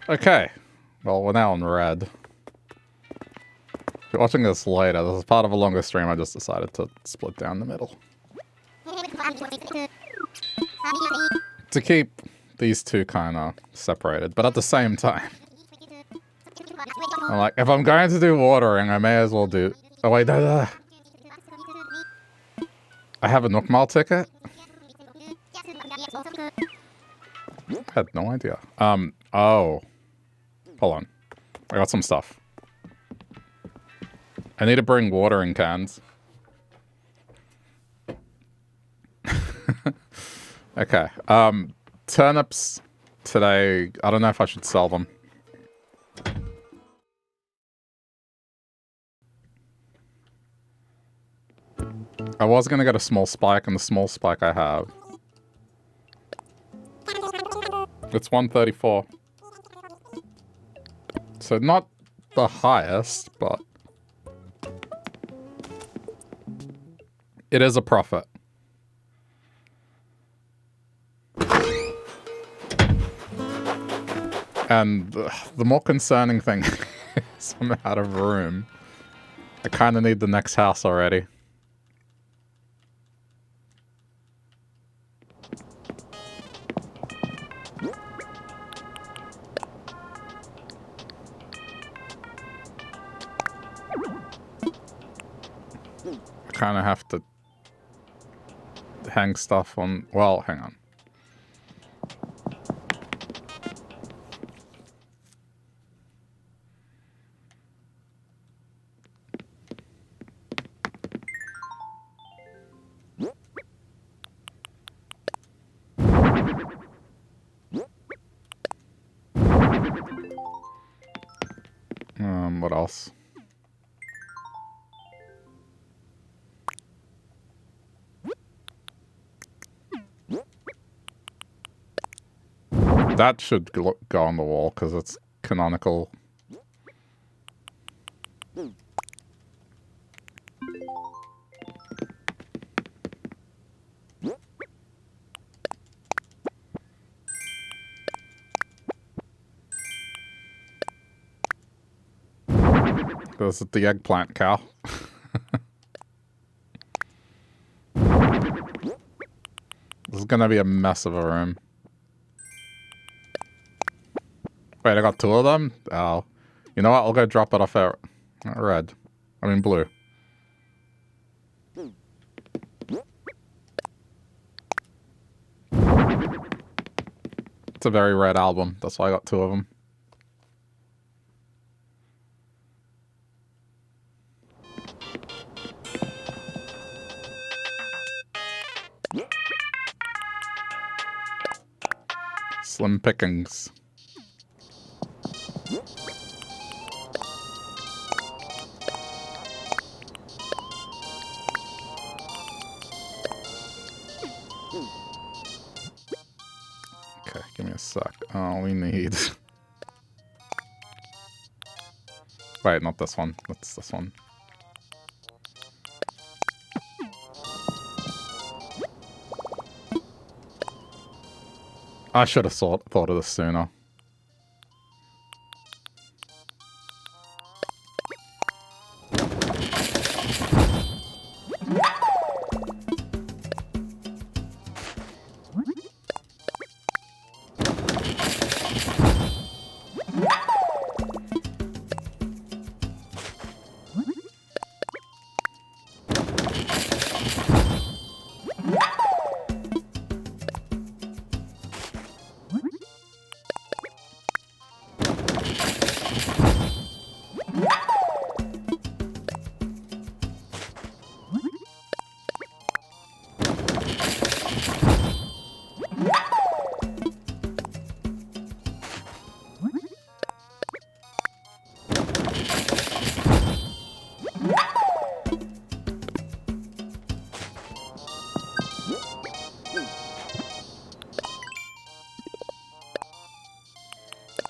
Okay. Well, we're now in red. If you're watching this later, this is part of a longer stream. I just decided to split down the middle. To keep these two kind of separated, but at the same time. I'm like, if I'm going to do watering, I may as well do... Oh, wait, no. I have a Nookmal ticket? I had no idea. Oh. Hold on. I got some stuff. I need to bring watering cans. Okay. Turnips today. I don't know if I should sell them. I was going to get a small spike, and the small spike I have. It's 134. So not the highest, but it is a profit. And the more concerning thing is I'm out of room. I kind of need the next house already. I kind of have to hang stuff on... Well, hang on. What else? That should go on the wall because it's canonical. This is the eggplant cow. This is gonna be a mess of a room. Wait, I got two of them? Oh. You know what? I'll go drop it off at red. I mean blue. It's a very red album. That's why I got two of them. Slim pickings. Okay, give me a sec. Oh, we need... Wait, not this one. That's this one. I should have thought of this sooner.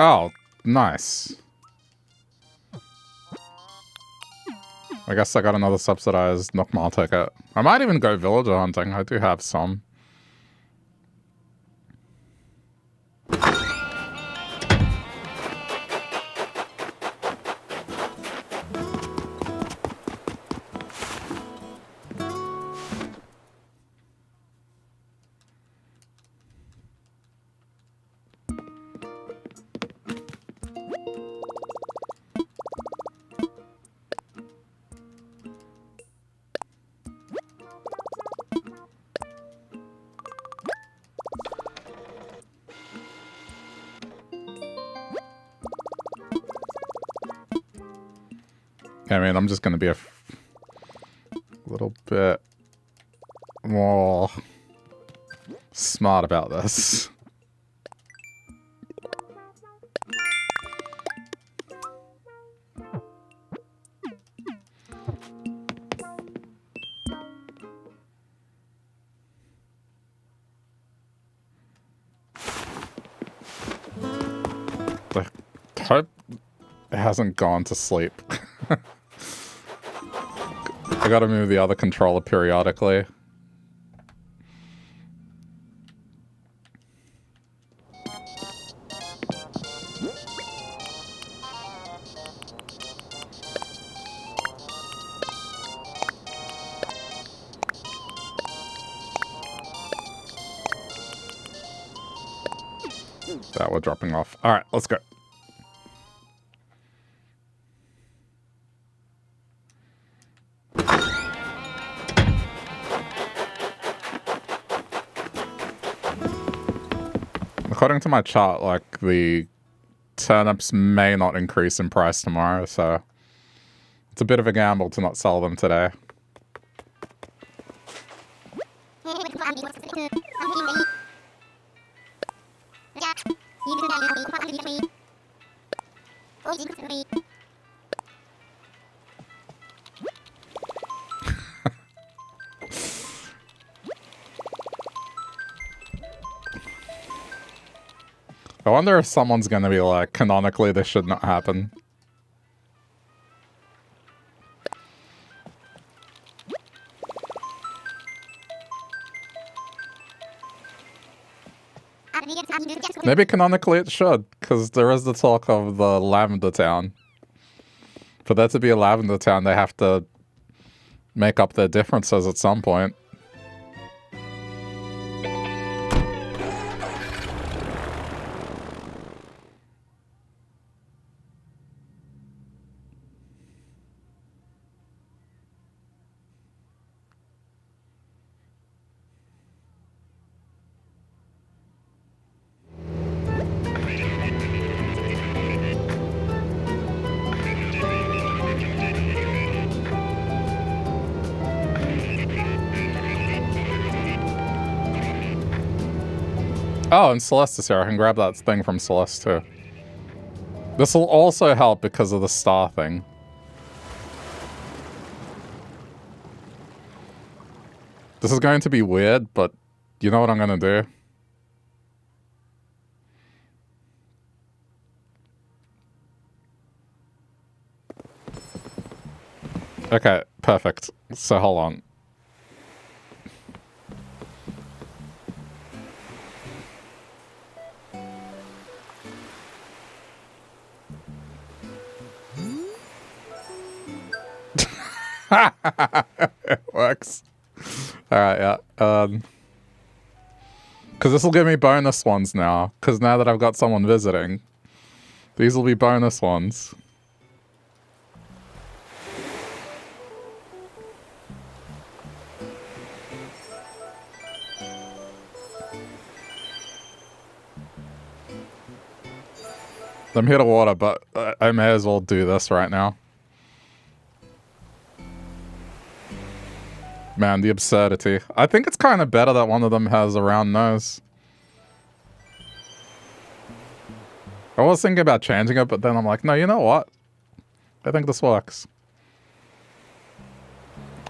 Oh, nice. I guess I got another subsidized Nookmal ticket. I might even go villager hunting. I do have some. I mean, I'm just going to be a little bit more smart about this. I hope it hasn't gone to sleep. I gotta move the other controller periodically. That we're dropping off. All right, let's go. According to my chart, like, the turnips may not increase in price tomorrow, so it's a bit of a gamble to not sell them today. I wonder if someone's gonna be like, canonically, this should not happen. Maybe canonically it should, because there is the talk of the Lavender Town. For there to be a Lavender Town, they have to make up their differences at some point. Oh, and Celeste is here. I can grab that thing from Celeste, too. This will also help because of the star thing. This is going to be weird, but you know what I'm going to do? Okay, perfect. So hold on. It works. Alright, yeah. Because this will give me bonus ones now. Because now that I've got someone visiting, these will be bonus ones. I'm here to water, but I may as well do this right now. Man, the absurdity. I think it's kind of better that one of them has a round nose. I was thinking about changing it, but then I'm like, no, you know what? I think this works.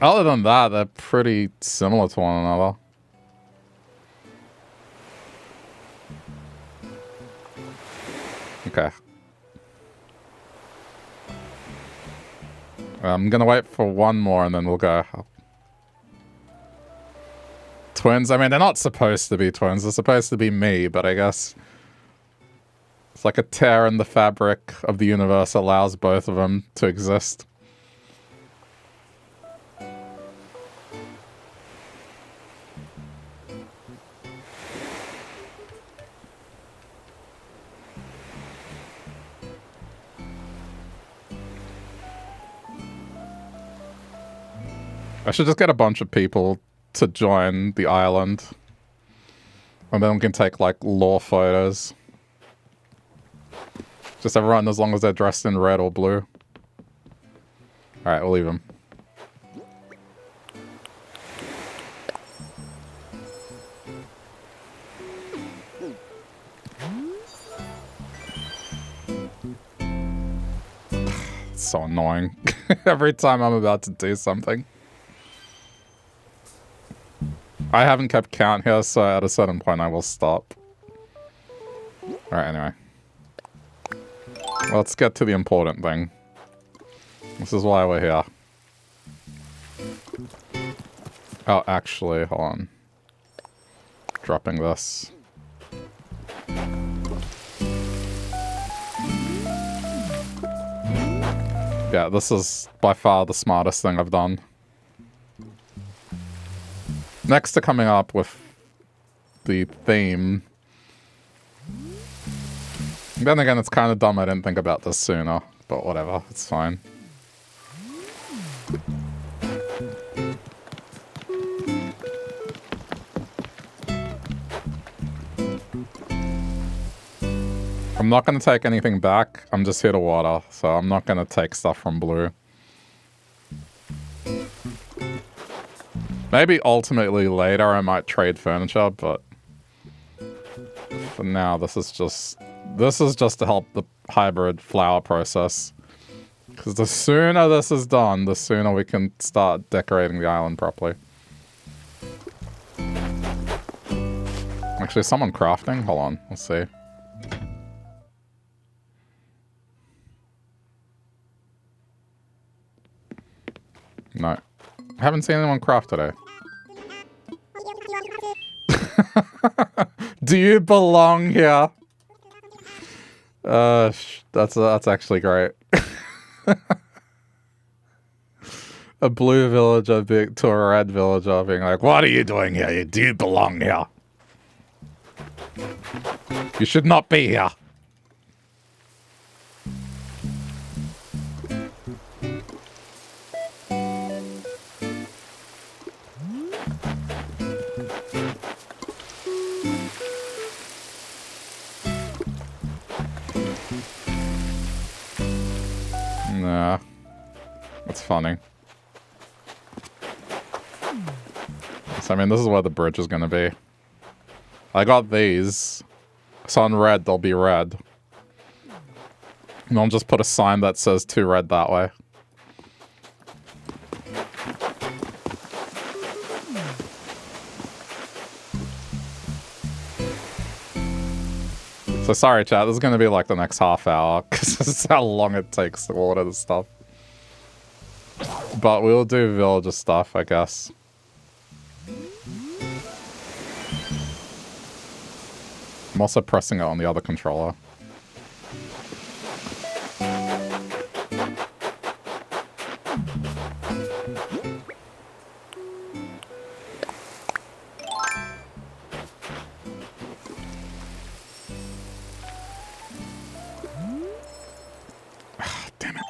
Other than that, they're pretty similar to one another. Okay. I'm gonna wait for one more and then we'll go. Twins? I mean, they're not supposed to be twins. They're supposed to be me, but I guess it's like a tear in the fabric of the universe allows both of them to exist. I should just get a bunch of people to join the island. And then we can take, like, lore photos. Just everyone, as long as they're dressed in red or blue. Alright, we'll leave him. It's so annoying. Every time I'm about to do something. I haven't kept count here, so at a certain point I will stop. Alright, anyway. Let's get to the important thing. This is why we're here. Oh, actually, hold on. Dropping this. Yeah, this is by far the smartest thing I've done. Next to coming up with the theme. Then again, it's kind of dumb I didn't think about this sooner. But whatever, it's fine. I'm not going to take anything back. I'm just here to water, so I'm not going to take stuff from Blue. Maybe ultimately later I might trade furniture, but for now this is just to help the hybrid flower process. Because the sooner this is done, the sooner we can start decorating the island properly. Actually, is someone crafting? Hold on, let's see. No. I haven't seen anyone craft today. Do you belong here? That's actually great. A blue villager to a red villager being like, "What are you doing here? You do belong here. You should not be here." Nah. That's funny. So, I mean, this is where the bridge is going to be. I got these. So on red, they'll be red. And I'll just put a sign that says to red that way. So sorry, chat. This is going to be like the next half hour. Because this is how long it takes to order the stuff. But we'll do villager stuff, I guess. I'm also pressing it on the other controller. Damn it.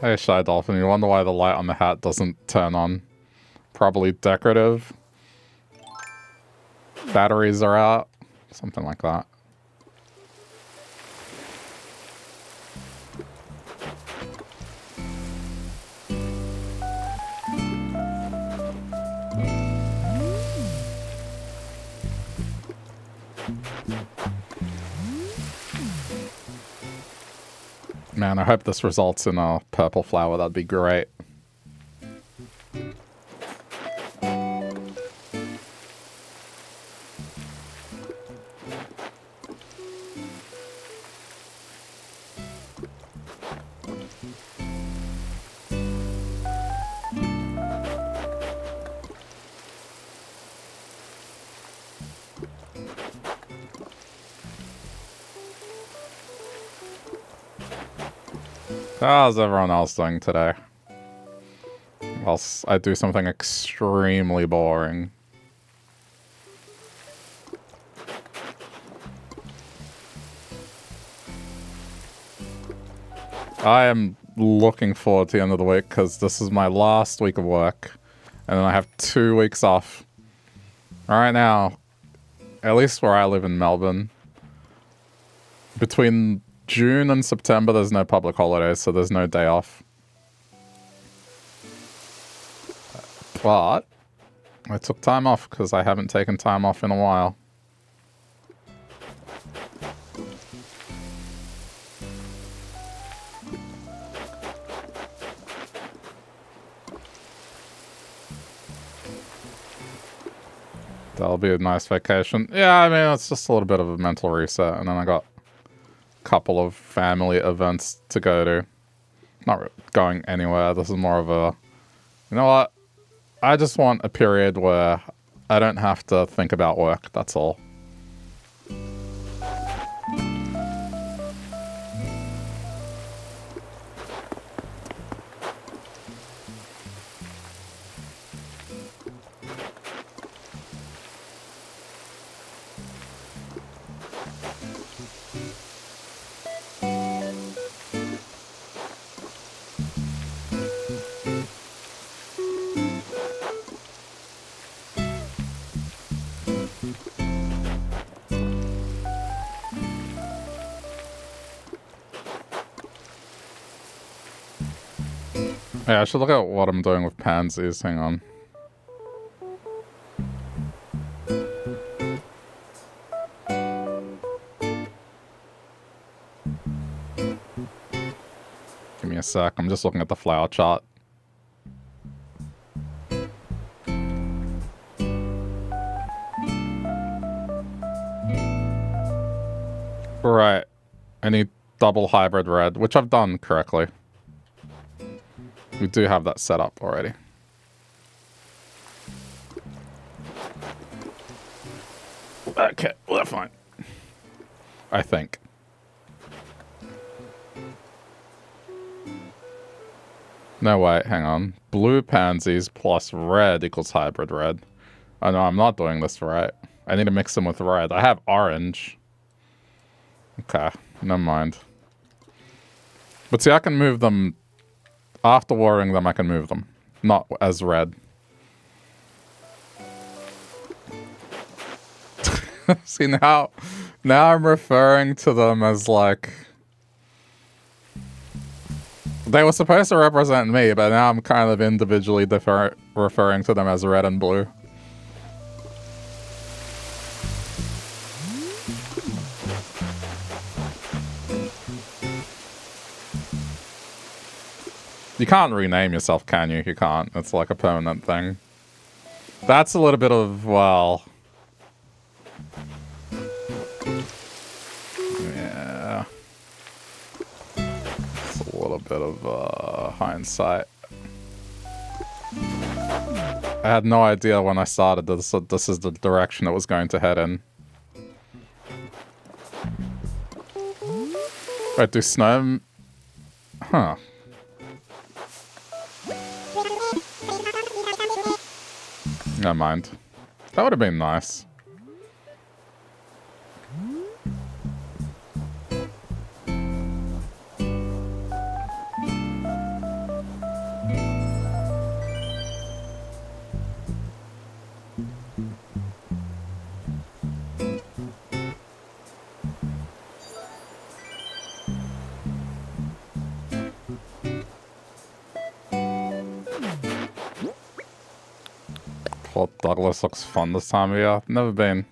Hey, Shy Dolphin, you wonder why the light on the hat doesn't turn on? Probably decorative. Batteries are out. Something like that. Man, I hope this results in a purple flower. That'd be great. How's everyone else doing today? Whilst I do something extremely boring. I am looking forward to the end of the week because this is my last week of work. And then I have 2 weeks off. Right now, at least where I live in Melbourne, Between June and September, there's no public holidays, so there's no day off. But I took time off because I haven't taken time off in a while. That'll be a nice vacation. Yeah, I mean, it's just a little bit of a mental reset. And then I got a couple of family events to go to. Not going anywhere. This is more of a... You know what? I just want a period where I don't have to think about work. That's all. Yeah, I should look at what I'm doing with pansies. Hang on. Give me a sec. I'm just looking at the flower chart. Right. I need double hybrid red, which I've done correctly. We do have that set up already. Okay, well, that's fine. I think. No, wait, hang on. Blue pansies plus red equals hybrid red. Oh no, I'm not doing this right. I need to mix them with red. I have orange. Okay, never mind. But see, I can move them... After watering them, I can move them. Not as red. See, now I'm referring to them as, like... They were supposed to represent me, but now I'm kind of individually referring to them as red and blue. You can't rename yourself, can you? You can't. It's like a permanent thing. That's a little bit of, well... Yeah. It's a little bit of hindsight. I had no idea when I started this is the direction it was going to head in. Wait, do snow... Huh. Never mind. That would have been nice. Port Douglas looks fun this time of year. Never been.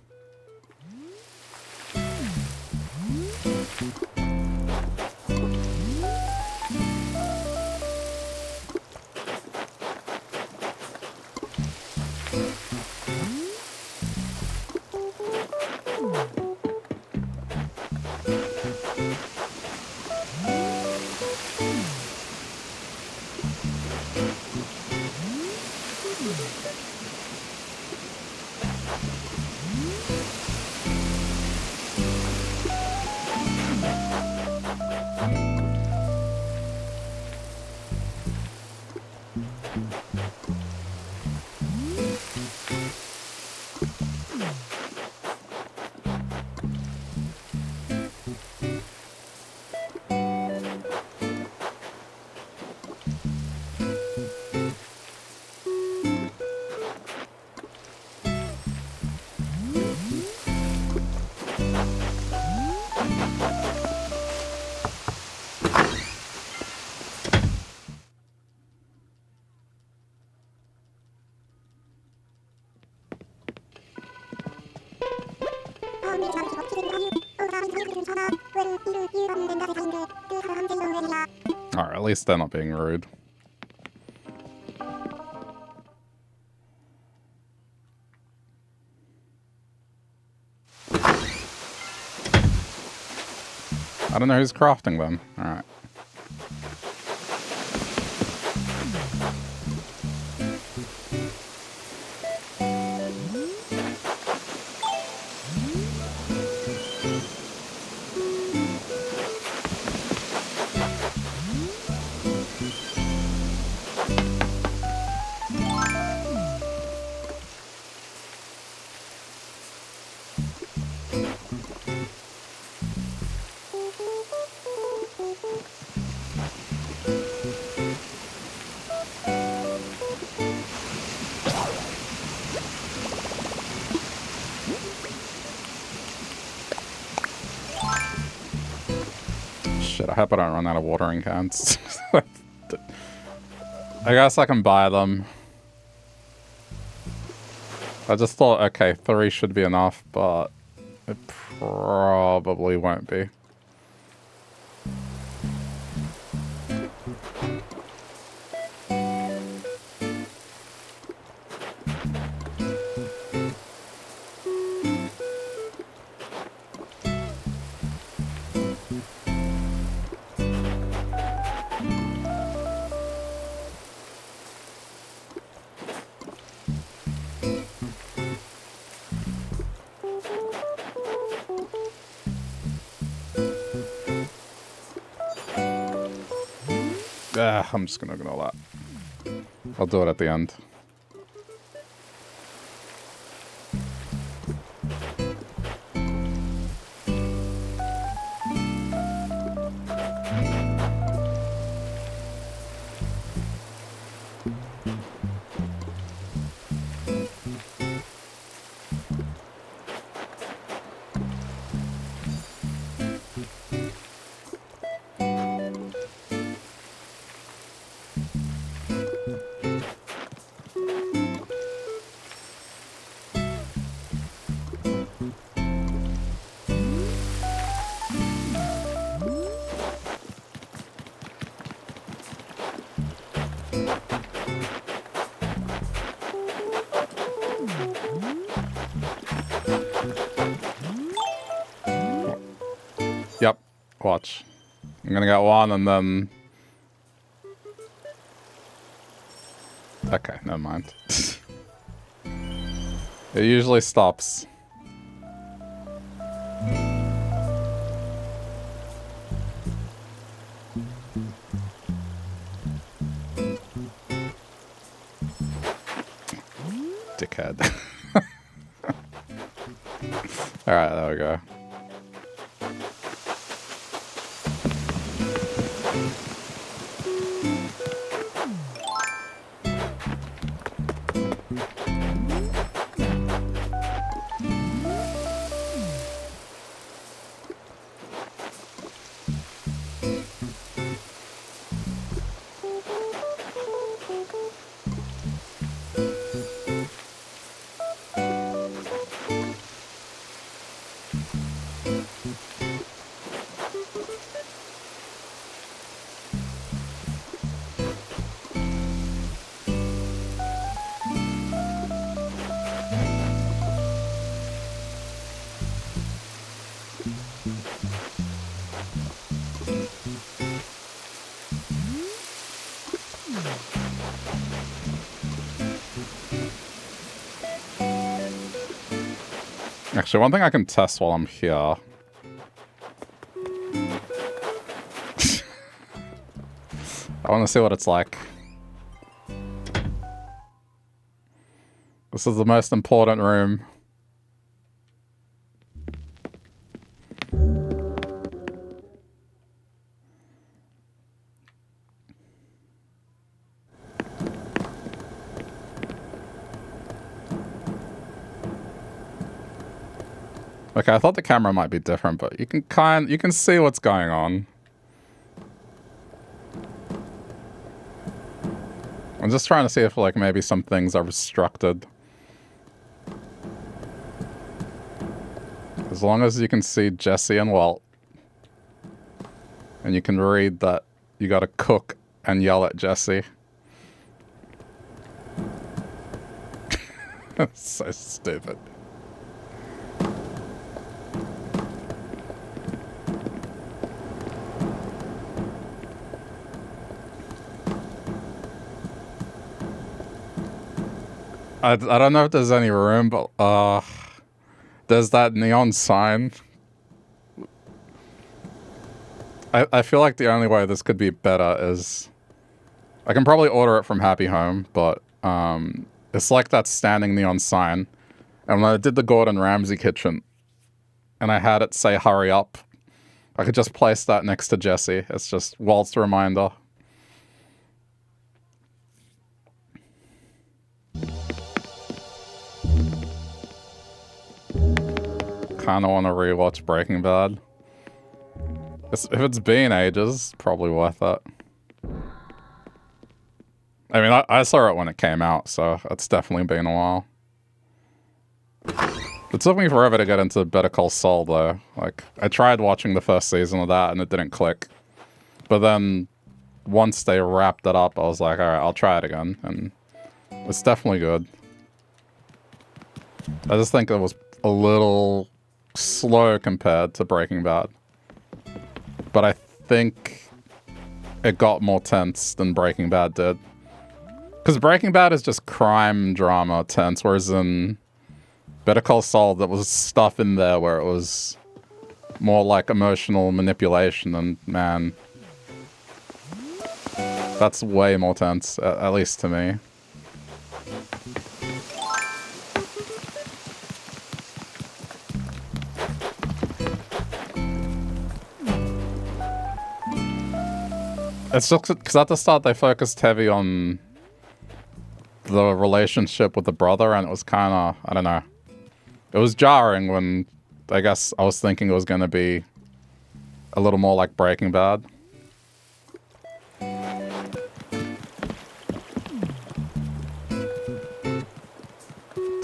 Alright, at least they're not being rude. I don't know who's crafting them. Alright. Shit, I hope I don't run out of watering cans. I guess I can buy them. I just thought, okay, 3 should be enough, but it probably won't be. I'm just gonna ignore that. I'll do it at the end. Yep, watch. I'm gonna get one and then... Okay, never mind. It usually stops. Dickhead. Alright, there we go. Actually, one thing I can test while I'm here. I want to see what it's like. This is the most important room. Okay, I thought the camera might be different, but you can see what's going on. I'm just trying to see if like maybe some things are restricted. As long as you can see Jesse and Walt. And you can read that you gotta cook and yell at Jesse. That's so stupid. I don't know if there's any room, but there's that neon sign. I feel like the only way this could be better is I can probably order it from Happy Home, but it's like that standing neon sign. And when I did the Gordon Ramsay kitchen and I had it say hurry up, I could just place that next to Jesse. It's just Walt's reminder. Kinda want to rewatch Breaking Bad. If it's been ages, probably worth it. I mean, I saw it when it came out, so it's definitely been a while. It took me forever to get into Better Call Saul, though. Like, I tried watching the first season of that, and it didn't click. But then, once they wrapped it up, I was like, alright, I'll try it again. And it's definitely good. I just think it was a little slow compared to Breaking Bad. But I think it got more tense than Breaking Bad did. Because Breaking Bad is just crime drama tense, whereas in Better Call Saul, there was stuff in there where it was more like emotional manipulation, and man, that's way more tense, at least to me. It's just because at the start they focused heavy on the relationship with the brother, and it was kind of, I don't know. It was jarring when I guess I was thinking it was going to be a little more like Breaking Bad. Do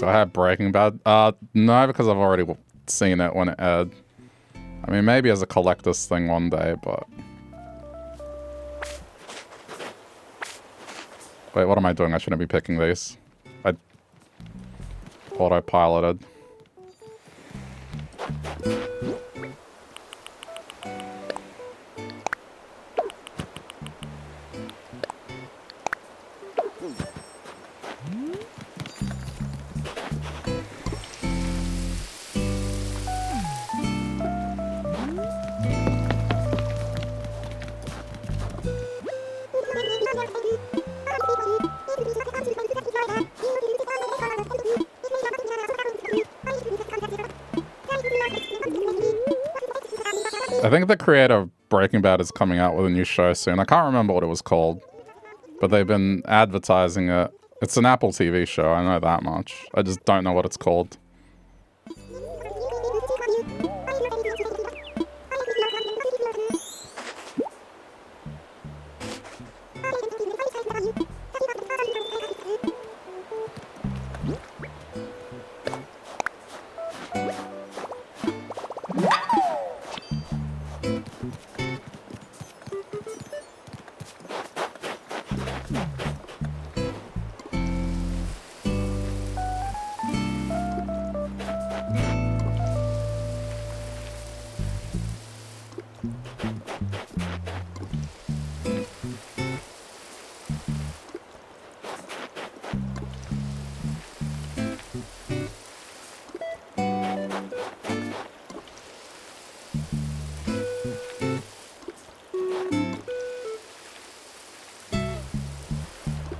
I have Breaking Bad? No, because I've already seen it when it aired. I mean, maybe as a collector's thing one day, but... Wait, what am I doing? I shouldn't be picking these. I autopiloted. I think the creator of Breaking Bad is coming out with a new show soon. I can't remember what it was called, but they've been advertising it. It's an Apple TV show, I know that much. I just don't know what it's called.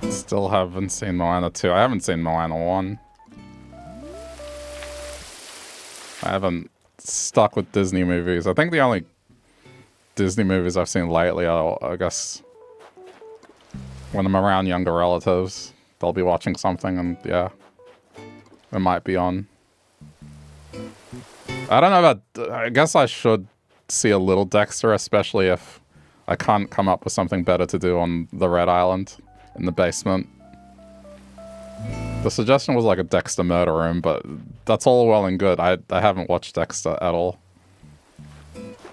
Still haven't seen Moana 2. I haven't seen Moana 1. I haven't stuck with Disney movies. I think the only Disney movies I've seen lately are, I guess, when I'm around younger relatives, they'll be watching something and, yeah, it might be on. I don't know about... I guess I should see a little Dexter, especially if I can't come up with something better to do on the Red Island. In the basement. The suggestion was like a Dexter murder room, but that's all well and good. I haven't watched Dexter at all.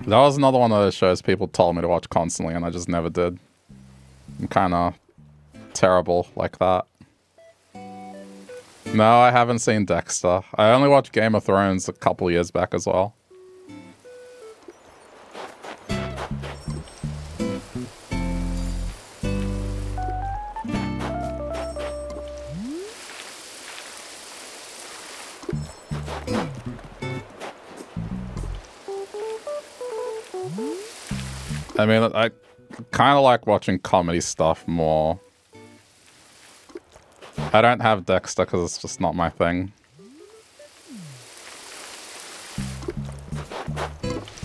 That was another one of those shows people told me to watch constantly, and I just never did. I'm kind of terrible like that. No, I haven't seen Dexter. I only watched Game of Thrones a couple years back as well. I mean, I kind of like watching comedy stuff more. I don't have Dexter because it's just not my thing.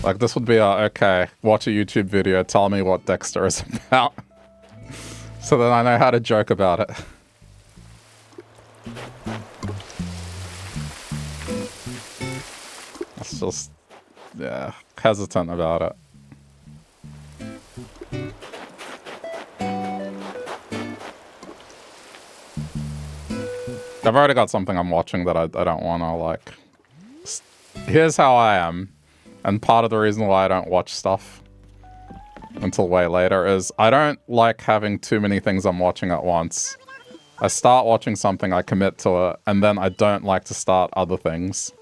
Like, this would be okay, watch a YouTube video, tell me what Dexter is about. So then I know how to joke about it. It's just, yeah, hesitant about it. I've already got something I'm watching that I don't want to, like... Here's how I am. And part of the reason why I don't watch stuff until way later is I don't like having too many things I'm watching at once. I start watching something, I commit to it, and then I don't like to start other things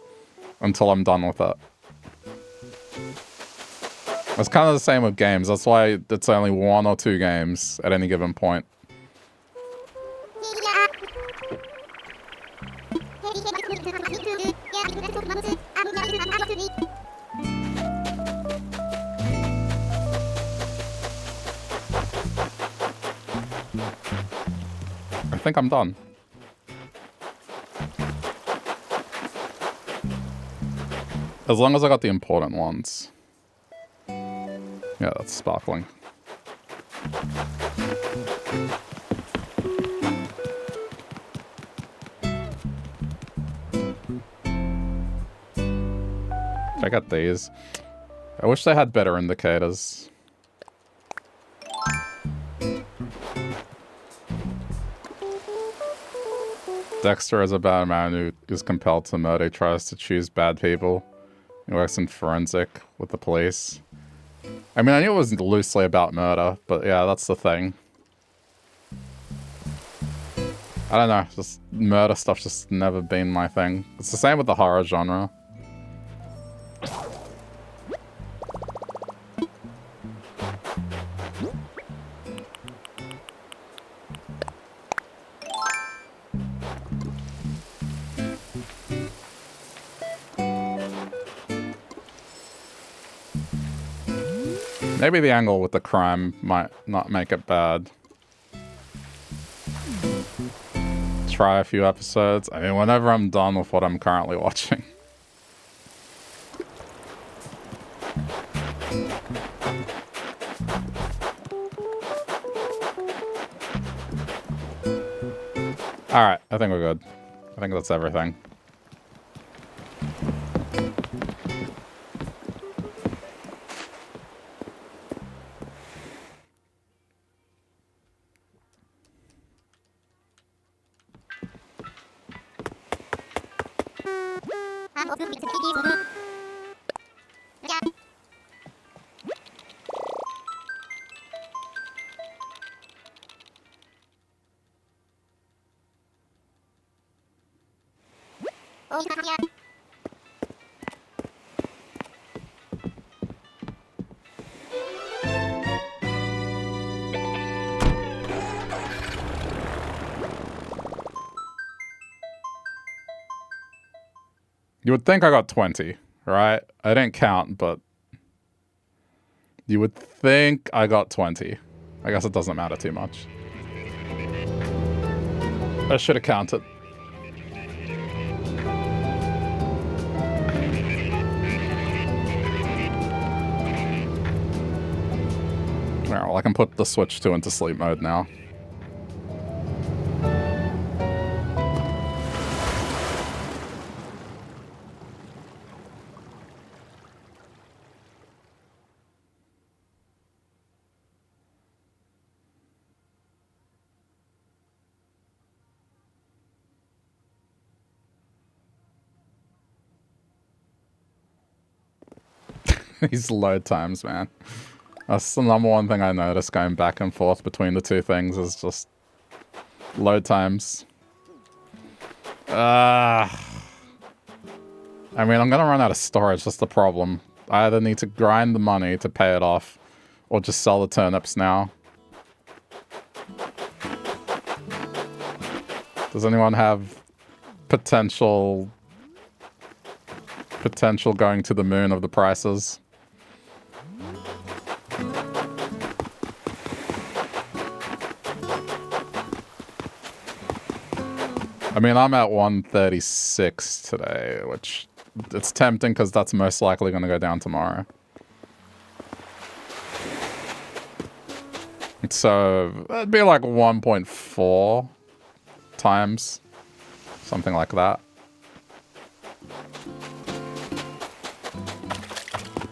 until I'm done with it. It's kind of the same with games. That's why it's only 1 or 2 games at any given point. I think I'm done. As long as I got the important ones. Yeah, that's sparkling. I got these. I wish they had better indicators. Dexter is about a man who is compelled to murder. He tries to choose bad people. He works in forensic with the police. I mean, I knew it was loosely about murder, but yeah, that's the thing. I don't know, just murder stuff's just never been my thing. It's the same with the horror genre. Maybe the angle with the crime might not make it bad. Try a few episodes. I mean, whenever I'm done with what I'm currently watching. Alright, I think we're good. I think that's everything. You would think I got 20, right? I didn't count, but you would think I got 20. I guess it doesn't matter too much. I should have counted. Well, I can put the Switch 2 into sleep mode now. These load times, man. That's the number one thing I noticed going back and forth between the two things is just load times. I mean, I'm gonna run out of storage, that's the problem. I either need to grind the money to pay it off, or just sell the turnips now. Does anyone have potential going to the moon of the prices? I mean, I'm at 136 today, which it's tempting because that's most likely going to go down tomorrow. So that'd be like 1.4 times, something like that.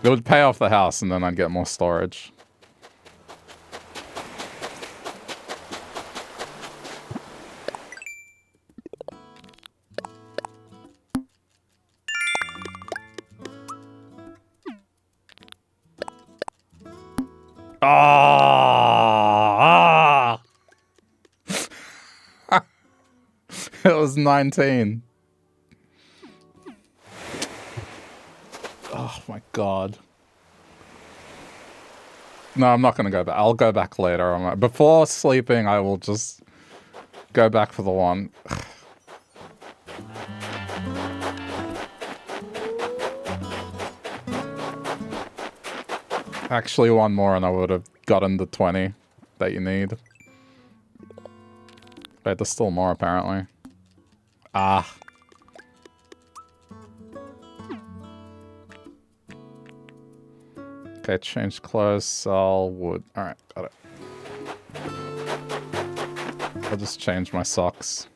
It would pay off the house and then I'd get more storage. Ah! It was 19. Oh my god. No, I'm not gonna go back. I'll go back later. Before sleeping, I will just go back for the one. Actually, one more and I would have gotten the 20 that you need. Wait, there's still more apparently. Ah. Okay, change clothes, sell wood. Alright, got it. I'll just change my socks.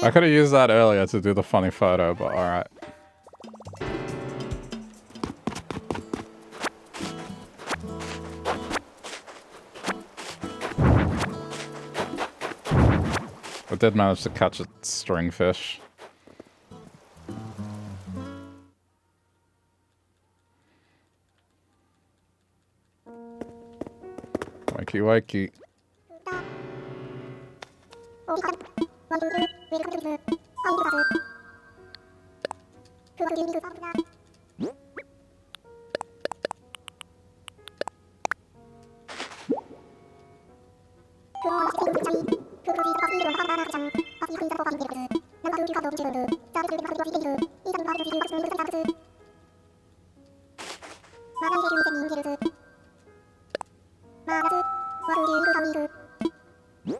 I could have used that earlier to do the funny photo, but alright. I did manage to catch a stringfish. Wakey wakey.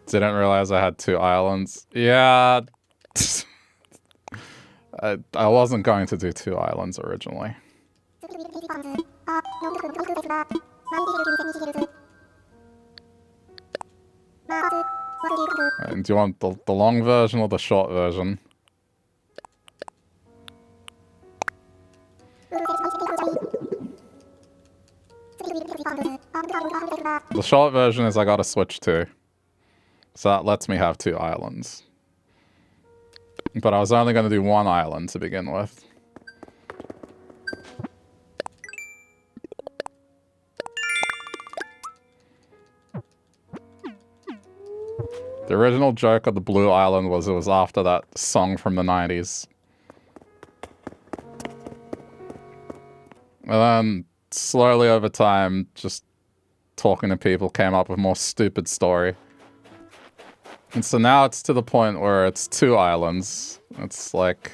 Didn't realize I had 2 islands. Yeah. I wasn't going to do 2 islands originally. And do you want the long version or the short version? The short version is I got a Switch 2. So that lets me have 2 islands. But I was only going to do 1 island to begin with. The original joke of the Blue Island was it was after that song from the 90s. And then, slowly over time, just talking to people came up with more stupid story. And so now it's to the point where it's 2 islands. It's like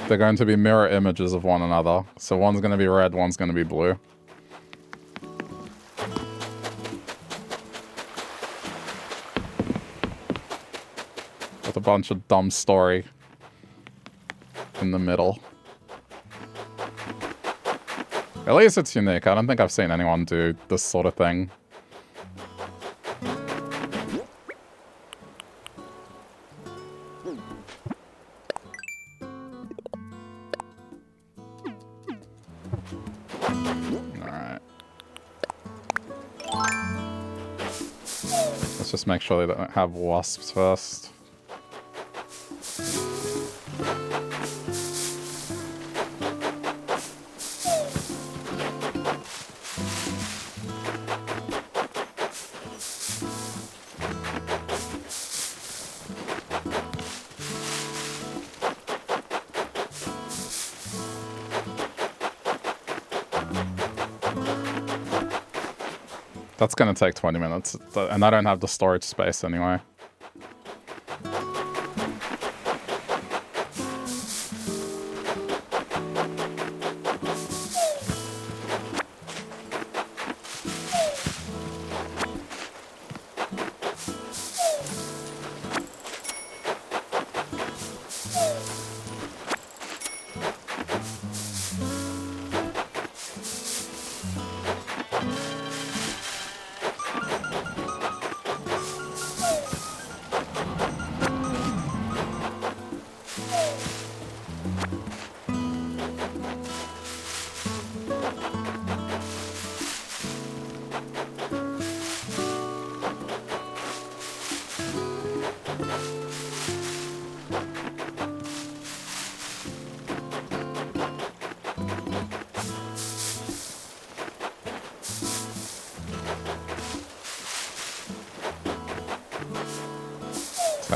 they're going to be mirror images of one another. So one's going to be red, one's going to be blue. With a bunch of dumb story in the middle. At least it's unique. I don't think I've seen anyone do this sort of thing. Alright. Let's just make sure they don't have wasps first. That's gonna take 20 minutes, and I don't have the storage space anyway.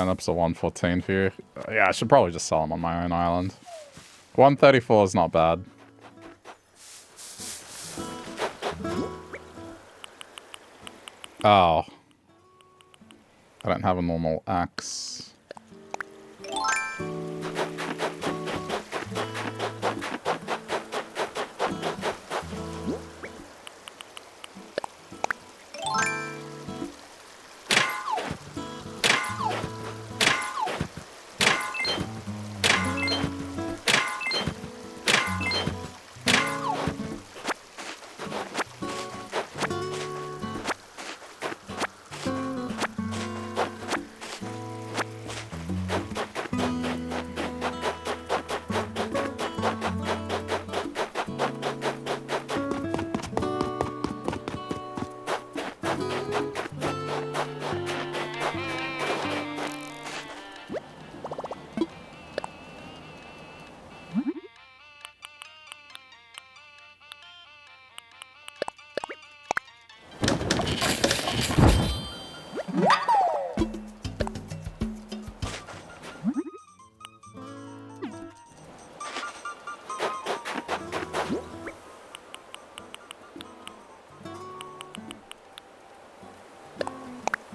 Ups to 114 for you. Yeah, I should probably just sell them on my own island. 134 is not bad. Oh. I don't have a normal axe.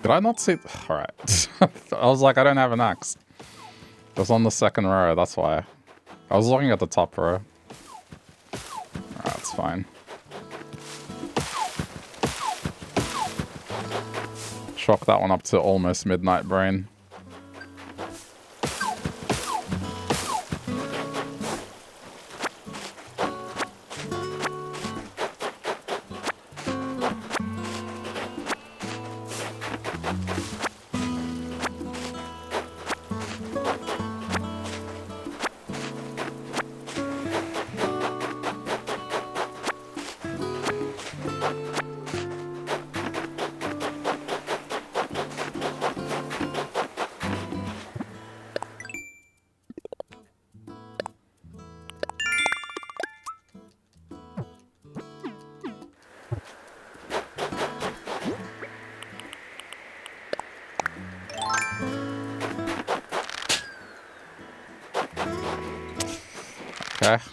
Did I not see? Alright. I was like, I don't have an axe. It was on the second row, that's why. I was looking at the top row. Alright, that's fine. Chalk that one up to almost midnight brain. Okay.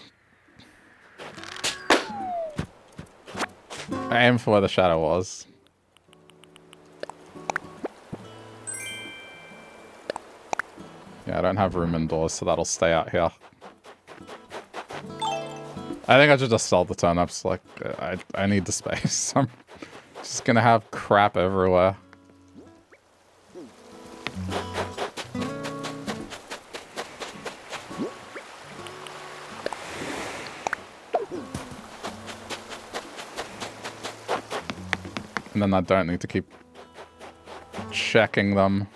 I aimed for where the shadow was. Yeah, I don't have room indoors, so that'll stay out here. I think I should just sell the turnips. Like, I need the space. I'm just gonna have crap everywhere. And then I don't need to keep checking them.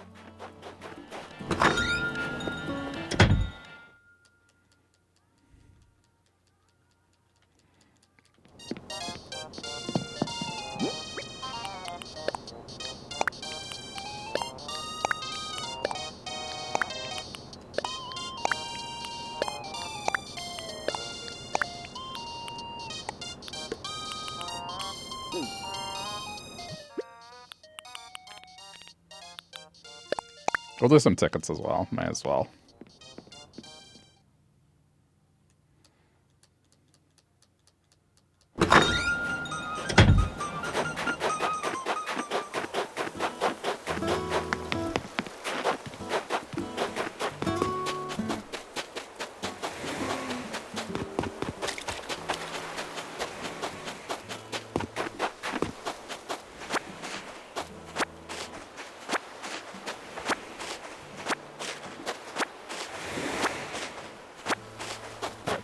We'll do some tickets as well. May as well.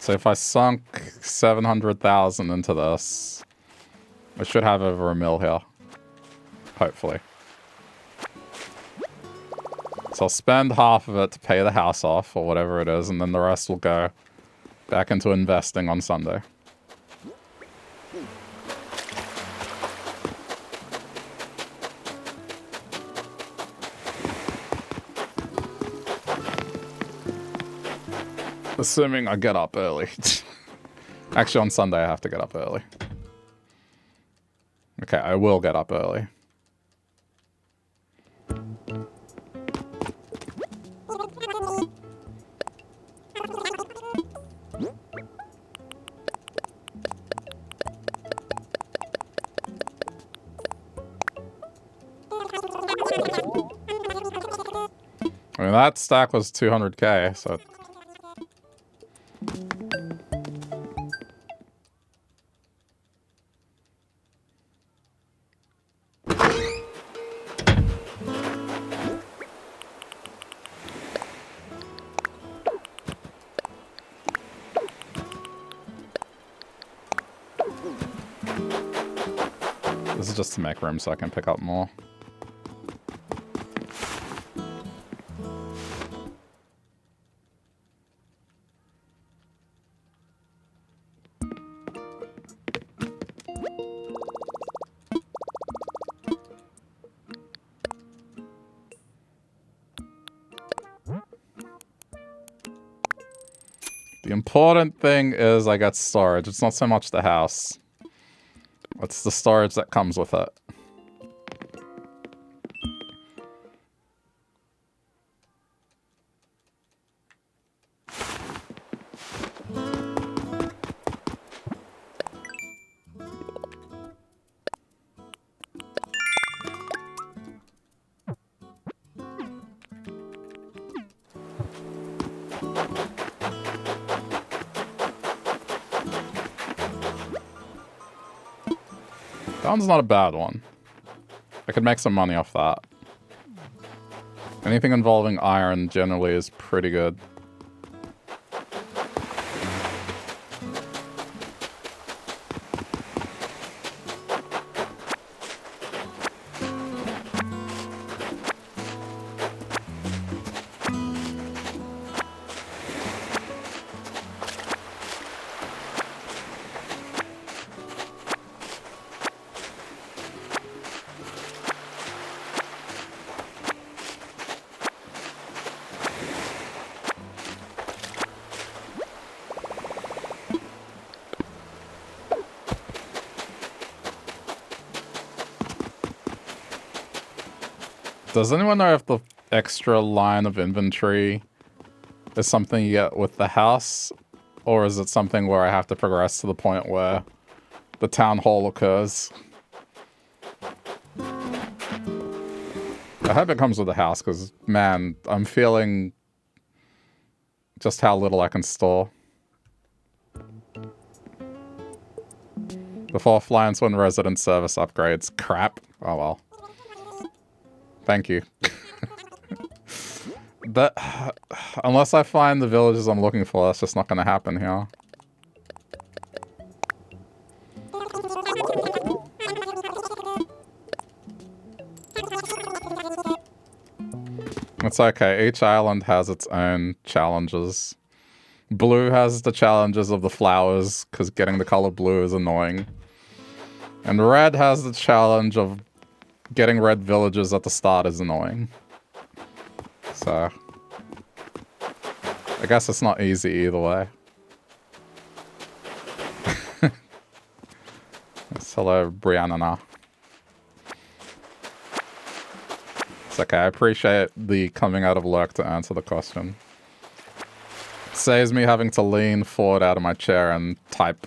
So if I sunk 700,000 into this, I should have over a mil here. Hopefully. So I'll spend half of it to pay the house off, or whatever it is, and then the rest will go back into investing on Sunday. Assuming I get up early. Actually, on Sunday I have to get up early. Okay, I will get up early. I mean, that stack was 200k, so... This is just to make room so I can pick up more. The important thing is I got storage. It's not so much the house. It's the storage that comes with it. That one's not a bad one. I could make some money off that. Anything involving iron generally is pretty good. Does anyone know if the extra line of inventory is something you get with the house? Or is it something where I have to progress to the point where the town hall occurs? I hope it comes with the house, because, man, I'm feeling just how little I can store. Before flying when resident service upgrades. Crap. Oh well. Thank you. But unless I find the villages I'm looking for, that's just not going to happen here. It's okay. Each island has its own challenges. Blue has the challenges of the flowers, because getting the color blue is annoying. And red has the challenge of getting red villages at the start is annoying. So, I guess it's not easy either way. Yes, hello, Brianna. It's okay, I appreciate the coming out of lurk to answer the question. It saves me having to lean forward out of my chair and type.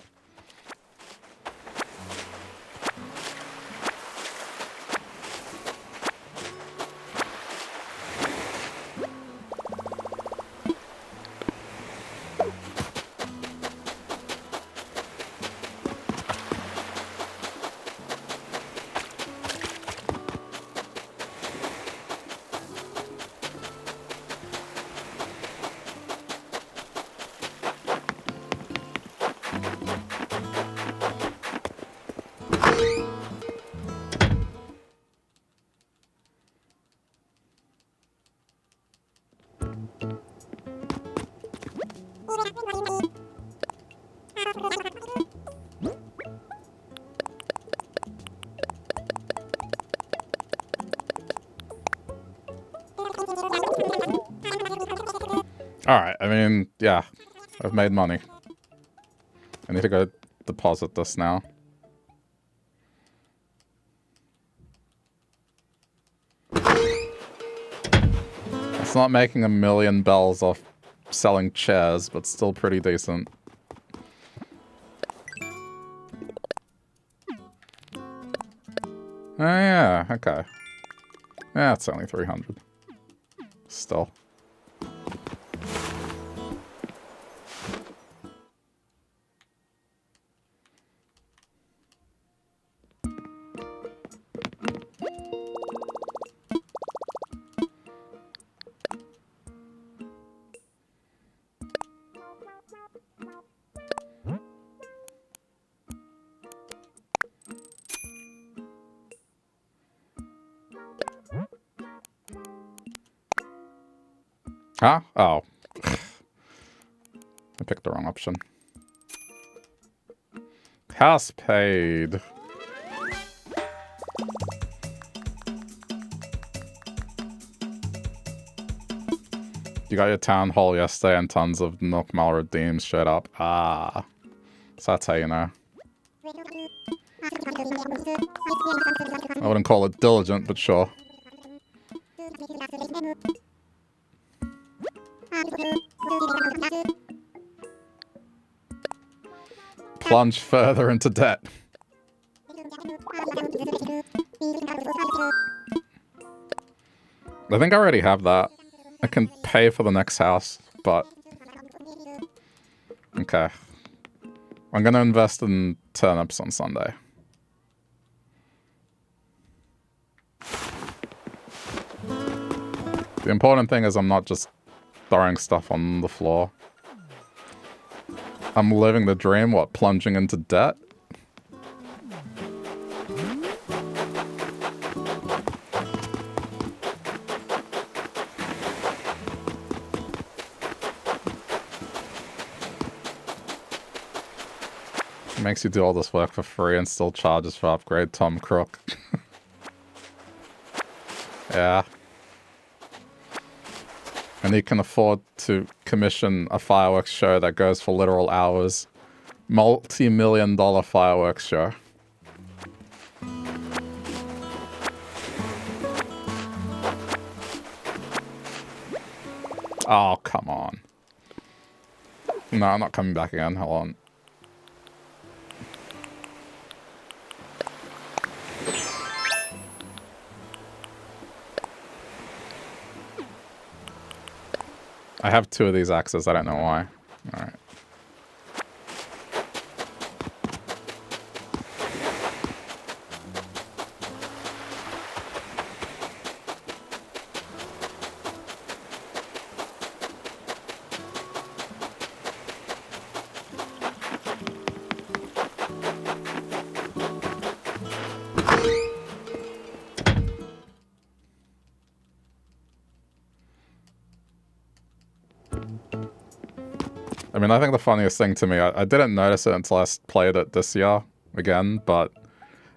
Alright, I mean, yeah. I've made money. I need to go deposit this now. It's not making a million bells off selling chairs, but still pretty decent. Oh yeah, okay. Yeah, it's only 300. Still. Huh? Oh. I picked the wrong option. House paid. You got your town hall yesterday and tons of Nookmal redeems showed up. Ah. So that's how you know. I wouldn't call it diligent, but sure. Plunge further into debt. I think I already have that. I can pay for the next house, but... Okay. I'm gonna invest in turnips on Sunday. The important thing is I'm not just throwing stuff on the floor. I'm living the dream, what, plunging into debt? Makes you do all this work for free and still charges for upgrade, Tom Crook. Yeah. And you can afford to commission a fireworks show that goes for literal hours. Multi-million-dollar fireworks show. Oh, come on. No, I'm not coming back again. Hold on. I have 2 of these axes. I don't know why. Alright. I mean, I think the funniest thing to me, I didn't notice it until I played it this year again, but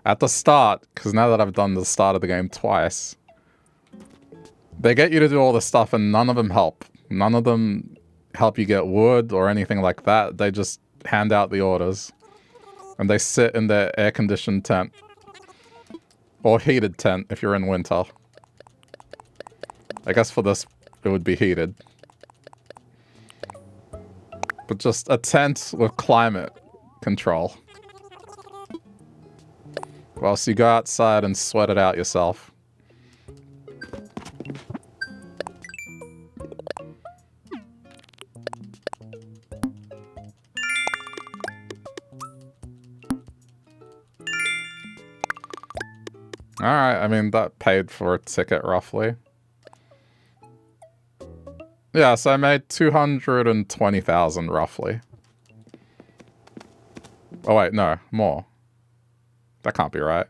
at the start, because now that I've done the start of the game twice, they get you to do all this stuff and none of them help. None of them help you get wood or anything like that. They just hand out the orders. And they sit in their air-conditioned tent. Or heated tent if you're in winter. I guess for this, it would be heated. But just a tent with climate control. Whilst you go outside and sweat it out yourself. Alright, I mean, that paid for a ticket, roughly. Yeah, so I made 220,000, roughly. Oh, wait, no, more. That can't be right.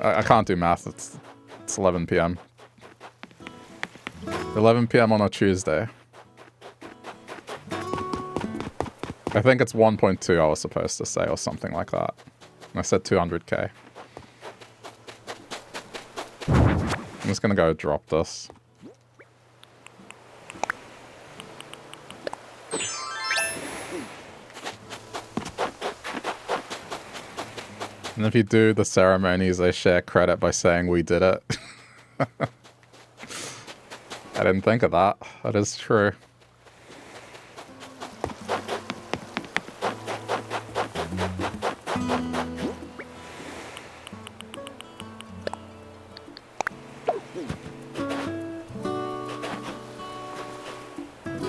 I can't do math, it's 11 p.m. 11 p.m. on a Tuesday. I think it's 1.2 I was supposed to say, or something like that. I said 200k. I'm just gonna go drop this. And if you do the ceremonies, they share credit by saying we did it. I didn't think of that. That is true.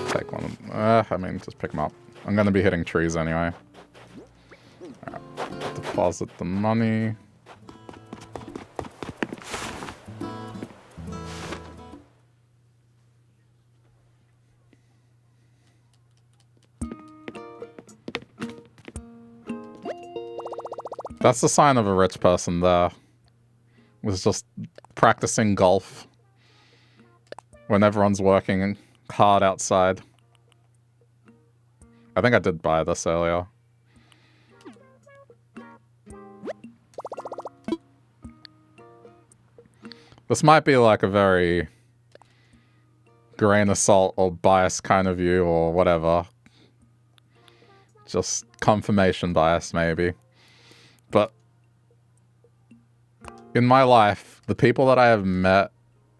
Take one. I mean, just pick them up. I'm gonna be hitting trees anyway. Alright. Deposit the money. That's the sign of a rich person there. Was just practicing golf when everyone's working hard outside. I think I did buy this earlier. This might be like a very grain of salt or bias kind of view or whatever. Just confirmation bias, maybe. But in my life, the people that I have met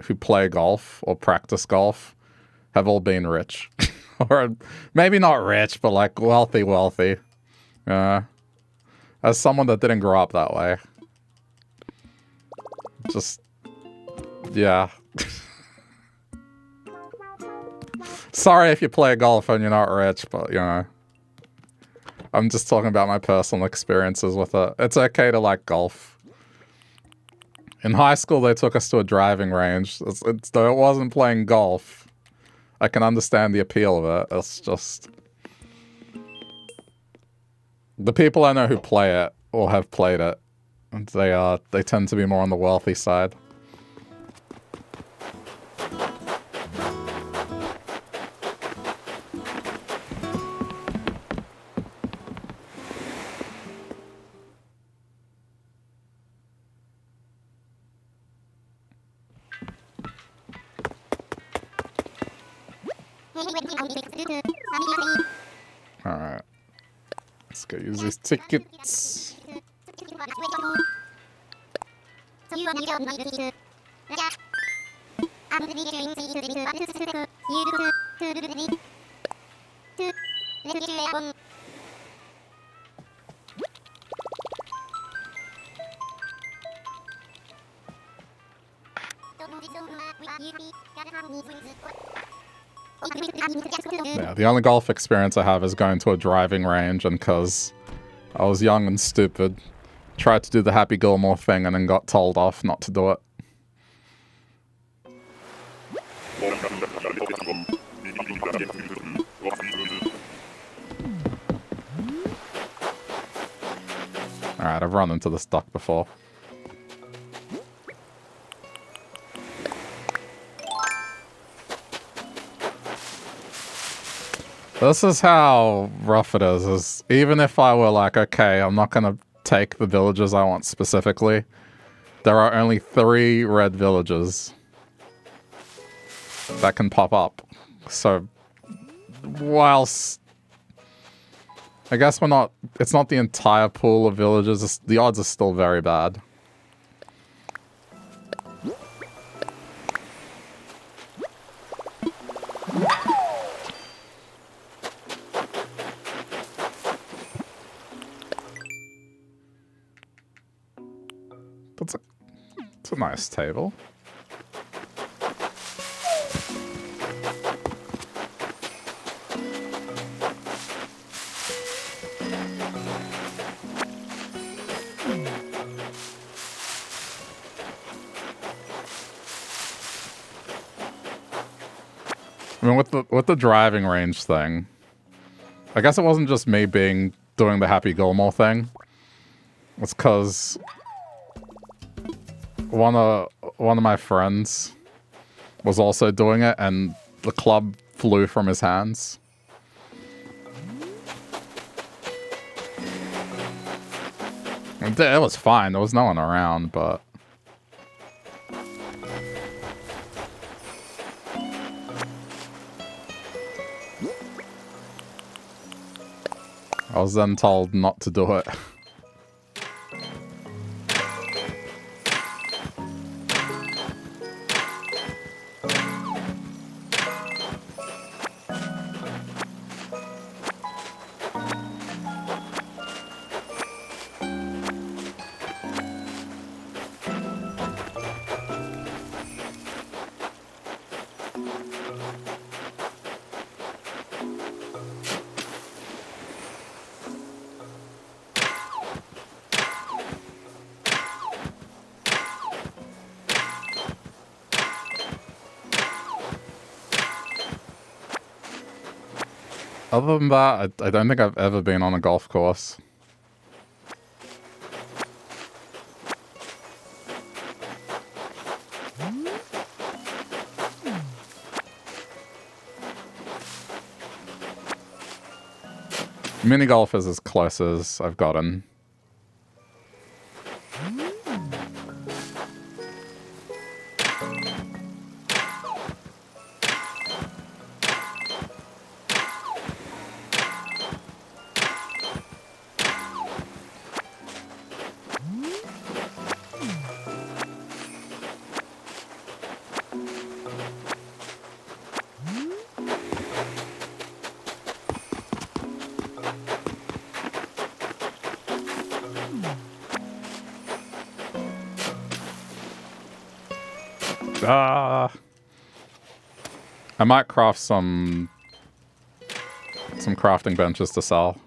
who play golf or practice golf have all been rich. Or maybe not rich, but like wealthy. As someone that didn't grow up that way. Just, yeah. Sorry if you play golf and you're not rich, but you know. I'm just talking about my personal experiences with it. It's okay to like golf. In high school, they took us to a driving range. Though it wasn't playing golf, I can understand the appeal of it. It's just... the people I know who play it, or have played it, they tend to be more on the wealthy side. Alright. Let's go use these tickets. Yeah, the only golf experience I have is going to a driving range, and because I was young and stupid, tried to do the Happy Gilmore thing and then got told off not to do it. Alright, I've run into this duck before. This is how rough it is even if I were like, okay, I'm not gonna take the villages I want specifically, there are only 3 red villages that can pop up. So, whilst I guess it's not the entire pool of villages, the odds are still very bad. It's a nice table. I mean, with the driving range thing, I guess it wasn't just me doing the Happy Gilmore thing. It's because one of my friends was also doing it, and the club flew from his hands. It was fine. There was no one around, but I was then told not to do it. Other than that, I don't think I've ever been on a golf course. Mini golf is as close as I've gotten. I might craft some crafting benches to sell.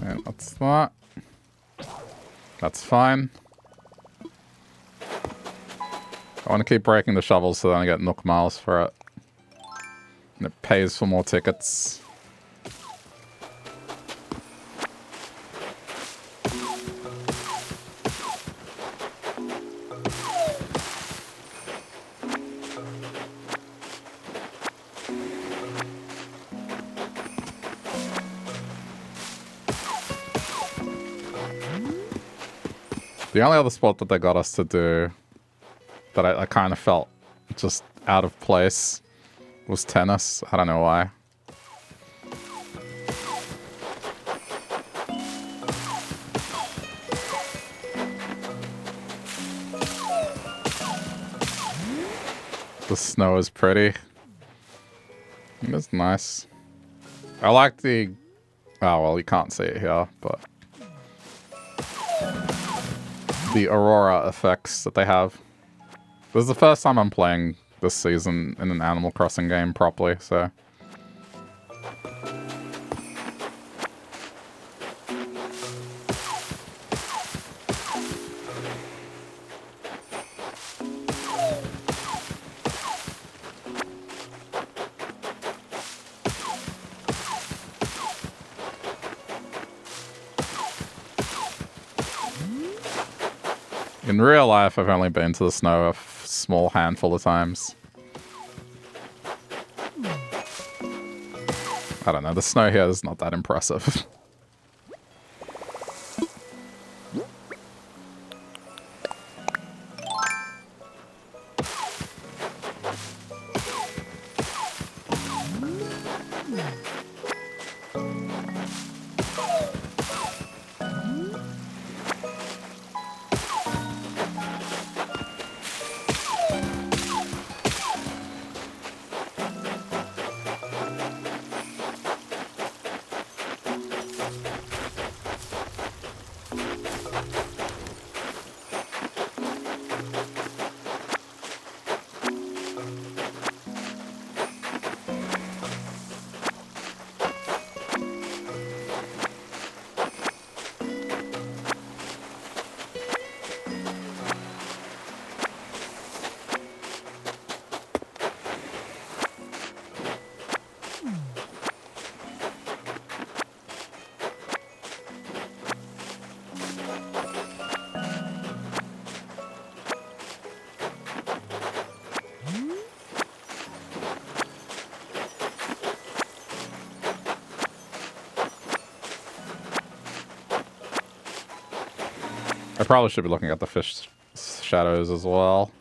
Okay, that's that. That's fine. I want to keep breaking the shovels so then I get Nook Miles for it. And it pays for more tickets. The only other spot that they got us to do that I kind of felt just out of place was tennis. I don't know why. The snow is pretty. It's nice. I like the... Oh, well, you can't see it here, but... the aurora effects that they have. This is the first time I'm playing this season in an Animal Crossing game properly, so... In real life, I've only been to the snow a small handful of times. I don't know, the snow here is not that impressive. I probably should be looking at the fish shadows as well.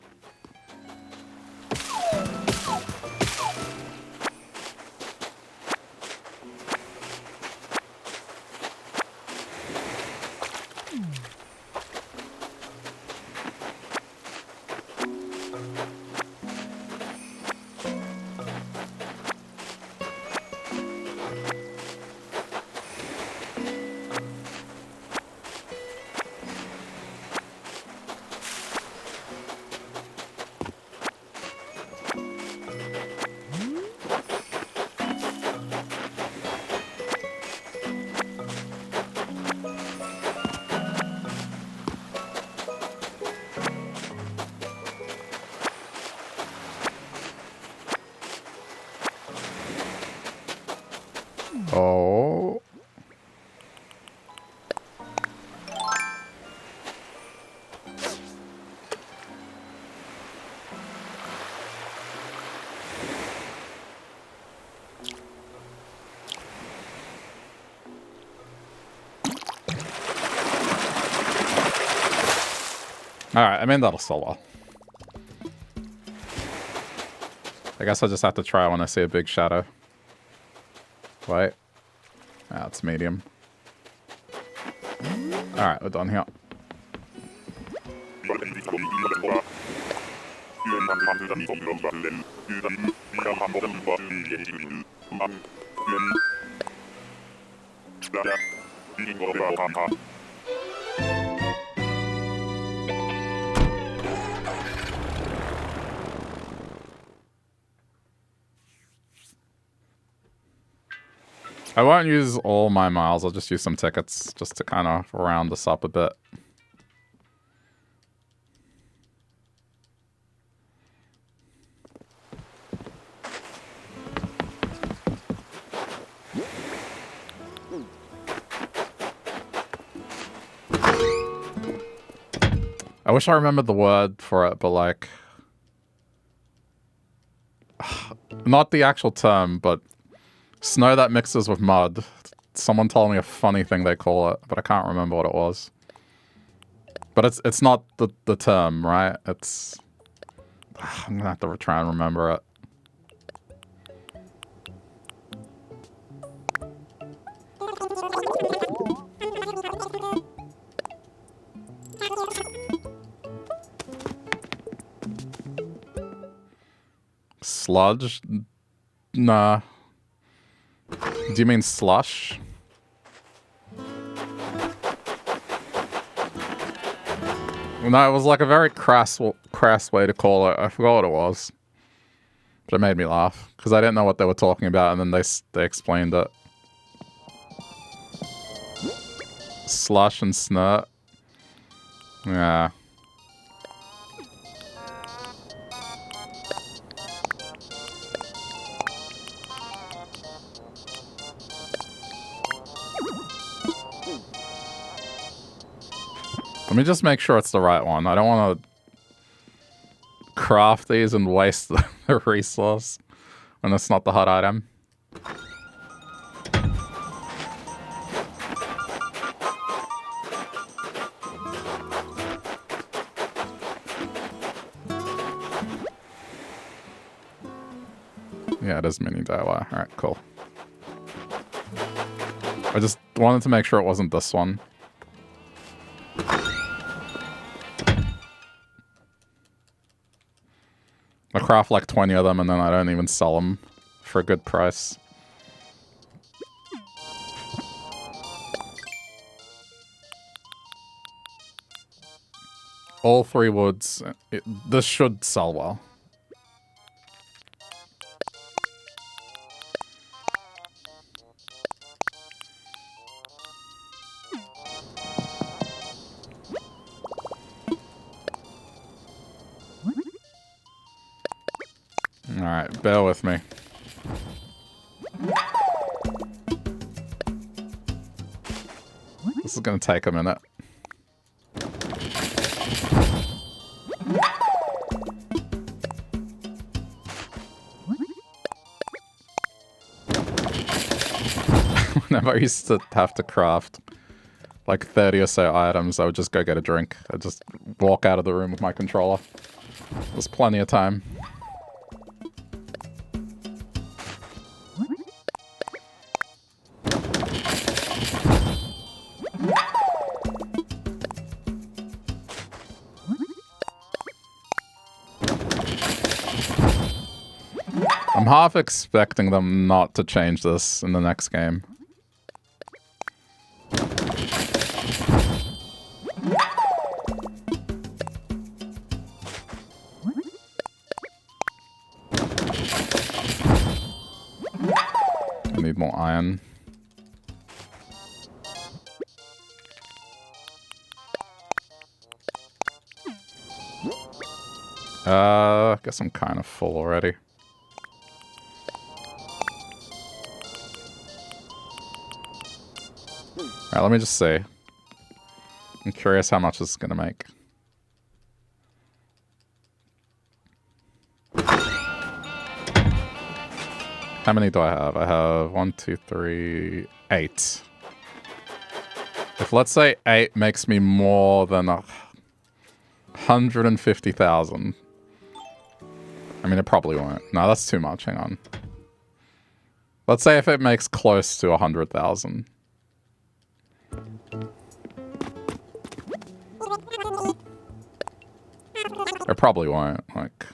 Oh. Alright, I mean, that'll still well. I guess I'll just have to try when I see a big shadow. Wait. Ah, it's medium. Alright, we're done here. I won't use all my miles, I'll just use some tickets just to kind of round this up a bit. I wish I remembered the word for it, but like... not the actual term, but... snow that mixes with mud. Someone told me a funny thing they call it, but I can't remember what it was. But it's not the term, right? It's... I'm gonna have to try and remember it. Sludge? Nah. Do you mean slush? No, it was like a very crass way to call it. I forgot what it was. But it made me laugh. Because I didn't know what they were talking about, and then they explained it. Slush and snurt. Yeah. Let me just make sure it's the right one. I don't want to craft these and waste the resource when it's not the hot item. Yeah, it is mini DIY. Alright, cool. I just wanted to make sure it wasn't this one. I craft like 20 of them and then I don't even sell them for a good price. All 3 woods. This should sell well. Alright, bear with me. This is gonna take a minute. Whenever I used to have to craft like 30 or so items, I would just go get a drink. I'd just walk out of the room with my controller. There's plenty of time. I'm half expecting them not to change this in the next game. I need more iron. I guess I'm kind of full already. Alright, let me just see. I'm curious how much this is gonna make. How many do I have? I have 1, 2, 3, 8. If let's say 8 makes me more than 150,000. I mean, it probably won't. No, that's too much. Hang on. Let's say if it makes close to 100,000. It probably won't. Like,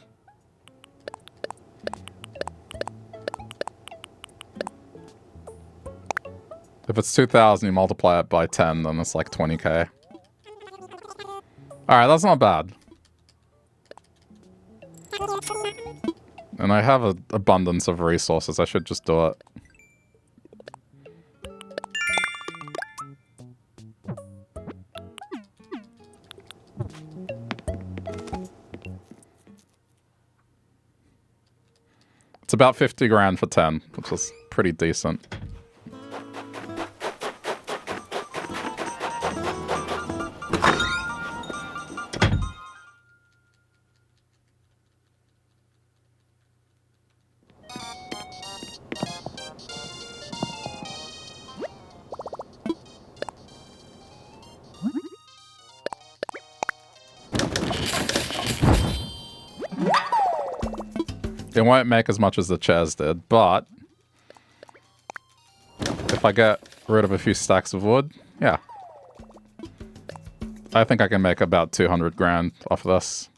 if it's 2,000, you multiply it by 10, then it's like 20k. Alright, that's not bad. And I have an abundance of resources. I should just do it. It's about 50 grand for 10, which is pretty decent. It won't make as much as the chairs did, but if I get rid of a few stacks of wood, yeah. I think I can make about 200 grand off this.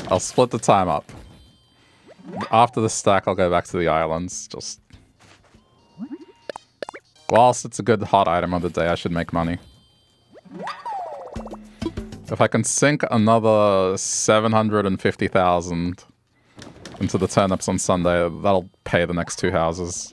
I'll split the time up. After the stack, I'll go back to the islands. Just... Whilst it's a good hot item of the day, I should make money. If I can sink another 750,000 into the turnips on Sunday, that'll pay the next 2 houses.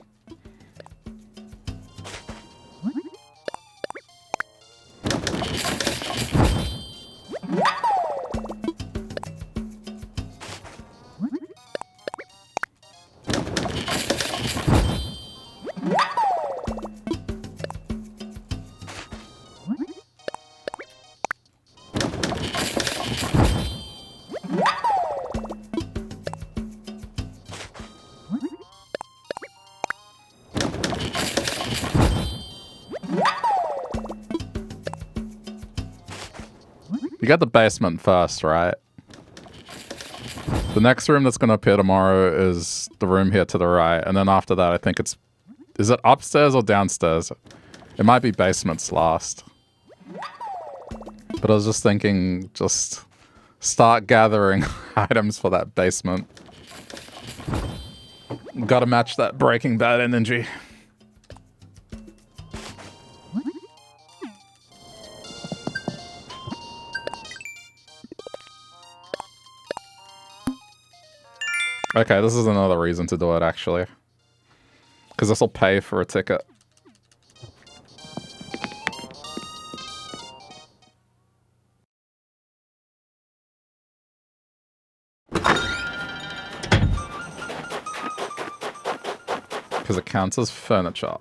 You got the basement first, right? The next room that's going to appear tomorrow is the room here to the right. And then after that, I think it's... Is it upstairs or downstairs? It might be basements last. But I was just thinking, just start gathering items for that basement. Gotta match that Breaking Bad energy. Okay, this is another reason to do it, actually. Because this will pay for a ticket. Because it counts as furniture.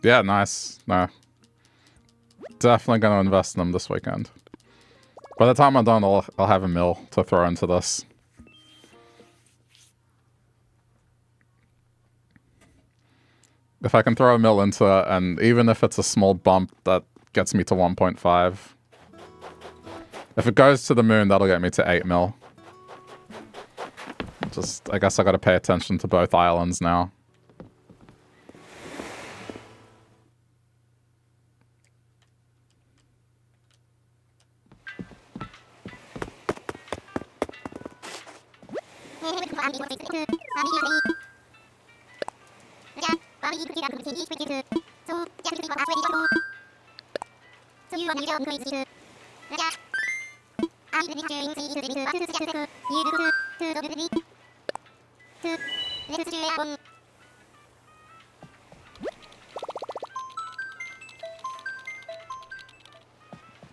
Yeah, nice. No. Definitely going to invest in them this weekend. By the time I'm done, I'll have a mill to throw into this. If I can throw a mill into it, and even if it's a small bump, that gets me to 1.5. If it goes to the moon, that'll get me to 8 mil. Just, I guess I gotta pay attention to both islands now.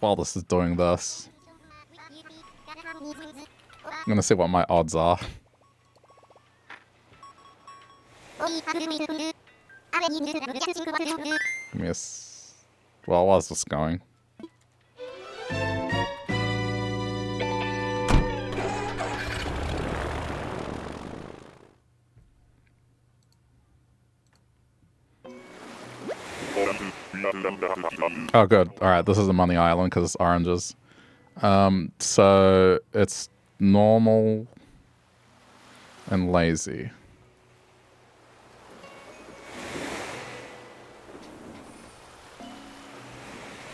While this is doing this, I'm gonna see what my odds are. Miss. Well, where's this going? Oh, good. Alright, this is the money island because it's oranges. So it's normal and lazy.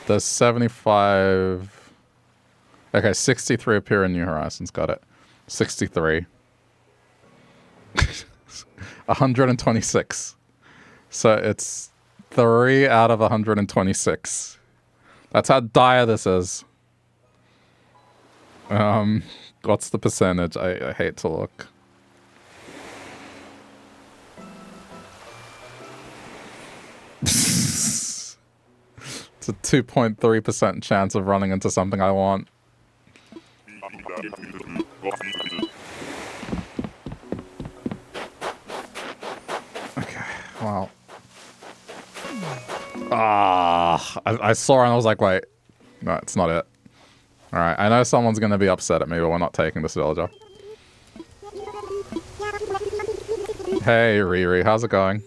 There's 75... Okay, 63 appear in New Horizons. Got it. 63. 126. So it's 3 out of 126. That's how dire this is. What's the percentage? I hate to look. It's a 2.3% chance of running into something I want. Okay, well. I saw it and I was like, wait. No, it's not it. Alright, I know someone's gonna be upset at me, but we're not taking this villager. Hey, Riri, how's it going?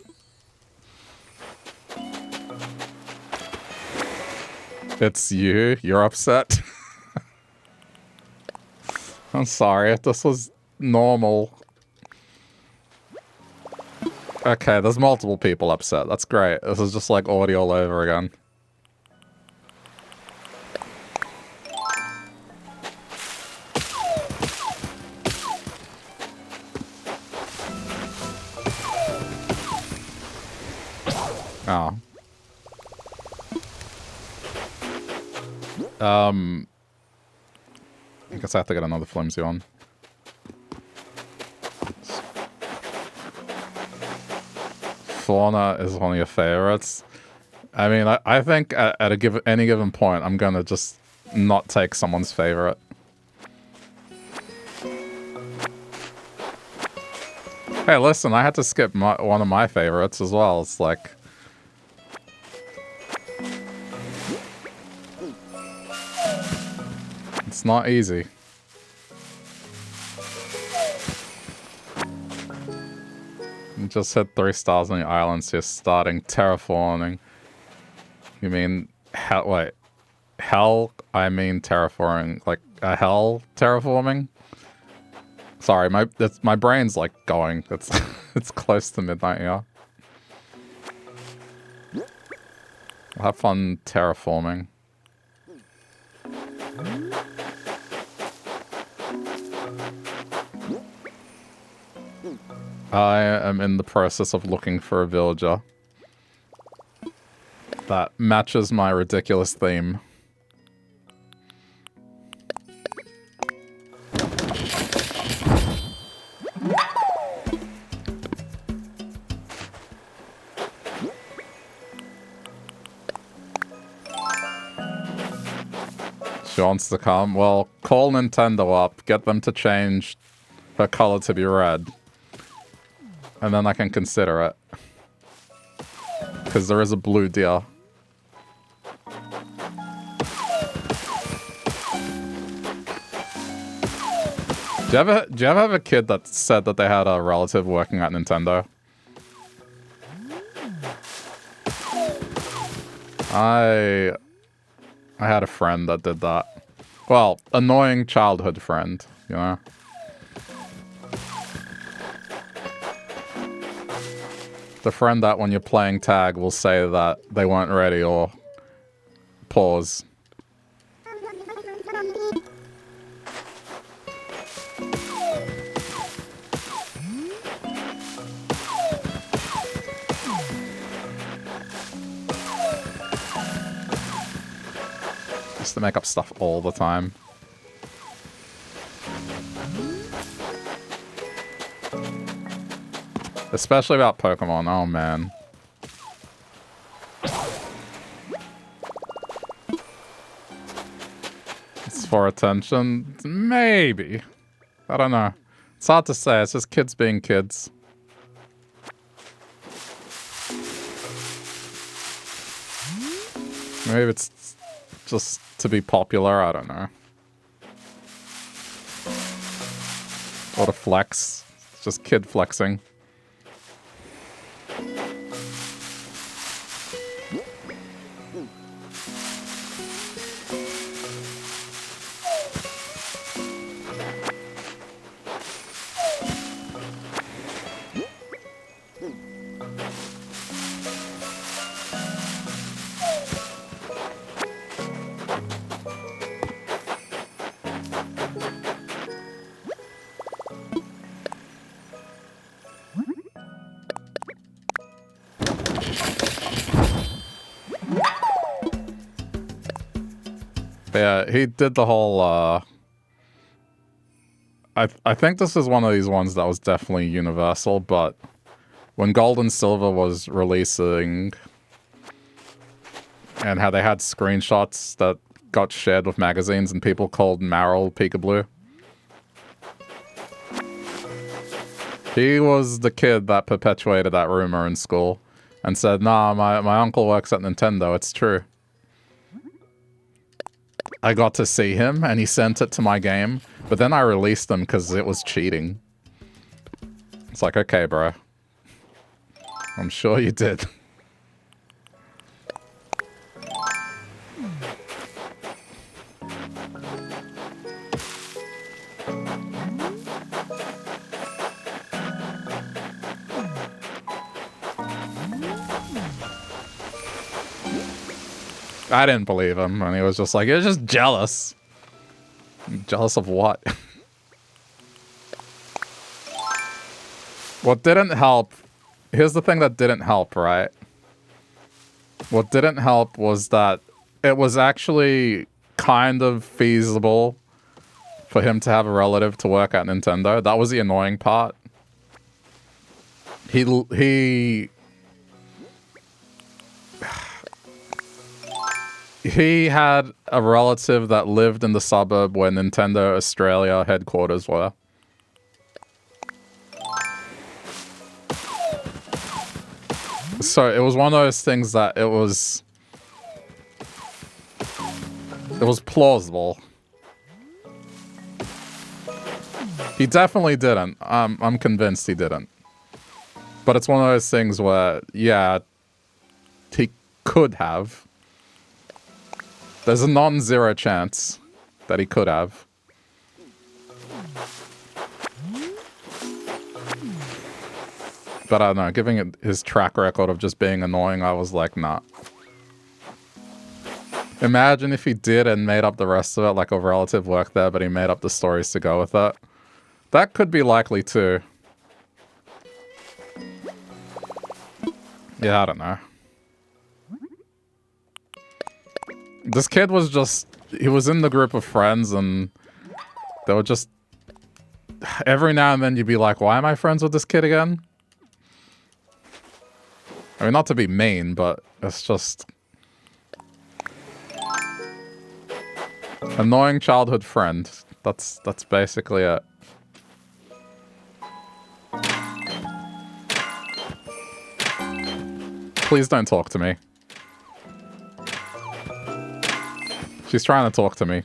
It's you? You're upset? I'm sorry, if this was normal. Okay, there's multiple people upset. That's great. This is just like audio all over again. Oh. I guess I have to get another flimsy one. Fauna is one of your favorites. I mean, I think at any given point, I'm gonna just not take someone's favorite. Hey, listen, I had to skip one of my favorites as well. It's like... It's not easy. You just hit 3 stars on the island, so you're starting terraforming. You mean... wait. Hell? I mean terraforming. Like, a hell terraforming? Sorry, my brain's like going. It's close to midnight here. I'll have fun terraforming. I am in the process of looking for a villager that matches my ridiculous theme. She wants to come. Well, call Nintendo up, get them to change her color to be red. And then I can consider it. Because there is a blue deer. Do you ever have a kid that said that they had a relative working at Nintendo? I had a friend that did that. Well, annoying childhood friend, you know? The friend that when you're playing tag will say that they weren't ready or pause. Just to make up stuff all the time. Especially about Pokemon, oh man. It's for attention? Maybe. I don't know. It's hard to say, it's just kids being kids. Maybe it's just to be popular, I don't know. Or to flex. It's just kid flexing. Yeah, he did the whole, I think this is one of these ones that was definitely universal, but when Gold and Silver was releasing and how they had screenshots that got shared with magazines and people called Meryl Peekaboo. He was the kid that perpetuated that rumor in school and said, nah, my uncle works at Nintendo, it's true. I got to see him and he sent it to my game, but then I released them because it was cheating. It's like, okay, bro. I'm sure you did. I didn't believe him, and he was just like, you're just jealous. Jealous of what? What didn't help... Here's the thing that didn't help, right? What didn't help was that it was actually kind of feasible for him to have a relative to work at Nintendo. That was the annoying part. He had a relative that lived in the suburb where Nintendo Australia headquarters were. So it was one of those things that it was plausible. He definitely didn't. I'm convinced he didn't. But it's one of those things where, yeah, he could have. There's a non-zero chance that he could have. But I don't know, giving it his track record of just being annoying, I was like, nah. Imagine if he did and made up the rest of it, like a relative worked there, but he made up the stories to go with it. That could be likely too. Yeah, I don't know. This kid was just... He was in the group of friends and they were just... Every now and then you'd be like, why am I friends with this kid again? I mean, not to be mean, but it's just... Annoying childhood friend. That's basically it. Please don't talk to me. She's trying to talk to me.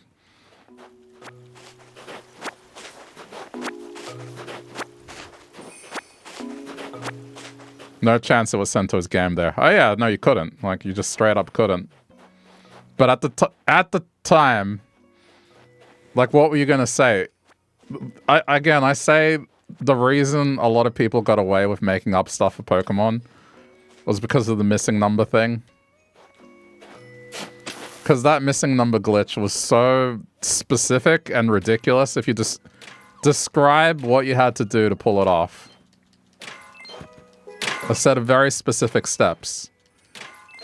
No chance it was sent to his game there. Oh yeah, no, you couldn't. Like, you just straight up couldn't. But at the time, like, what were you gonna say? I say the reason a lot of people got away with making up stuff for Pokemon was because of the missing number thing. Because that missing number glitch was so specific and ridiculous. If you just describe what you had to do to pull it off. A set of very specific steps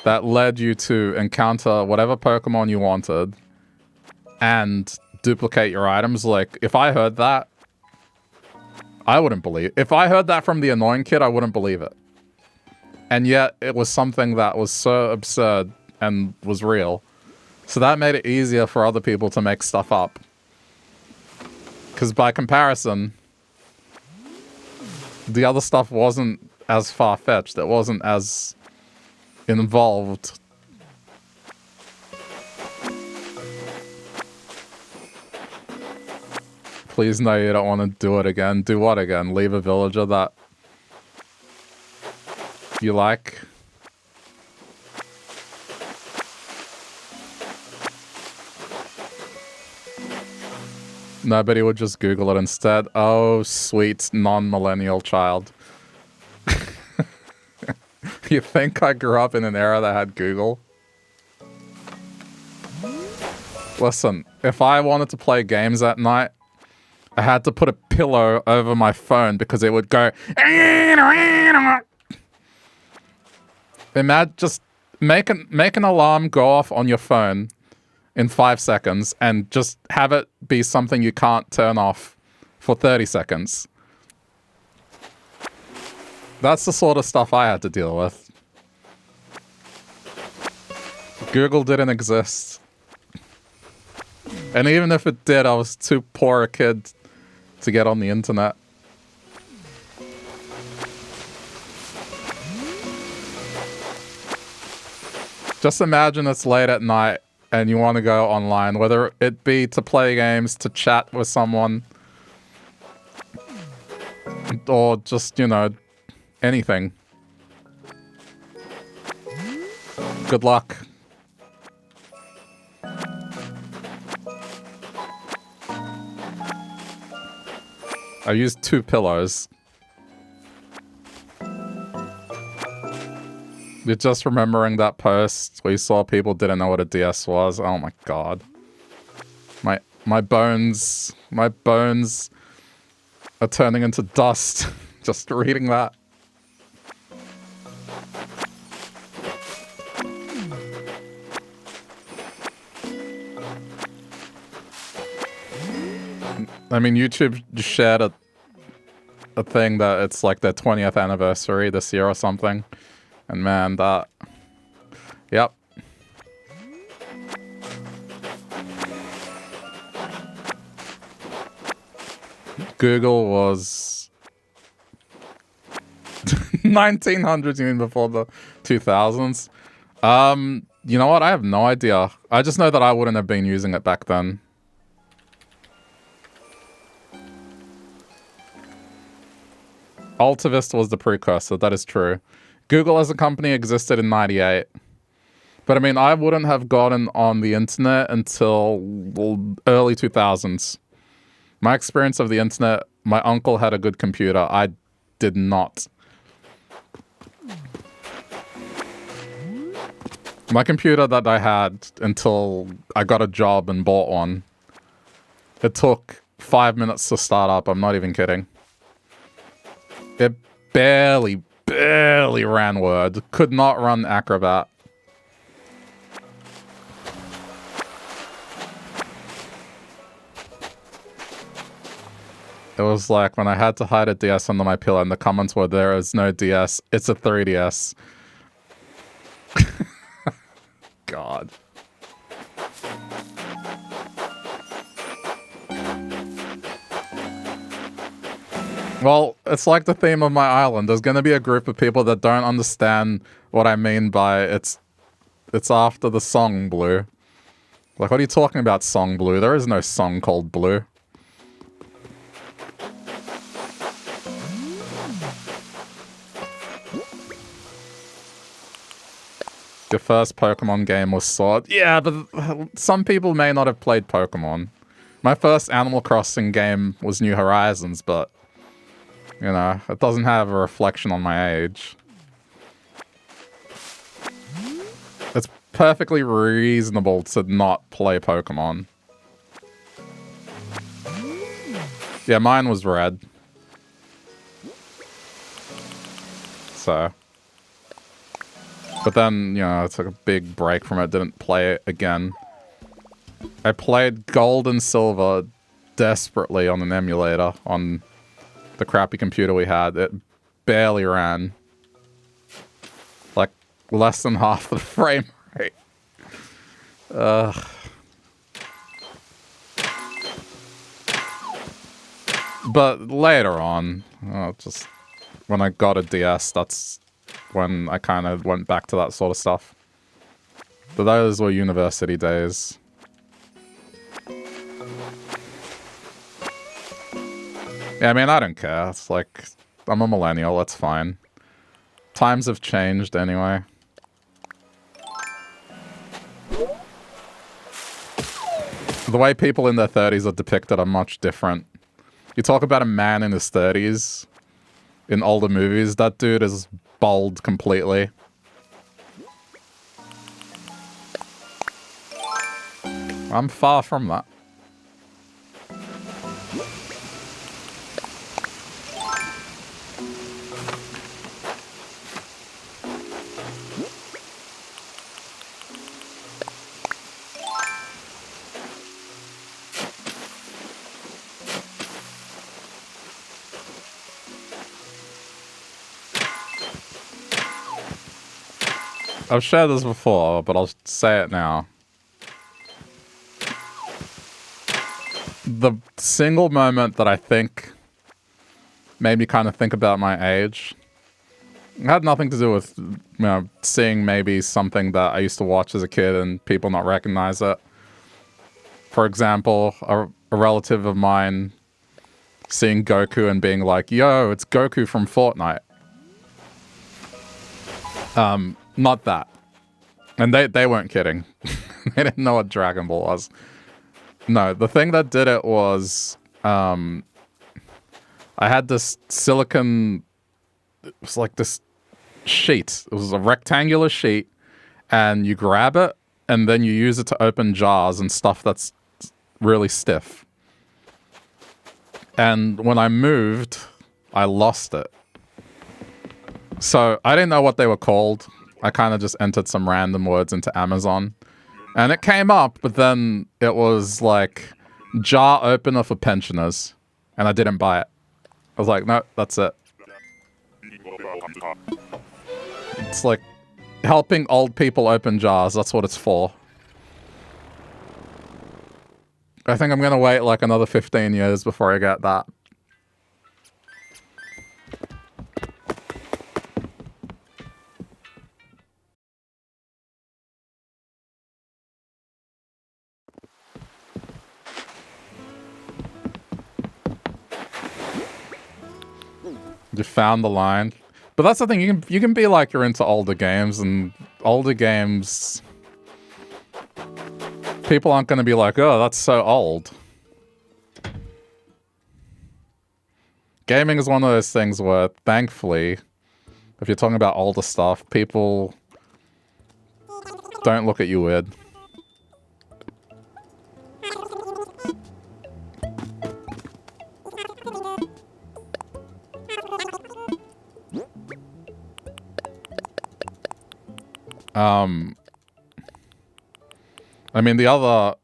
that led you to encounter whatever Pokemon you wanted and duplicate your items. Like, if I heard that, I wouldn't believe it. If I heard that from the annoying kid, I wouldn't believe it. And yet, it was something that was so absurd and was real. So that made it easier for other people to make stuff up. Because by comparison, the other stuff wasn't as far-fetched. It wasn't as involved. Please no, you don't want to do it again. Do what again? Leave a villager that you like? Nobody would just Google it instead. Oh, sweet non-millennial child. You think I grew up in an era that had Google? Listen, if I wanted to play games at night, I had to put a pillow over my phone because it would go... Imagine, just make an alarm go off on your phone in 5 seconds and just have it be something you can't turn off for 30 seconds. That's the sort of stuff I had to deal with. Google didn't exist. And even if it did, I was too poor a kid to get on the internet. Just imagine it's late at night and you want to go online, whether it be to play games, to chat with someone, or just, you know, anything. Good luck. I used 2 pillows. You're just remembering that post where you saw people didn't know what a DS was. Oh my god. My bones are turning into dust just reading that. I mean, YouTube just shared a thing that it's like their 20th anniversary this year or something. And man, that... Yep. Google was... 1900s, you mean before the 2000s? You know what? I have no idea. I just know that I wouldn't have been using it back then. Alta Vista was the precursor, that is true. Google as a company existed in 98. But I mean, I wouldn't have gotten on the internet until early 2000s. My experience of the internet, my uncle had a good computer. I did not. My computer that I had until I got a job and bought one, it took 5 minutes to start up. I'm not even kidding. It barely ran Word. Could not run Acrobat. It was like when I had to hide a DS under my pillow and the comments were, there is no DS, it's a 3DS. God. Well, it's like the theme of my island. There's going to be a group of people that don't understand what I mean by it's after the song Blue. Like, what are you talking about, song Blue? There is no song called Blue. Your first Pokemon game was Sword. Yeah, but some people may not have played Pokemon. My first Animal Crossing game was New Horizons, but... you know, it doesn't have a reflection on my age. It's perfectly reasonable to not play Pokemon. Yeah, mine was red. So. But then, you know, I took a big break from it, didn't play it again. I played Gold and Silver desperately on an emulator on the crappy computer we had. It barely ran. Like, less than half the frame rate. But later on, just when I got a DS, that's when I kind of went back to that sort of stuff. But those were university days. Yeah, I mean, I don't care. It's like, I'm a millennial, that's fine. Times have changed anyway. The way people in their 30s are depicted are much different. You talk about a man in his 30s in older movies, that dude is bald completely. I'm far from that. I've shared this before, but I'll say it now. The single moment that I think made me kind of think about my age, it had nothing to do with, you know, seeing maybe something that I used to watch as a kid and people not recognize it. For example, a relative of mine seeing Goku and being like, yo, it's Goku from Fortnite. Not that. And they weren't kidding. They didn't know what Dragon Ball was. No, the thing that did it was, I had this silicon, it was like this sheet. It was a rectangular sheet, and you grab it, and then you use it to open jars and stuff that's really stiff. And when I moved, I lost it. So I didn't know what they were called. I kind of just entered some random words into Amazon. And it came up, but then it was like, jar opener for pensioners. And I didn't buy it. I was like, no, that's it. It's like helping old people open jars. That's what it's for. I think I'm going to wait like another 15 years before I get that. You found the line. But that's the thing, you can be like you're into older games, and older games, people aren't going to be like, oh, that's so old. Gaming is one of those things where, thankfully, if you're talking about older stuff, people don't look at you weird. I mean, the other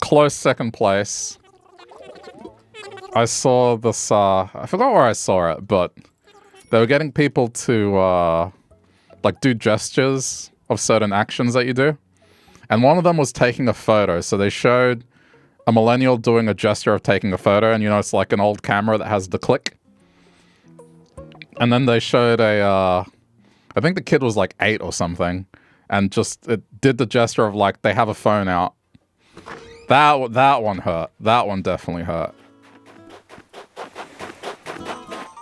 close second place, I saw this, I forgot where I saw it, but they were getting people to, like, do gestures of certain actions that you do. And one of them was taking a photo. So they showed a millennial doing a gesture of taking a photo, and, you know, it's like an old camera that has the click. And then they showed I think the kid was like 8 or something, and just it did the gesture of like they have a phone out. That one hurt. That one definitely hurt.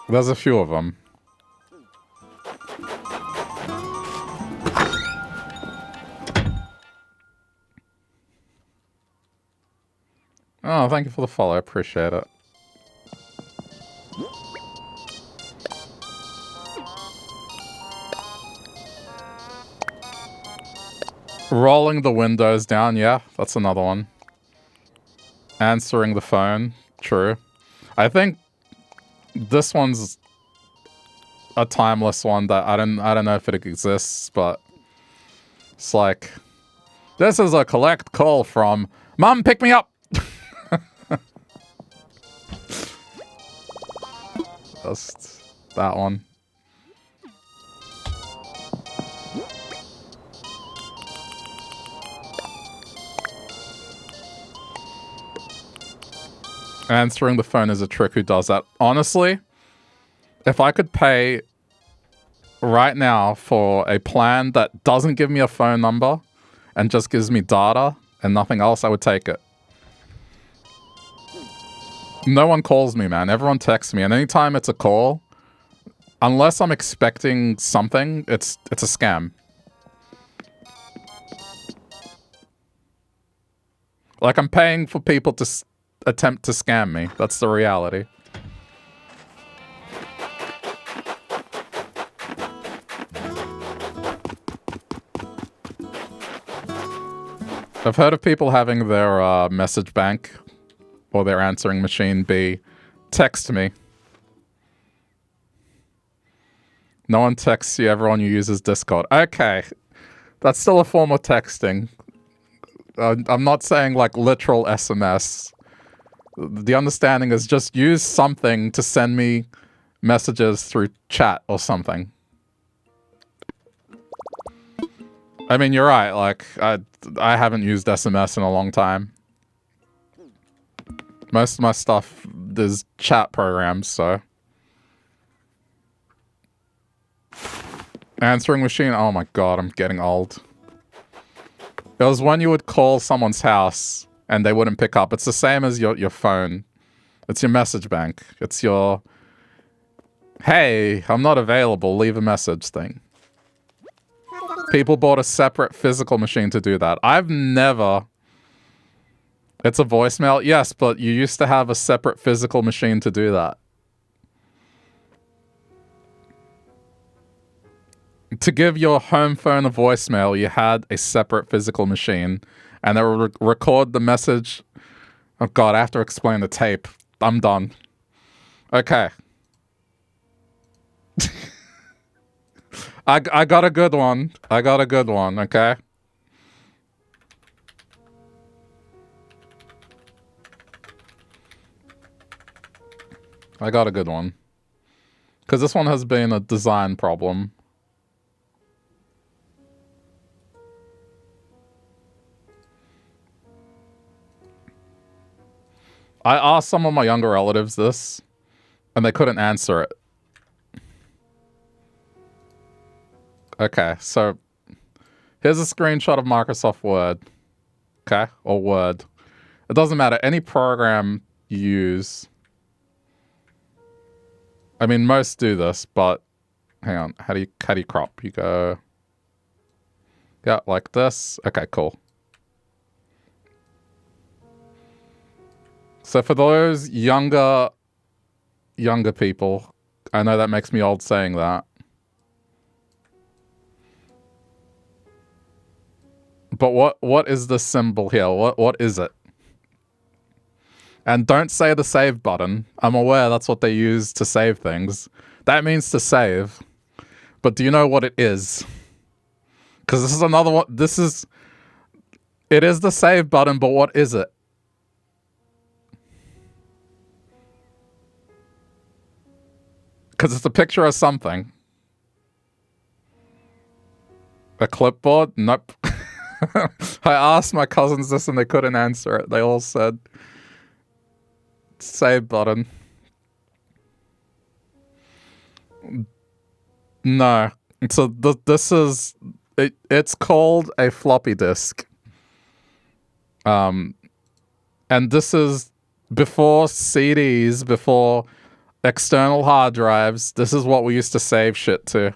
There's a few of them. Oh, thank you for the follow. I appreciate it. Rolling the windows down, yeah, that's another one. Answering the phone, true. I think this one's a timeless one that I don't know if it exists, but it's like, this is a collect call from Mum, pick me up. Just that one. Answering the phone is a trick. Who does that? Honestly, if I could pay right now for a plan that doesn't give me a phone number and just gives me data and nothing else, I would take it. No one calls me, man. Everyone texts me, and anytime it's a call, unless I'm expecting something, it's a scam. Like, I'm paying for people to attempt to scam me. That's the reality. I've heard of people having their message bank or their answering machine be text me. No one texts you, everyone you uses Discord. Okay, that's still a form of texting. I'm not saying like literal SMS. The understanding is just use something to send me messages through chat or something. I mean, you're right. Like, I haven't used SMS in a long time. Most of my stuff is chat programs, so. Answering machine. Oh my god, I'm getting old. It was when you would call someone's house and they wouldn't pick up. It's the same as your phone. It's your message bank. It's your, hey, I'm not available, leave a message thing. People bought a separate physical machine to do that. I've never... It's a voicemail? Yes, but you used to have a separate physical machine to do that. To give your home phone a voicemail, you had a separate physical machine, and it would record the message. Oh god, I have to explain the tape. I'm done. Okay. I got a good one. I got a good one, okay? I got a good one. Because this one has been a design problem. I asked some of my younger relatives this, and they couldn't answer it. Okay, so here's a screenshot of Microsoft Word. Okay, or Word. It doesn't matter. Any program you use. I mean, most do this, but hang on. How do you crop? You go, yeah, like this. Okay, cool. So for those younger people, I know that makes me old saying that. But what is the symbol here? What is it? And don't say the save button. I'm aware that's what they use to save things. That means to save. But do you know what it is? Because this is another one. It is the save button, but what is it? Because it's a picture of something. A clipboard? Nope. I asked my cousins this and they couldn't answer it. They all said save button. No. So this is it's called a floppy disk. And this is before CDs, before external hard drives. This is what we used to save shit to.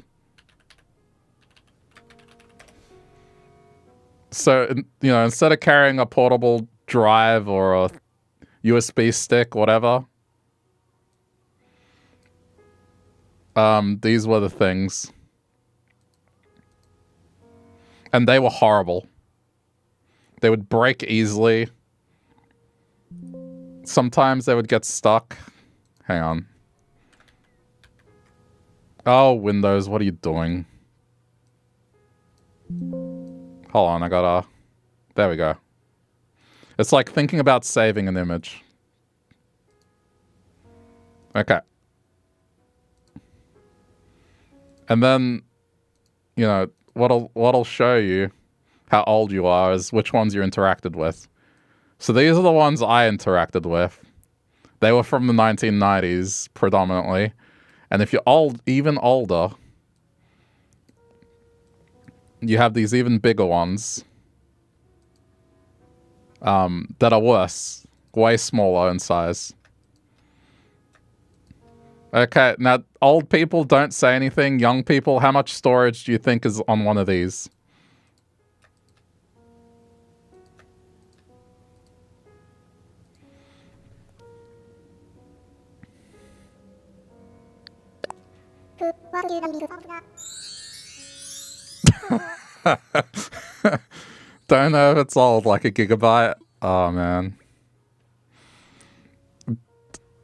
So, you know, instead of carrying a portable drive or a USB stick, whatever, these were the things. And they were horrible. They would break easily. Sometimes they would get stuck. Hang on. Oh, Windows, what are you doing? Hold on, I gotta... There we go. It's like thinking about saving an image. Okay. And then, you know, what'll show you how old you are is which ones you interacted with. So these are the ones I interacted with. They were from the 1990s, predominantly. And if you're even older, you have these even bigger ones that are worse, way smaller in size. Okay, now old people don't say anything. Young people, how much storage do you think is on one of these? Don't know if it's old, like a gigabyte. Oh man.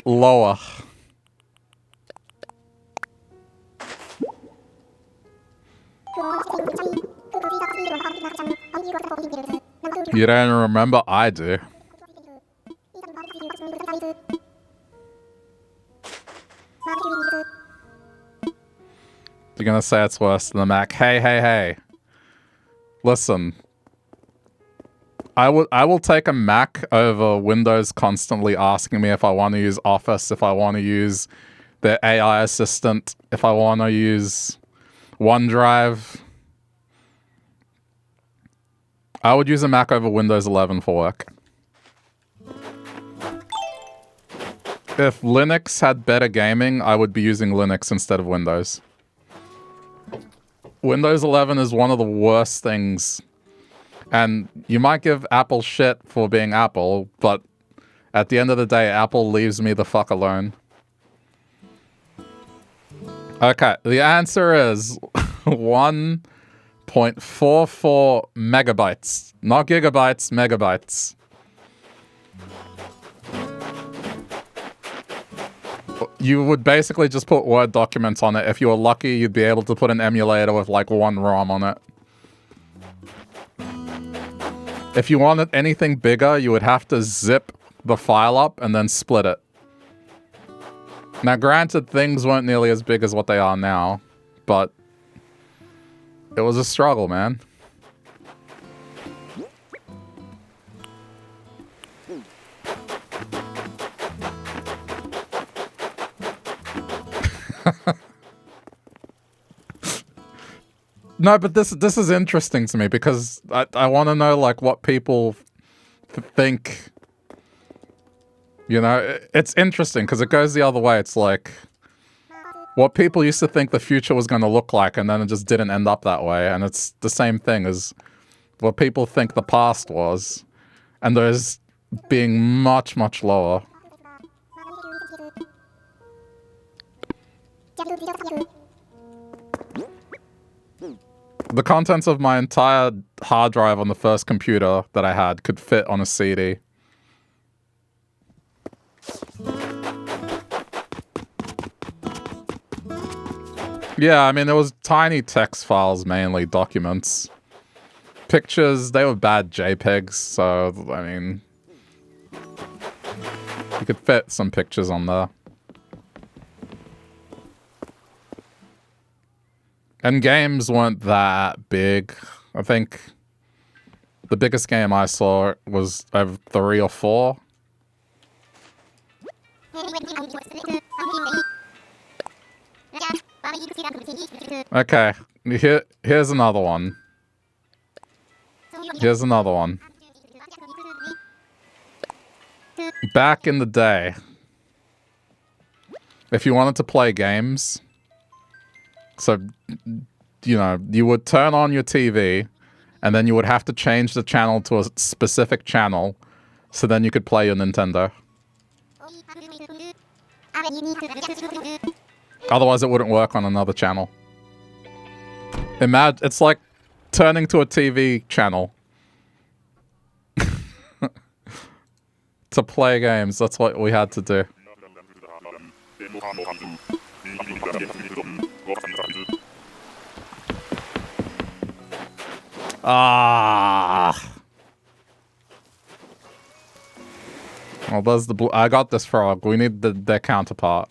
Lower. You don't remember? I do. You're gonna say it's worse than the Mac. Hey. Listen, I will take a Mac over Windows constantly asking me if I want to use Office, if I want to use the AI assistant, if I want to use OneDrive. I would use a Mac over Windows 11 for work. If Linux had better gaming, I would be using Linux instead of Windows. Windows 11 is one of the worst things. And you might give Apple shit for being Apple, but at the end of the day, Apple leaves me the fuck alone. Okay, the answer is 1.44 megabytes. Not gigabytes, megabytes. You would basically just put Word documents on it. If you were lucky, you'd be able to put an emulator with like one ROM on it. If you wanted anything bigger, you would have to zip the file up and then split it. Now, granted, things weren't nearly as big as what they are now, but it was a struggle, man. No, but this is interesting to me because I want to know like what people think. You know, it's interesting because it goes the other way. It's like what people used to think the future was going to look like, and then it just didn't end up that way. And it's the same thing as what people think the past was, and there's being much, much lower. The contents of my entire hard drive on the first computer that I had could fit on a CD. Yeah, I mean, there was tiny text files, mainly documents. Pictures, they were bad JPEGs, so, I mean, you could fit some pictures on there. And games weren't that big. I think the biggest game I saw was over 3 or 4. Okay, here's another one. Here's another one. Back in the day, if you wanted to play games, so, you know, you would turn on your TV, and then you would have to change the channel to a specific channel, so then you could play your Nintendo. Otherwise, it wouldn't work on another channel. Imagine, it's like turning to a TV channel. To play games, that's what we had to do. Ah. Well, there's the blue. I got this frog. We need their counterpart.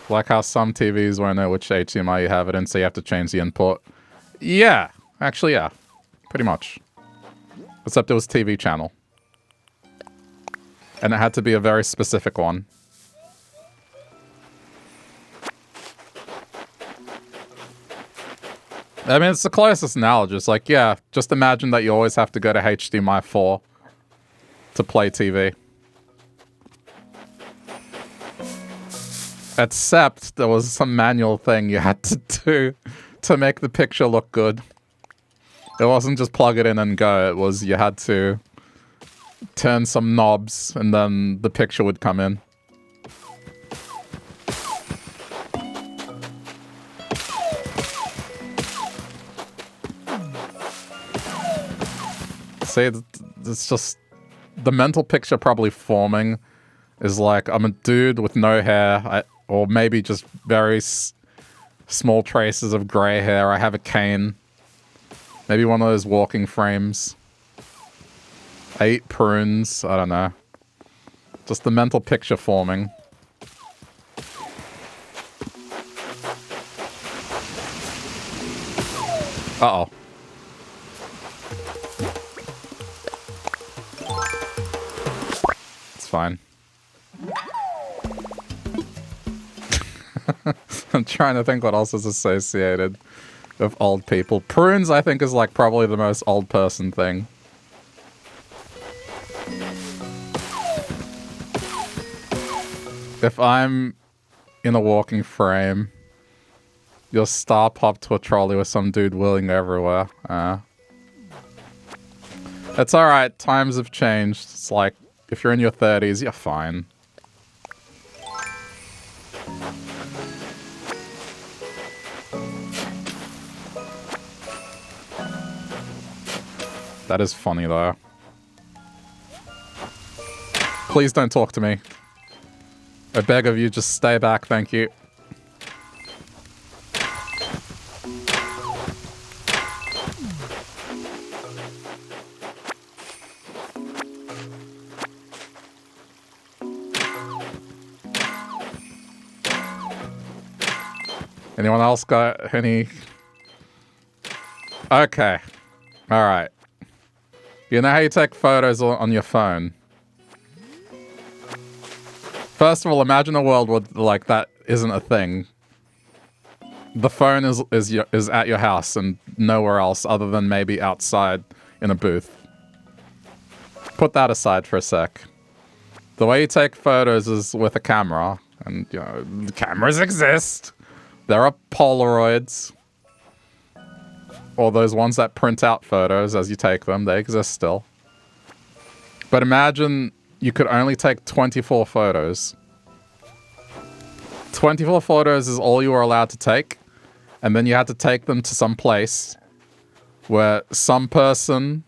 Like how some TVs won't know which HDMI you have it in, so you have to change the input. Yeah, actually, yeah, pretty much. Except it was TV channel. And it had to be a very specific one. I mean, it's the closest analogy. It's like, yeah, just imagine that you always have to go to HDMI 4 to play TV. Except there was some manual thing you had to do to make the picture look good. It wasn't just plug it in and go. It was you had to turn some knobs and then the picture would come in. See, it's just the mental picture probably forming is like I'm a dude with no hair, or maybe just very small traces of gray hair. I have a cane. Maybe one of those walking frames. I eat prunes. I don't know. Just the mental picture forming. Uh-oh. It's fine. I'm trying to think what else is associated with old people. Prunes, I think, is like probably the most old person thing. If I'm in a walking frame, you'll star pop to a trolley with some dude wheeling everywhere. It's alright, times have changed. It's like, if you're in your 30s, you're fine. That is funny, though. Please don't talk to me. I beg of you, just stay back, thank you. Anyone else got any? Okay. Alright. You know how you take photos on your phone? First of all, imagine a world where like that isn't a thing. The phone is at your house and nowhere else other than maybe outside in a booth. Put that aside for a sec. The way you take photos is with a camera, and you know, cameras exist. There are Polaroids, or those ones that print out photos as you take them. They exist still. But imagine you could only take 24 photos. 24 photos is all you were allowed to take, and then you had to take them to some place where some person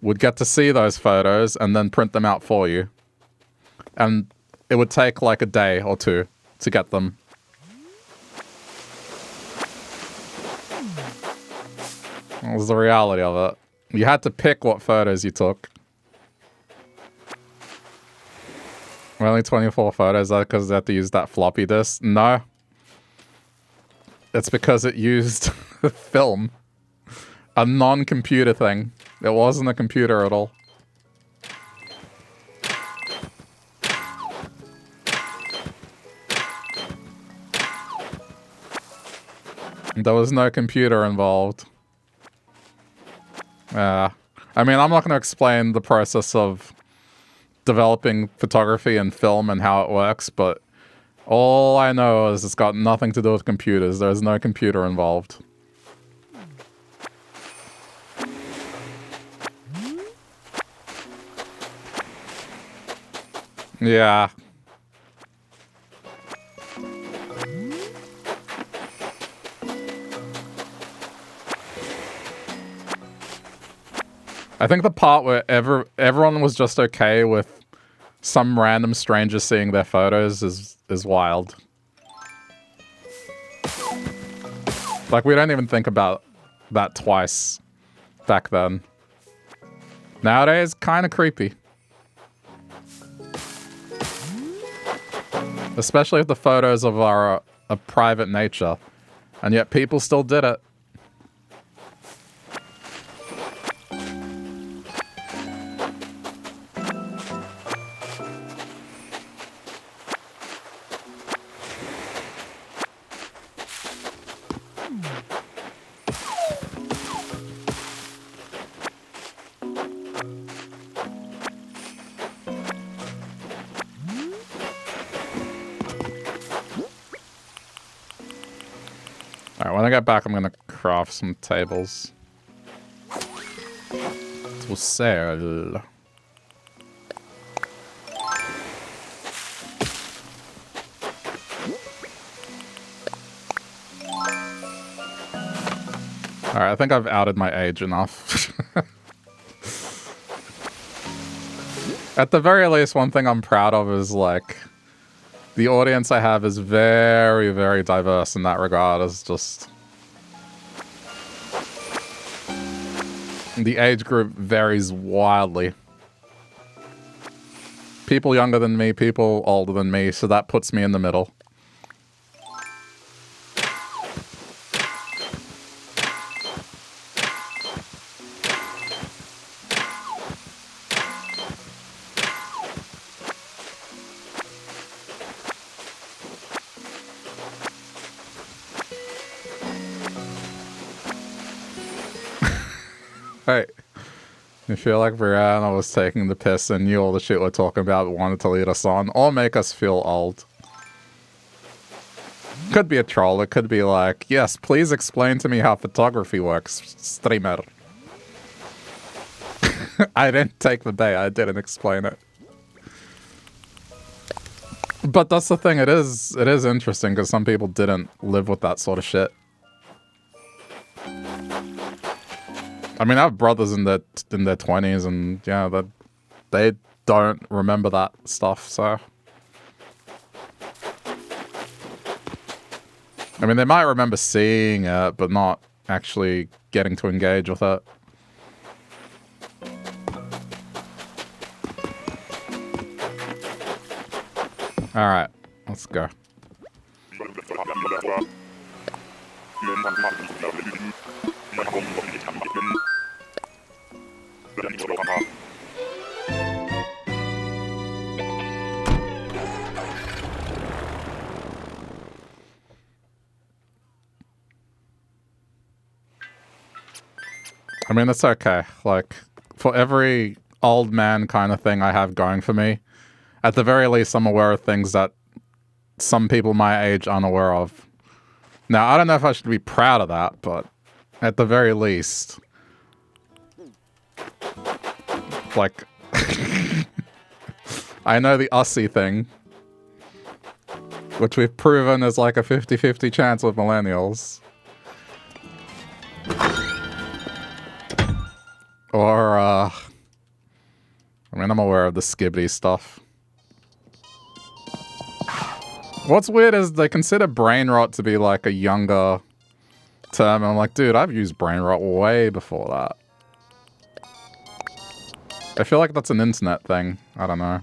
would get to see those photos and then print them out for you. And it would take like a day or two to get them. That was the reality of it. You had to pick what photos you took. Only 24 photos, that because they had to use that floppy disk? No. It's because it used film. A non-computer thing. It wasn't a computer at all. There was no computer involved. I mean, I'm not going to explain the process of developing photography and film and how it works, but all I know is it's got nothing to do with computers. There's no computer involved. Yeah. I think the part where everyone was just okay with some random stranger seeing their photos is wild. Like, we don't even think about that twice back then. Nowadays, kind of creepy. Especially if the photos of are a private nature. And yet people still did it. When I get back, I'm gonna craft some tables to sell. Alright, I think I've outed my age enough. At the very least, one thing I'm proud of is, like, the audience I have is very, very diverse in that regard. It's just... the age group varies wildly people younger than me, people older than me, so that puts me in the middle. Hey, you feel like Brianna was taking the piss and knew all the shit we're talking about but wanted to lead us on, or make us feel old. Could be a troll. It could be like, yes, please explain to me how photography works, streamer. I didn't take the bait. I didn't explain it. But that's the thing. It is interesting because some people didn't live with that sort of shit. I mean, I have brothers in their 20s, and yeah, they don't remember that stuff. So, I mean, they might remember seeing it, but not actually getting to engage with it. All right, let's go. I mean, it's okay. Like, for every old man kind of thing I have going for me, at the very least, I'm aware of things that some people my age aren't aware of. Now, I don't know if I should be proud of that, but at the very least, like, I know the Aussie thing, which we've proven is like a 50-50 chance with millennials. Or, I mean, I'm aware of the Skibbity stuff. What's weird is they consider brain rot to be like a younger term. I'm like, dude, I've used brain rot way before that. I feel like that's an internet thing. I don't know.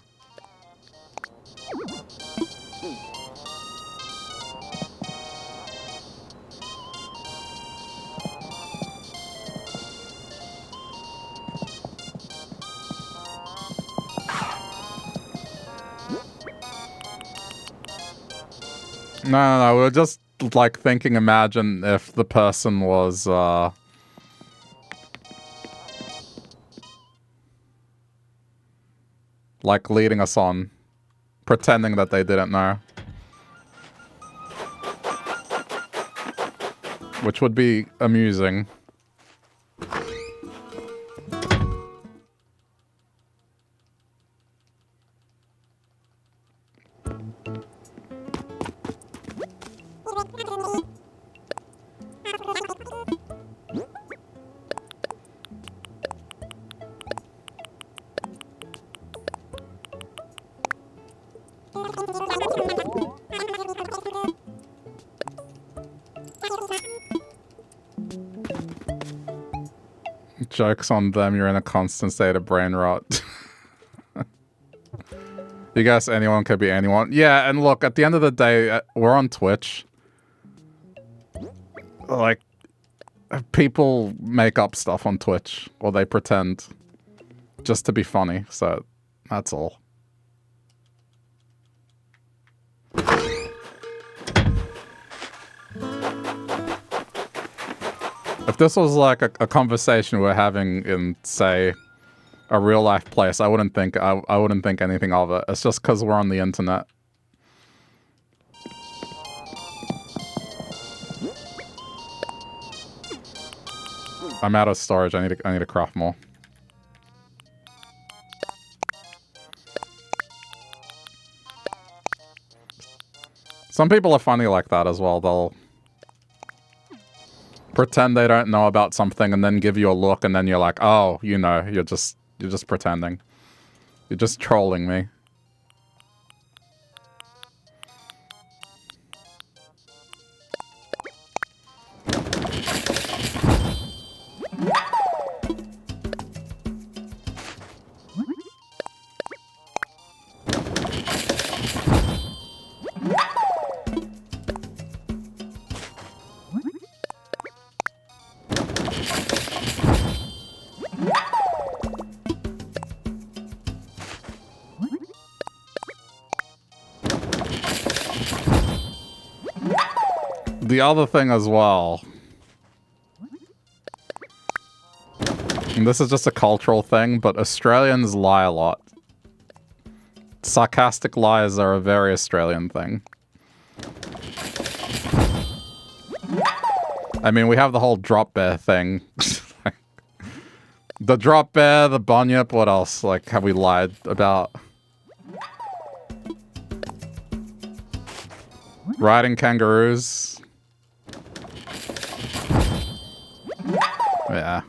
No, we're just like thinking, imagine if the person was like leading us on, pretending that they didn't know. Which would be amusing. Joke's on them, you're in a constant state of brain rot. You guess anyone could be anyone. Yeah, and look, at the end of the day, we're on Twitch. Like, people make up stuff on Twitch, or they pretend just to be funny, so that's all. If this was like a conversation we're having in, say, a real life place, I wouldn't think anything of it. It's just because we're on the internet. I'm out of storage. I need to craft more. Some people are funny like that as well. They'll pretend they don't know about something and then give you a look, and then you're like, oh, you know, you're just pretending. You're just trolling me. The other thing as well, and this is just a cultural thing, but Australians lie a lot. Sarcastic lies are a very Australian thing. I mean, we have the whole drop bear thing. The drop bear, the bunyip, what else? Like, have we lied about? Riding kangaroos. Yeah.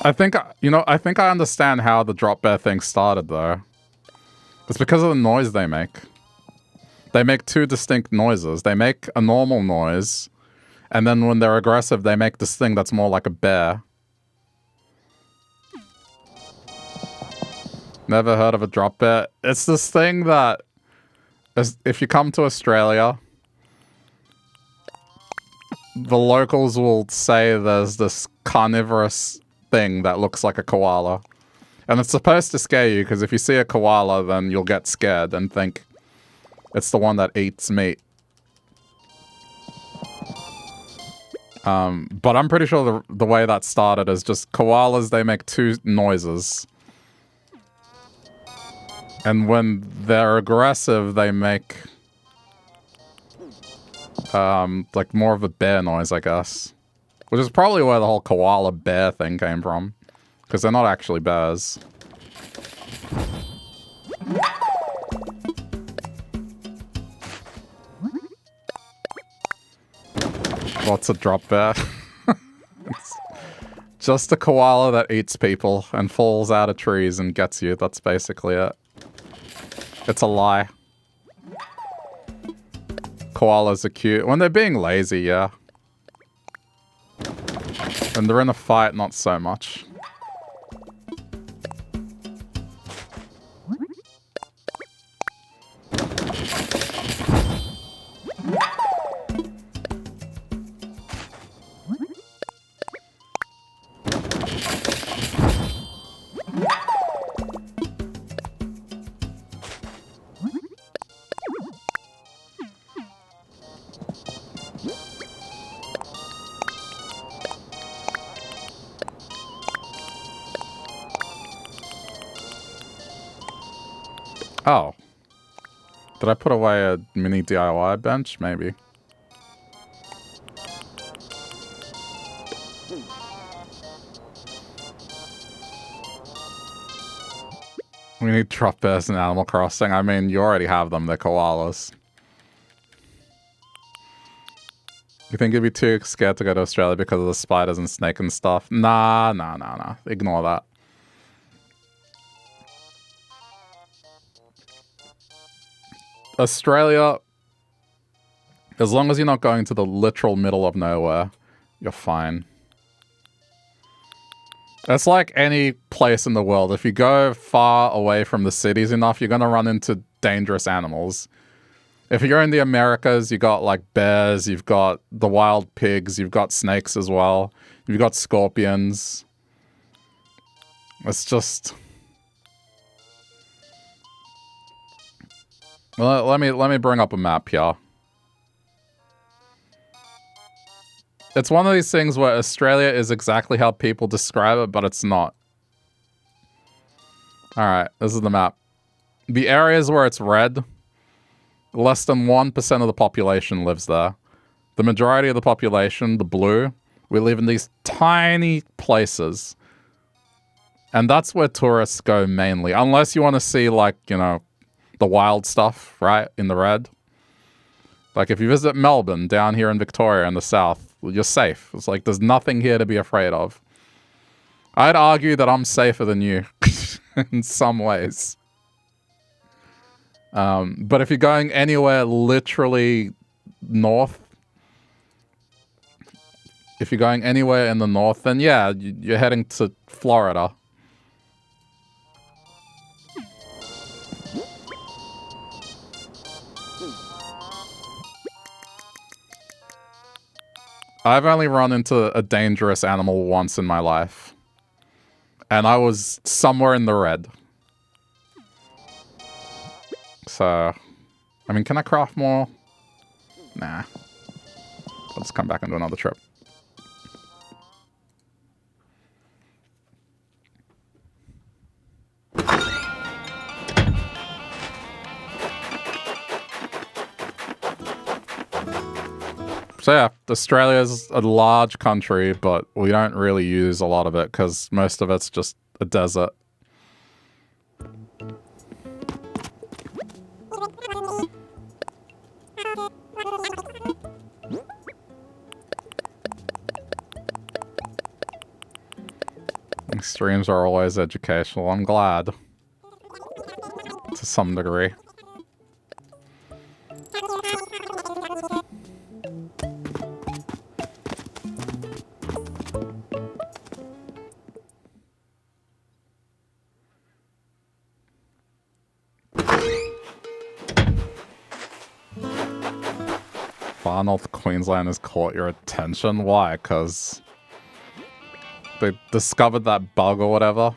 I think, I think I understand how the drop bear thing started, though. It's because of the noise they make. They make two distinct noises. They make a normal noise, and then when they're aggressive, they make this thing that's more like a bear. Never heard of a drop bear? It's this thing that, if you come to Australia, the locals will say there's this carnivorous thing that looks like a koala. And it's supposed to scare you, because if you see a koala, then you'll get scared and think it's the one that eats meat. But I'm pretty sure the way that started is just koalas, they make two noises. And when they're aggressive, they make like more of a bear noise, I guess. Which is probably where the whole koala bear thing came from. Because they're not actually bears. What's a drop bear? It's just a koala that eats people and falls out of trees and gets you. That's basically it. It's a lie. Koalas are cute. When they're being lazy, yeah. When they're in a fight, not so much. Oh. Did I put away a mini DIY bench? Maybe. We need drop bears in Animal Crossing. I mean, you already have them. They're koalas. You think you'd be too scared to go to Australia because of the spiders and snake and stuff? Nah. Ignore that. Australia, as long as you're not going to the literal middle of nowhere, you're fine. It's like any place in the world. If you go far away from the cities enough, you're going to run into dangerous animals. If you're in the Americas, you got like bears, you've got the wild pigs, you've got snakes as well. You've got scorpions. It's just... Well, let me bring up a map here. It's one of these things where Australia is exactly how people describe it, but it's not. Alright, this is the map. The areas where it's red, less than 1% of the population lives there. The majority of the population, the blue, we live in these tiny places. And that's where tourists go mainly. Unless you want to see, like, you know, the wild stuff, right, in the red. Like, if you visit Melbourne, down here in Victoria in the south, you're safe. It's like, there's nothing here to be afraid of. I'd argue that I'm safer than you in some ways. But if you're going anywhere literally north, if you're going anywhere in the north, then yeah, you're heading to Florida. I've only run into a dangerous animal once in my life. And I was somewhere in the red. So, I mean, can I craft more? Nah. Let's come back and do another trip. So yeah, Australia's a large country, but we don't really use a lot of it because most of it's just a desert. Streams are always educational. I'm glad. To some degree. Far North Queensland has caught your attention? Why? Because they discovered that bug or whatever.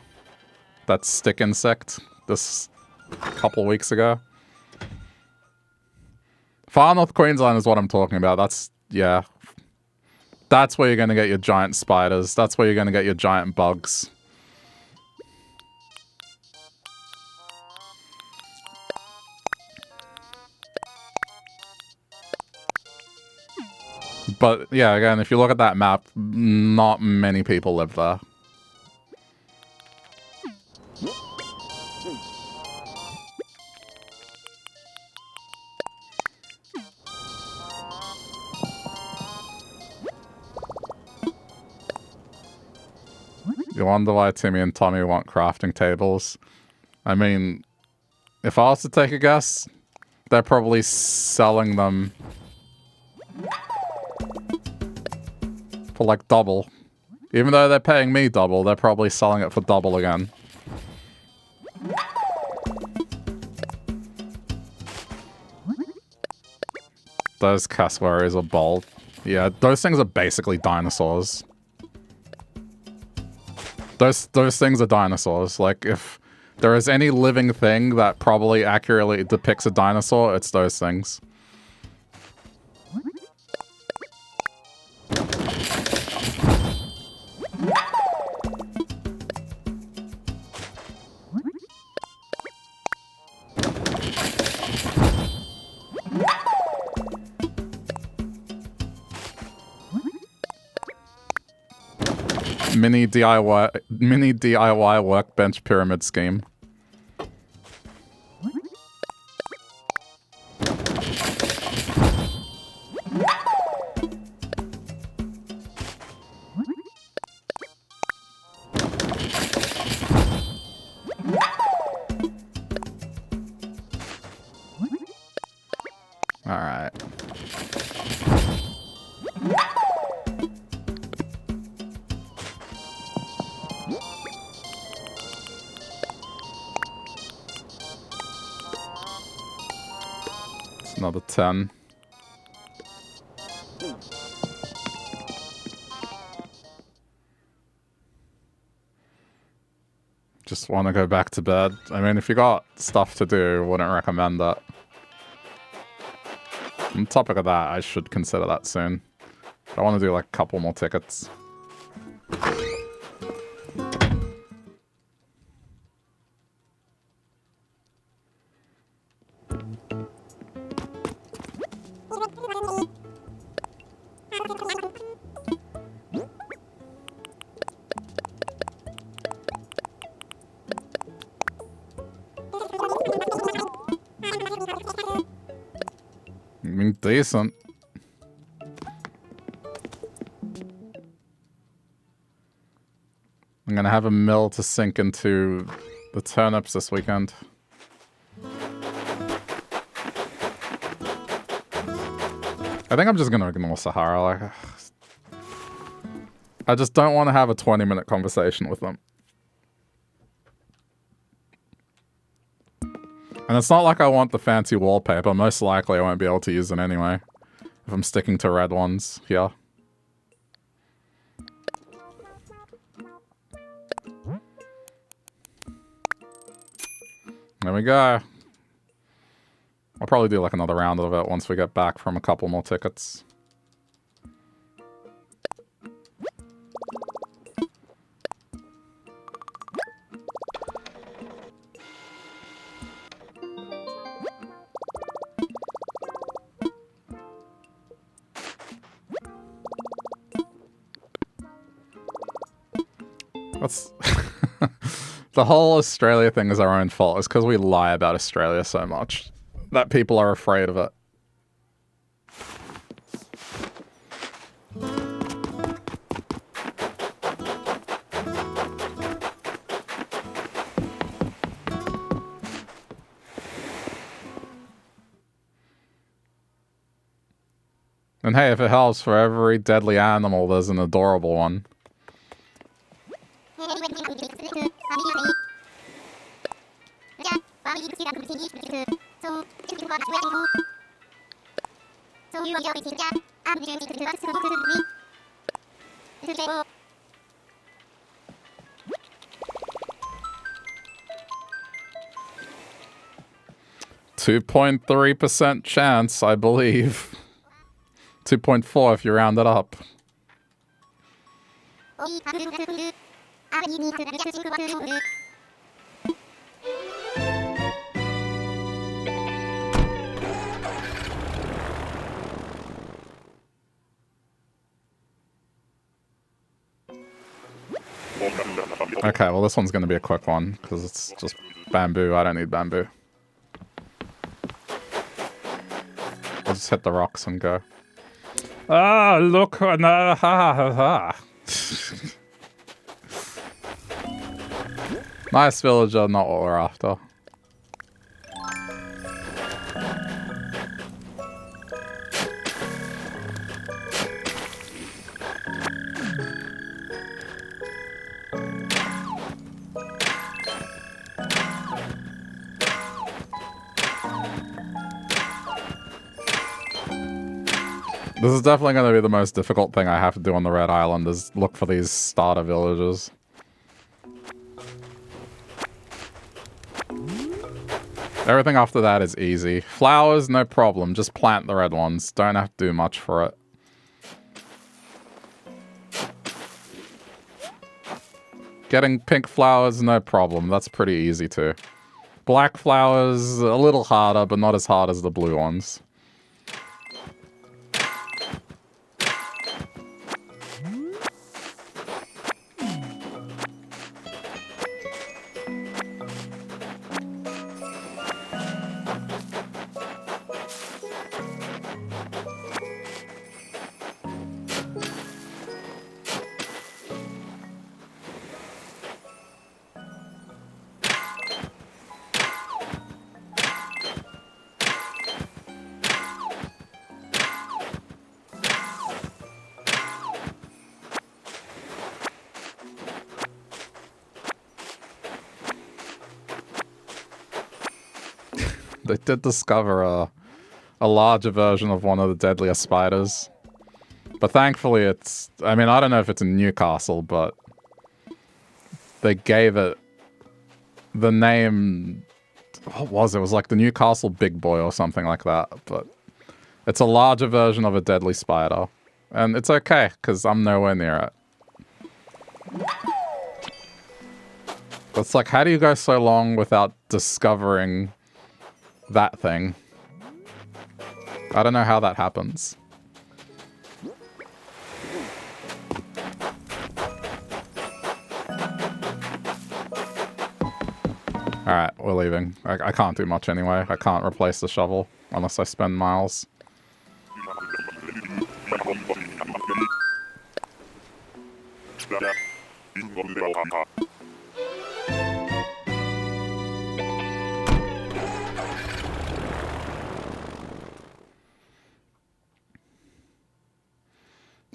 That stick insect this couple weeks ago. Far North Queensland is what I'm talking about. That's, yeah. That's where you're going to get your giant spiders. That's where you're going to get your giant bugs. But yeah, again, if you look at that map, not many people live there. You wonder why Timmy and Tommy want crafting tables? I mean, if I was to take a guess, they're probably selling them for like double. Even though they're paying me double, they're probably selling it for double again. Those cassowaries are bold. Yeah, those things are basically dinosaurs. Those things are dinosaurs. Like, if there is any living thing that probably accurately depicts a dinosaur, it's those things. Mini DIY workbench pyramid scheme. All right. Another 10. Just want to go back to bed. I mean, if you got stuff to do, wouldn't recommend that. On topic of that, I should consider that soon. I want to do like a couple more tickets. I mean, decent. I'm gonna have a mill to sink into the turnips this weekend. I think I'm just gonna ignore Sahara. Like, I just don't want to have a 20-minute conversation with them. And it's not like I want the fancy wallpaper. Most likely I won't be able to use it anyway. If I'm sticking to red ones here. There we go. I'll probably do like another round of it once we get back from a couple more tickets. That's the whole Australia thing is our own fault. It's because we lie about Australia so much that people are afraid of it. And hey, if it helps, for every deadly animal, there's an adorable one. .3% chance, I believe. 2.4 if you round it up. Okay, well this one's going to be a quick one, because it's just bamboo. I don't need bamboo. I'll just hit the rocks and go. Ah, look, ha ha ha. Nice villager, not what we're after. This is definitely going to be the most difficult thing I have to do on the Red Island, is look for these starter villages. Everything after that is easy. Flowers, no problem. Just plant the red ones. Don't have to do much for it. Getting pink flowers, no problem. That's pretty easy too. Black flowers, a little harder, but not as hard as the blue ones. They did discover a larger version of one of the deadliest spiders. But thankfully it's... I mean, I don't know if it's in Newcastle, but... they gave it the name... what was it? It was like the Newcastle Big Boy or something like that. But it's a larger version of a deadly spider. And it's okay, because I'm nowhere near it. It's like, how do you go so long without discovering... that thing? I don't know how that happens. Alright, we're leaving. I can't do much anyway. I can't replace the shovel unless I spend miles.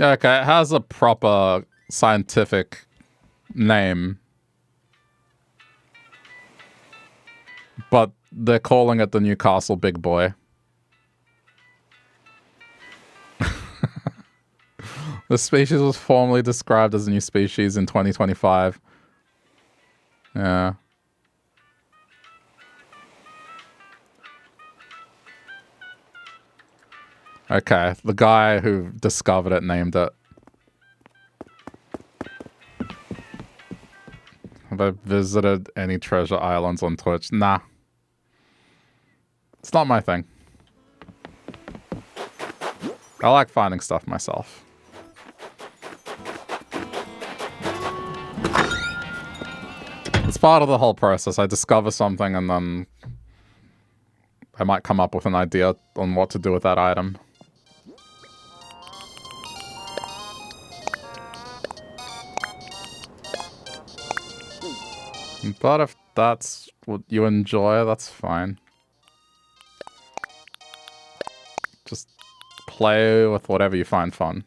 Okay, it has a proper scientific name, but they're calling it the Newcastle Big Boy. The species was formally described as a new species in 2025. Yeah. Okay, the guy who discovered it named it. Have I visited any treasure islands on Twitch? Nah. It's not my thing. I like finding stuff myself. It's part of the whole process. I discover something and then I might come up with an idea on what to do with that item. But if that's what you enjoy, that's fine. Just play with whatever you find fun.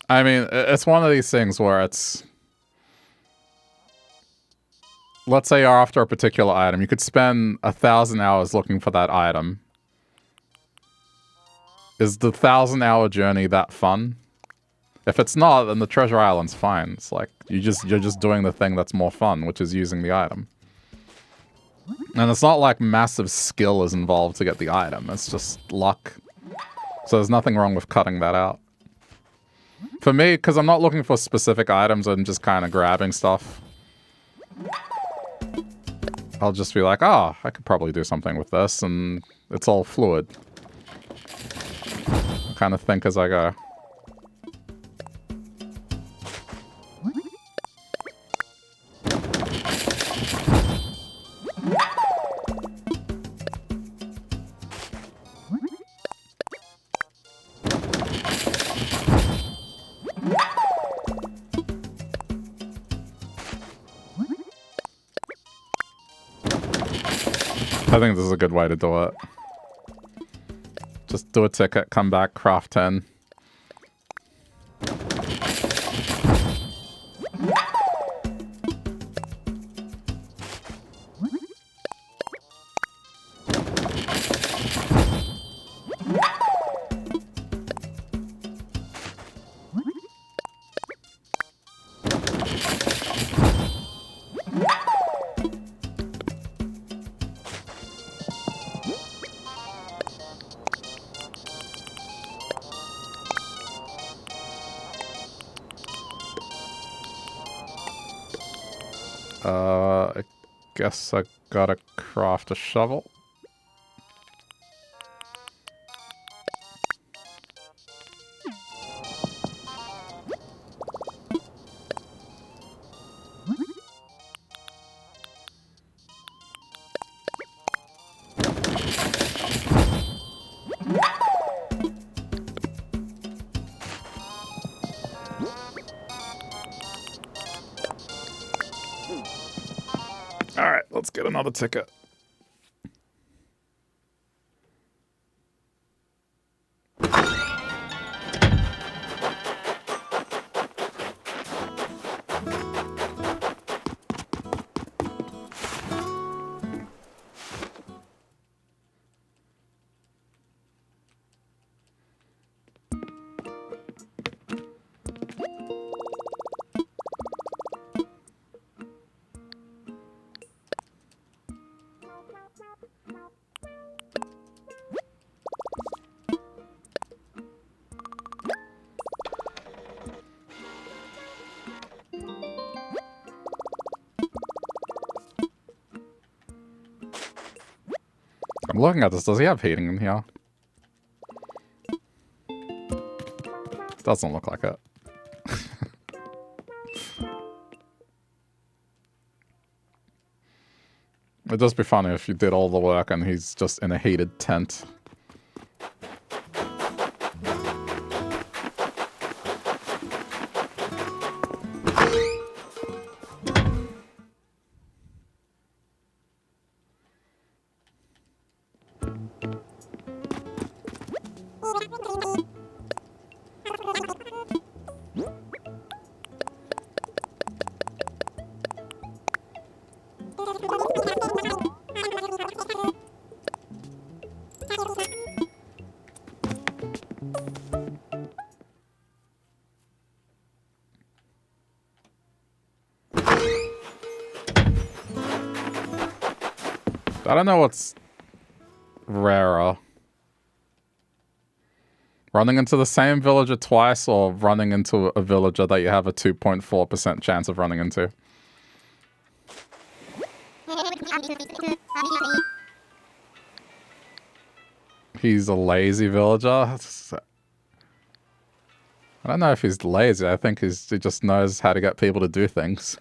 I mean, it's one of these things where it's... Let's say you're after a particular item. You could spend 1,000 hours looking for that item. Is the 1,000-hour journey that fun? If it's not, then the treasure island's fine. It's like, you're just doing the thing that's more fun, which is using the item. And it's not like massive skill is involved to get the item. It's just luck. So there's nothing wrong with cutting that out. For me, because I'm not looking for specific items, I'm just kind of grabbing stuff. I'll just be like, oh, I could probably do something with this, and it's all fluid. I kind of think as I go. I think this is a good way to do it. Just do a ticket, come back, craft 10. I guess I gotta craft a shovel. Alright, let's get another ticket. I'm looking at this. Does he have heating in here? Doesn't look like it. It'd just be funny if you did all the work and he's just in a heated tent. I don't know what's rarer. Running into the same villager twice or running into a villager that you have a 2.4% chance of running into. He's a lazy villager. I don't know if he's lazy. I think he just knows how to get people to do things.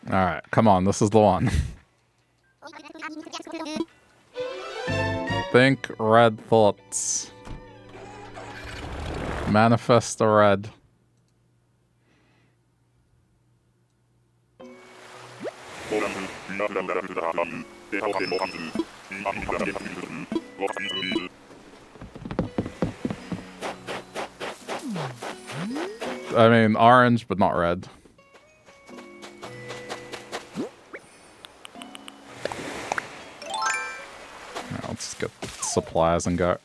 Alright, come on, this is the one. Think red thoughts. Manifest the red. I mean, orange, but not red. Let's get supplies and go.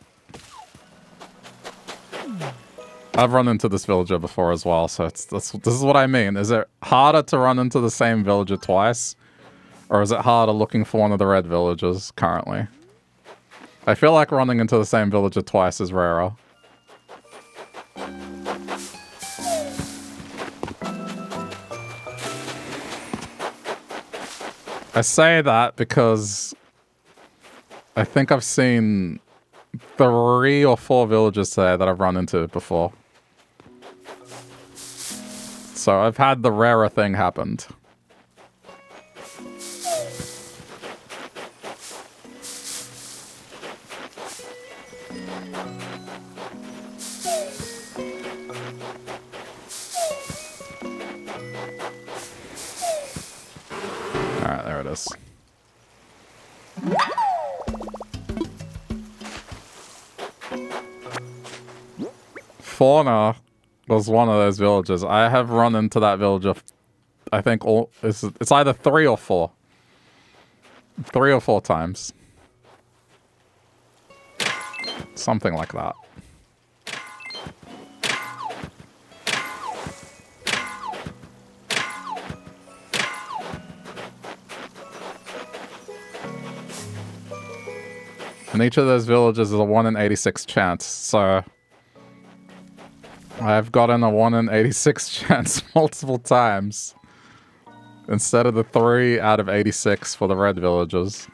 I've run into this villager before as well, so this is what I mean. Is it harder to run into the same villager twice? Or is it harder looking for one of the red villagers currently? I feel like running into the same villager twice is rarer. I say that because I think I've seen 3 or 4 villagers today that I've run into before. So I've had the rarer thing happened. Alright, there it is. Fauna was one of those villagers. I have run into that villager, I think it's either 3 or 4. 3 or 4 times. Something like that. And each of those villages is a 1 in 86 chance, so I've gotten a 1 in 86 chance multiple times instead of the 3 out of 86 for the red villagers.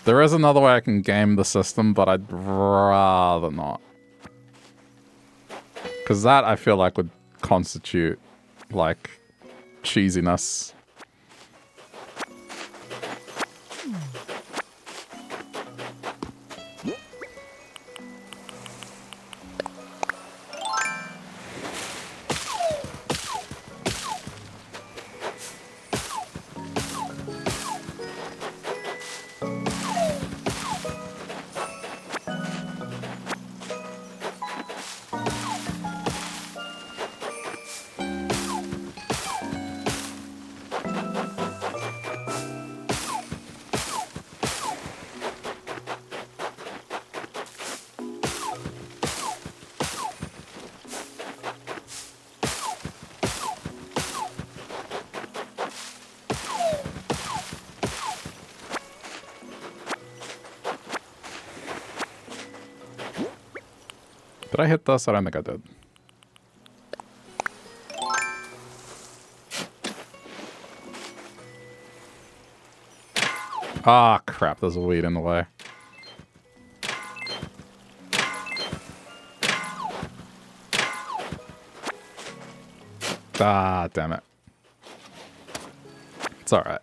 There is another way I can game the system, but I'd rather not. Because that, I feel like, would constitute, like, cheesiness. Did I hit this? I don't think I did. Ah, crap. There's a weed in the way. Ah, damn it. It's alright.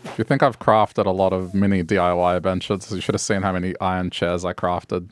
If you think I've crafted a lot of mini DIY benches, you should have seen how many iron chairs I crafted.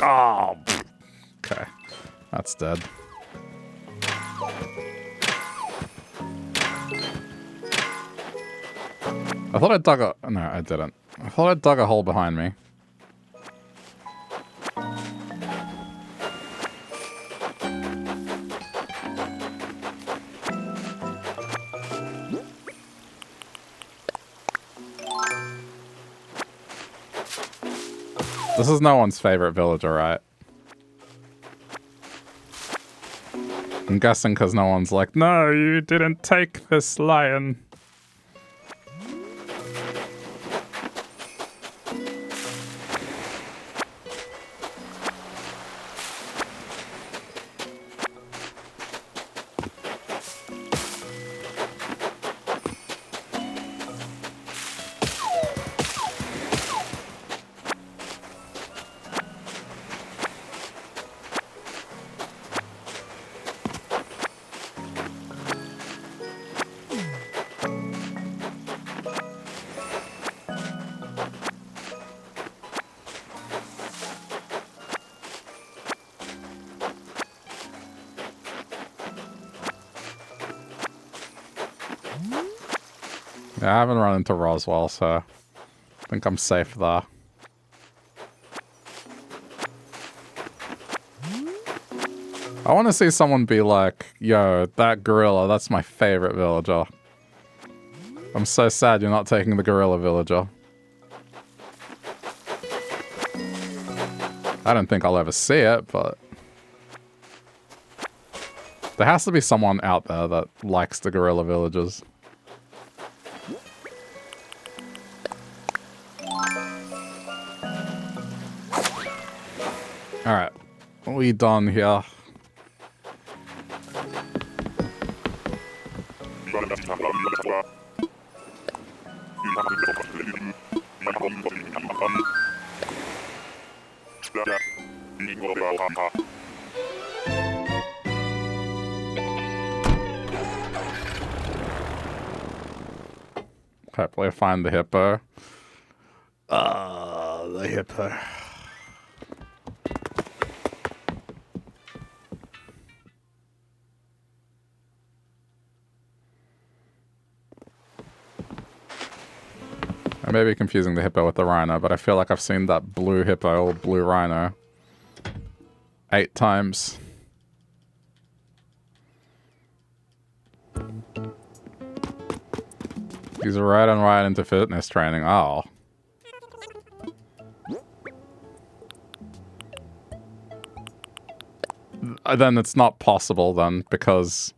Oh, okay. That's dead. I thought I dug a... No, I didn't. I thought I dug a hole behind me. This is no one's favorite villager, right? I'm guessing because no one's like, no, you didn't take this lion. Yeah, I haven't run into Roswell, so I think I'm safe there. I want to see someone be like, yo, that gorilla, that's my favorite villager. I'm so sad you're not taking the gorilla villager. I don't think I'll ever see it, but... there has to be someone out there that likes the gorilla villagers. Alright, what are we done here? Hopefully I find the hippo. The hippo. I may be confusing the hippo with the rhino, but I feel like I've seen that blue hippo or blue rhino 8 times. He's right on right into fitness training. Oh. Then it's not possible then, because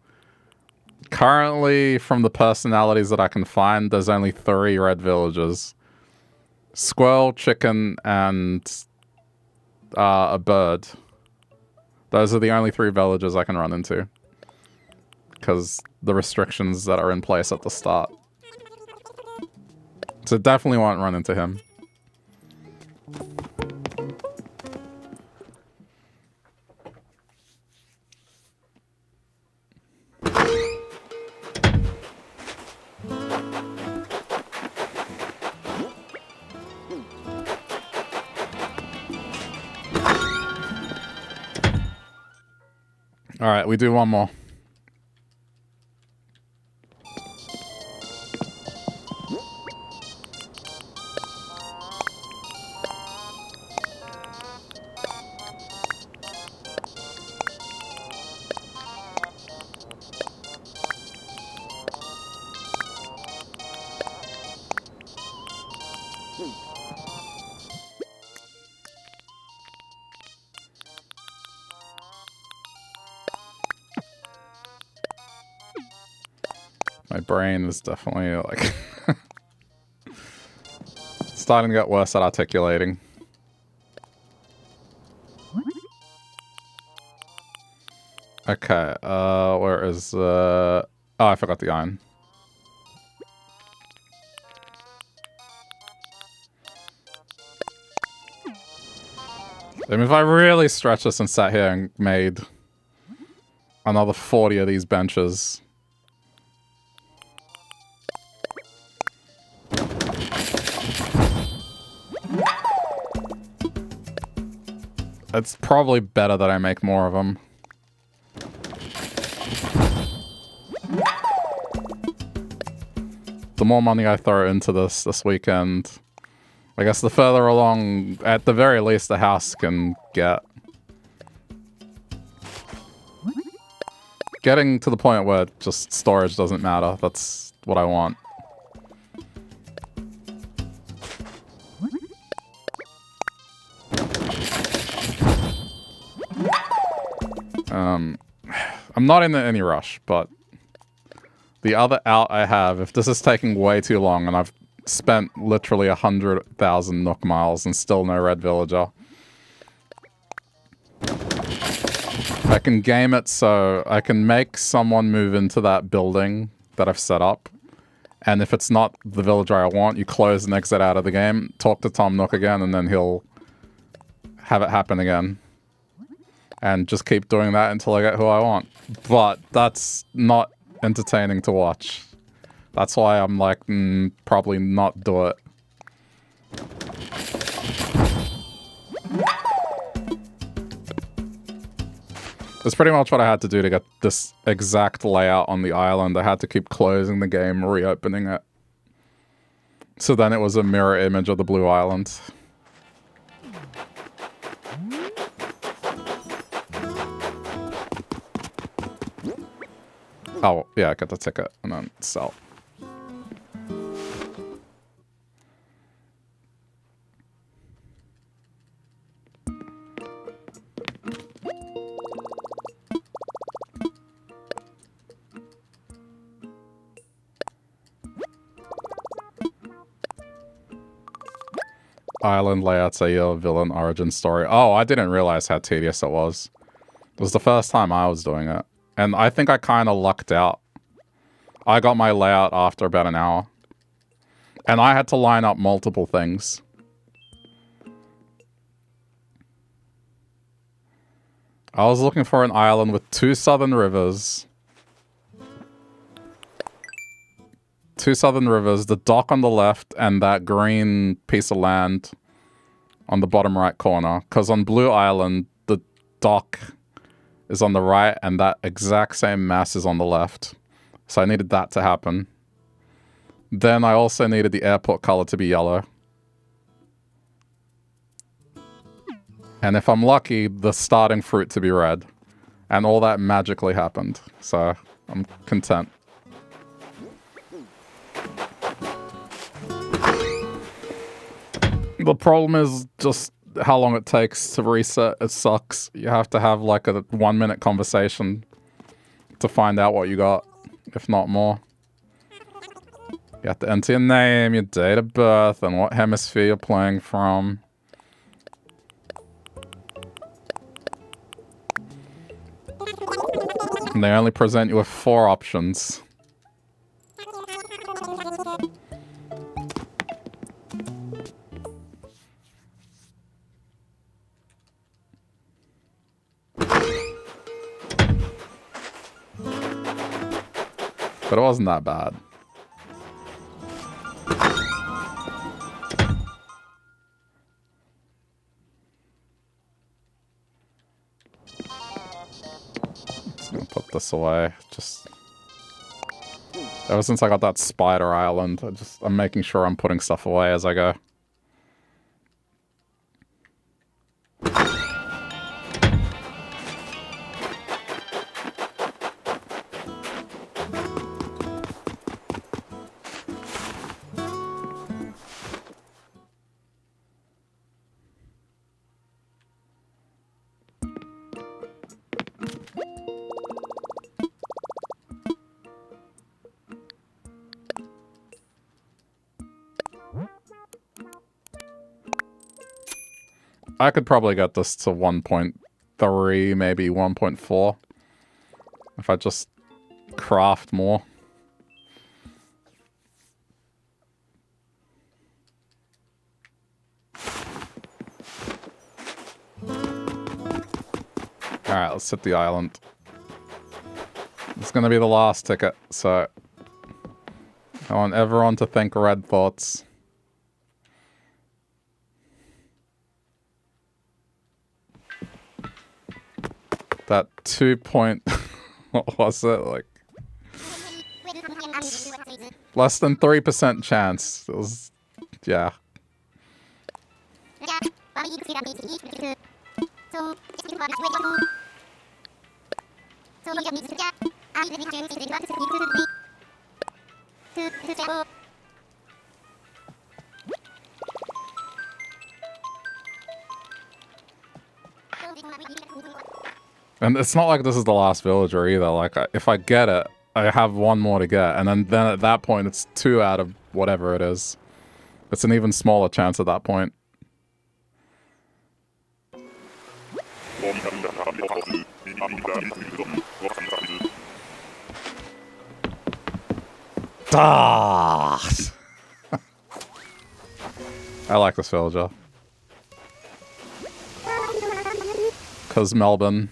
currently from the personalities that I can find, there's only 3 red villagers. Squirrel, chicken, and a bird. Those are the only 3 villagers I can run into. Because the restrictions that are in place at the start. So definitely won't run into him. Alright, we do one more. My brain is definitely like starting to get worse at articulating. Okay, where is oh, I forgot the iron. I mean, if I really stretched this and sat here and made another 40 of these benches. It's probably better that I make more of them. The more money I throw into this weekend, I guess the further along, at the very least, the house can get. Getting to the point where just storage doesn't matter. That's what I want. I'm not in any rush, but the other out I have, if this is taking way too long and I've spent literally 100,000 Nook miles and still no red villager, I can game it so I can make someone move into that building that I've set up. And if it's not the villager I want, you close and exit out of the game, talk to Tom Nook again, and then he'll have it happen again. And just keep doing that until I get who I want. But that's not entertaining to watch. That's why I'm like, probably not do it. That's pretty much what I had to do to get this exact layout on the island. I had to keep closing the game, reopening it. So then it was a mirror image of the blue island. Oh, yeah, get the ticket and then sell. Island layouts are your villain origin story. Oh, I didn't realize how tedious it was. It was the first time I was doing it. And I think I kind of lucked out. I got my layout after about an hour. And I had to line up multiple things. I was looking for an island with 2 southern rivers. 2 southern rivers, the dock on the left, and that green piece of land on the bottom right corner. Because on Blue Island, the dock is on the right, and that exact same mass is on the left. So I needed that to happen. Then I also needed the airport color to be yellow. And if I'm lucky, the starting fruit to be red. And all that magically happened. So I'm content. The problem is just how long it takes to reset. It sucks. You have to have like a 1-minute conversation to find out what you got, if not more. You have to enter your name, your date of birth, and what hemisphere you're playing from. And they only present you with 4 options. But it wasn't that bad. this away. Just ever since I got that spider island, I'm making sure I'm putting stuff away as I go. I could probably get this to 1.3, maybe 1.4. If I just craft more. Alright, let's hit the island. It's gonna be the last ticket, so I want everyone to think red thoughts. That 2 point... what was it? Like... less than 3% chance. It was... yeah. And it's not like this is the last villager either. Like, if I get it, I have one more to get. And then at that point, it's 2 out of whatever it is. It's an even smaller chance at that point. Ah! I like this villager. 'Cause Melbourne.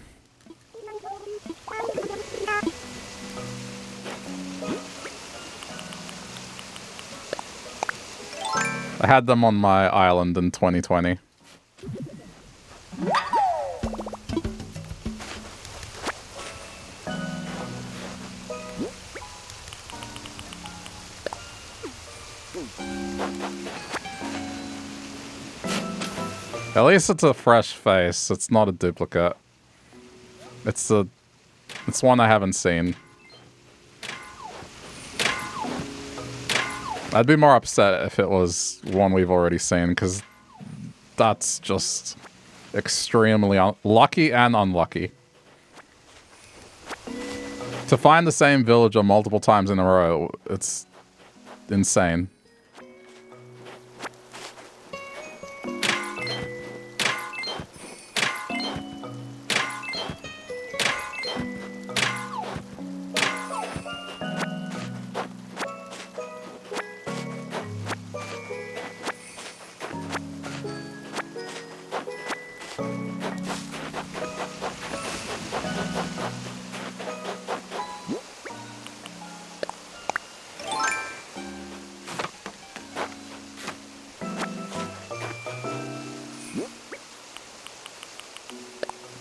I had them on my island in 2020. At least it's a fresh face. It's not a duplicate. It's one I haven't seen. I'd be more upset if it was one we've already seen, because that's just extremely lucky and unlucky. To find the same villager multiple times in a row, it's insane.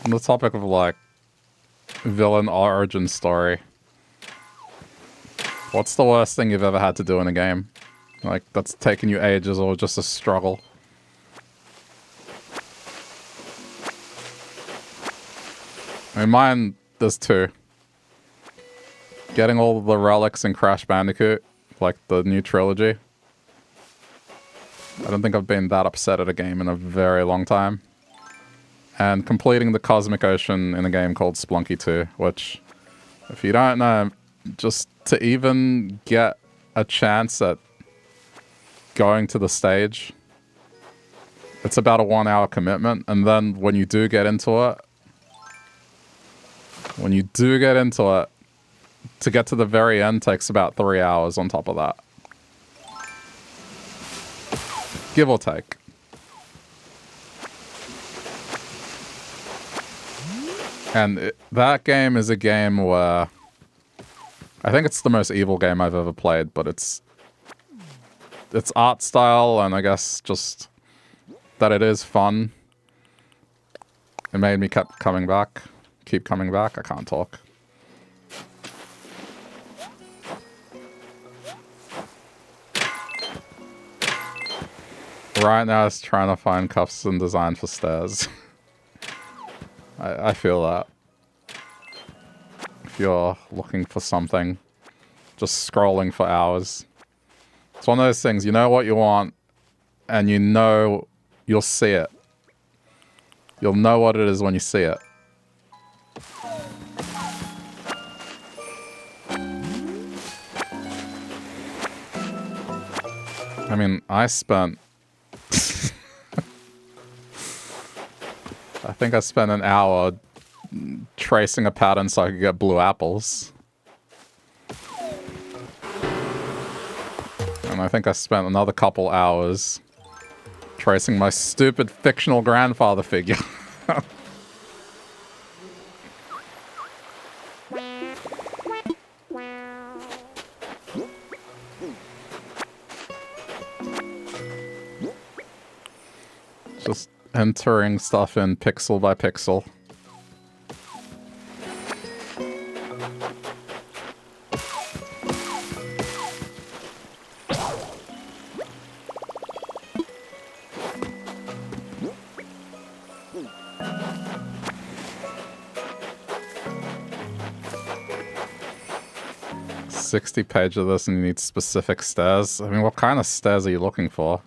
On the topic of, like, villain origin story, what's the worst thing you've ever had to do in a game? Like, that's taken you ages or just a struggle? I mean, mine, there's 2. Getting all the relics in Crash Bandicoot, like the new trilogy. I don't think I've been that upset at a game in a very long time. And completing the Cosmic Ocean in a game called Splunky 2, which, if you don't know, just to even get a chance at going to the stage, it's about a 1-hour commitment. And then when you do get into it, to get to the very end takes about 3 hours on top of that. Give or take. And that game is a game where I think it's the most evil game I've ever played, but it's art style, and I guess just that it is fun. It made me keep coming back. I can't talk. Right now, it's trying to find custom design for stairs. I feel that. If you're looking for something, just scrolling for hours. It's one of those things, you know what you want, and you know you'll see it. You'll know what it is when you see it. I mean, I spent... I think I spent an hour tracing a pattern so I could get blue apples. And I think I spent another couple hours tracing my stupid fictional grandfather figure. Just entering stuff in pixel by pixel. $60 of this and you need specific stairs. I mean, what kind of stairs are you looking for?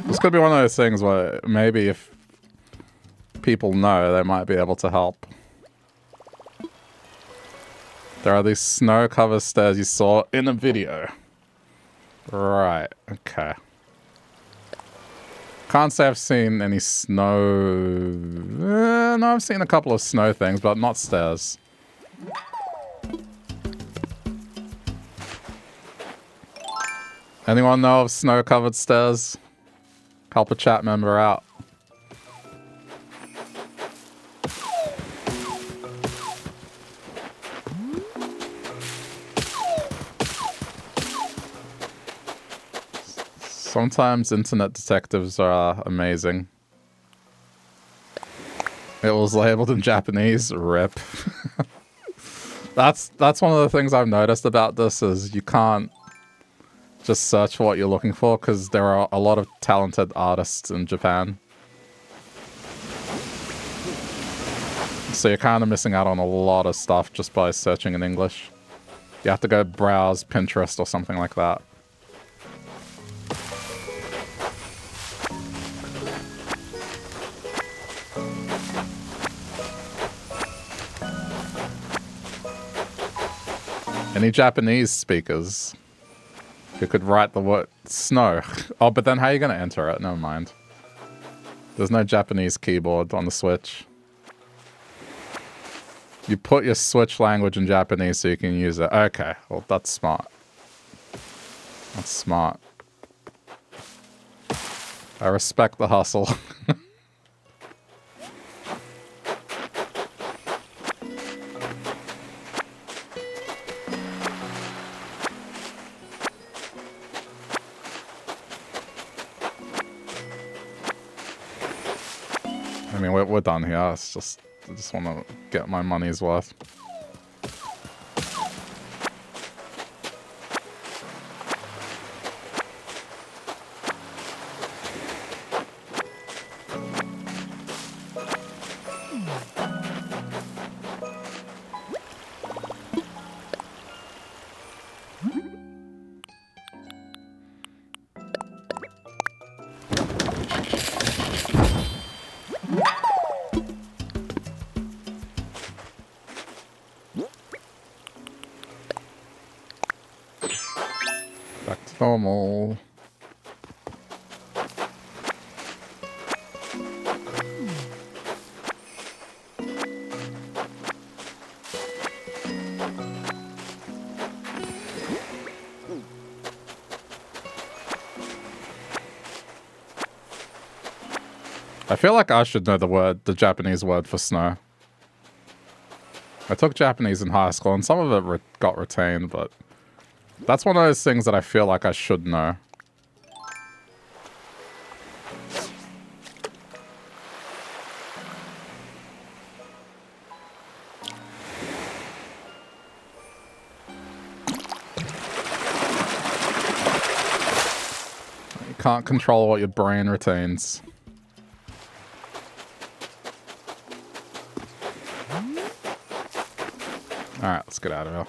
This could be one of those things where maybe if people know, they might be able to help. There are these snow-covered stairs you saw in a video. Right, okay. Can't say I've seen any snow... no, I've seen a couple of snow things, but not stairs. Anyone know of snow-covered stairs? Help a chat member out. Sometimes internet detectives are amazing. It was labeled in Japanese. RIP. That's one of the things I've noticed about this is you can't just search for what you're looking for because there are a lot of talented artists in Japan. So you're kind of missing out on a lot of stuff just by searching in English. You have to go browse Pinterest or something like that. Any Japanese speakers who could write the word snow? Oh, but then how are you going to enter it? Never mind. There's no Japanese keyboard on the Switch. You put your Switch language in Japanese so you can use it. Okay, well, that's smart. That's smart. I respect the hustle. I mean, we're done here. It's just, I just want to get my money's worth. Normal. I feel like I should know the Japanese word for snow. I took Japanese in high school, and some of it got retained, but that's one of those things that I feel like I should know. You can't control what your brain retains. Alright, let's get out of here.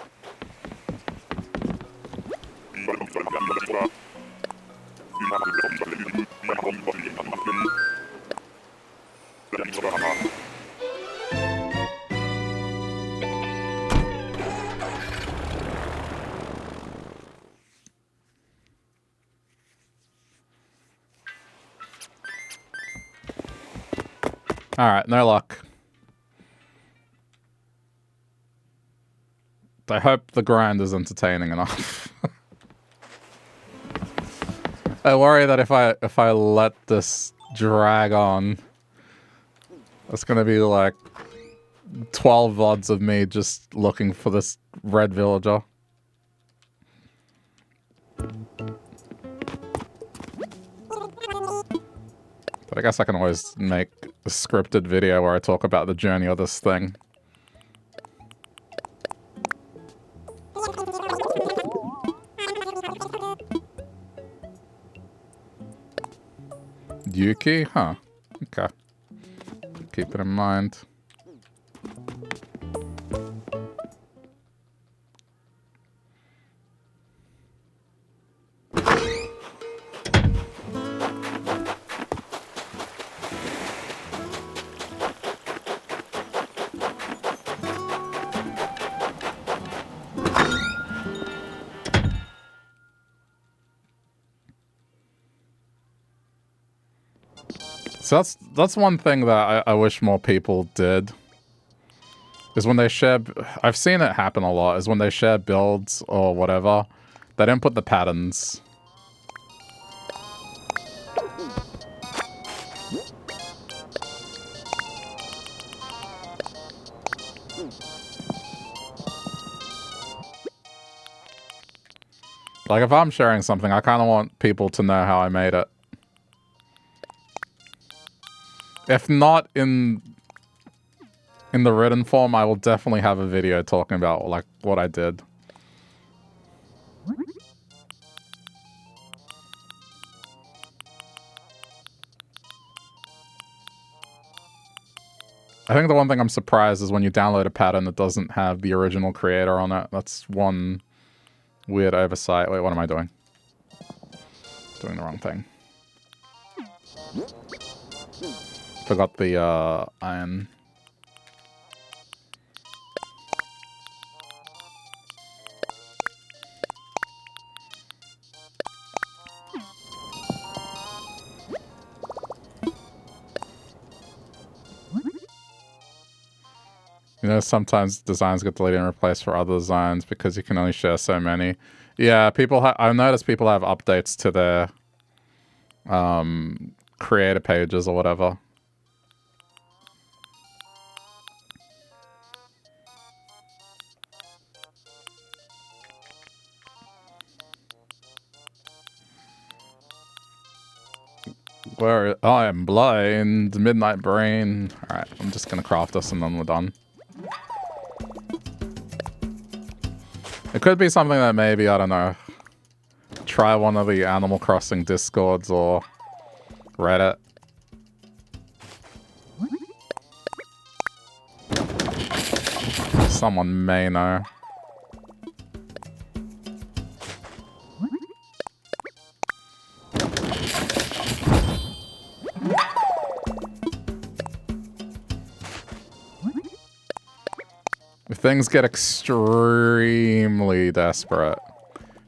Alright, no luck. I hope the grind is entertaining enough. I worry that if I let this drag on, it's gonna be like 12 VODs of me just looking for this red villager. But I guess I can always make a scripted video where I talk about the journey of this thing. Yuki? Huh. Okay. Keep it in mind. So that's one thing that I wish more people did. Is when they share... I've seen it happen a lot. Is when they share builds or whatever, they don't put the patterns. Like, if I'm sharing something, I kind of want people to know how I made it. If not in the written form, I will definitely have a video talking about, like, what I did. I think the one thing I'm surprised is when you download a pattern that doesn't have the original creator on it. That's one weird oversight. Wait, what am I doing? Doing the wrong thing. Forgot the iron. You know, sometimes designs get deleted and replaced for other designs because you can only share so many. Yeah, I've noticed people have updates to their creator pages or whatever. Where I am blind, midnight brain. Alright, I'm just gonna craft this and then we're done. It could be something that maybe, I don't know, try one of the Animal Crossing Discords or Reddit. Someone may know. If things get extremely desperate,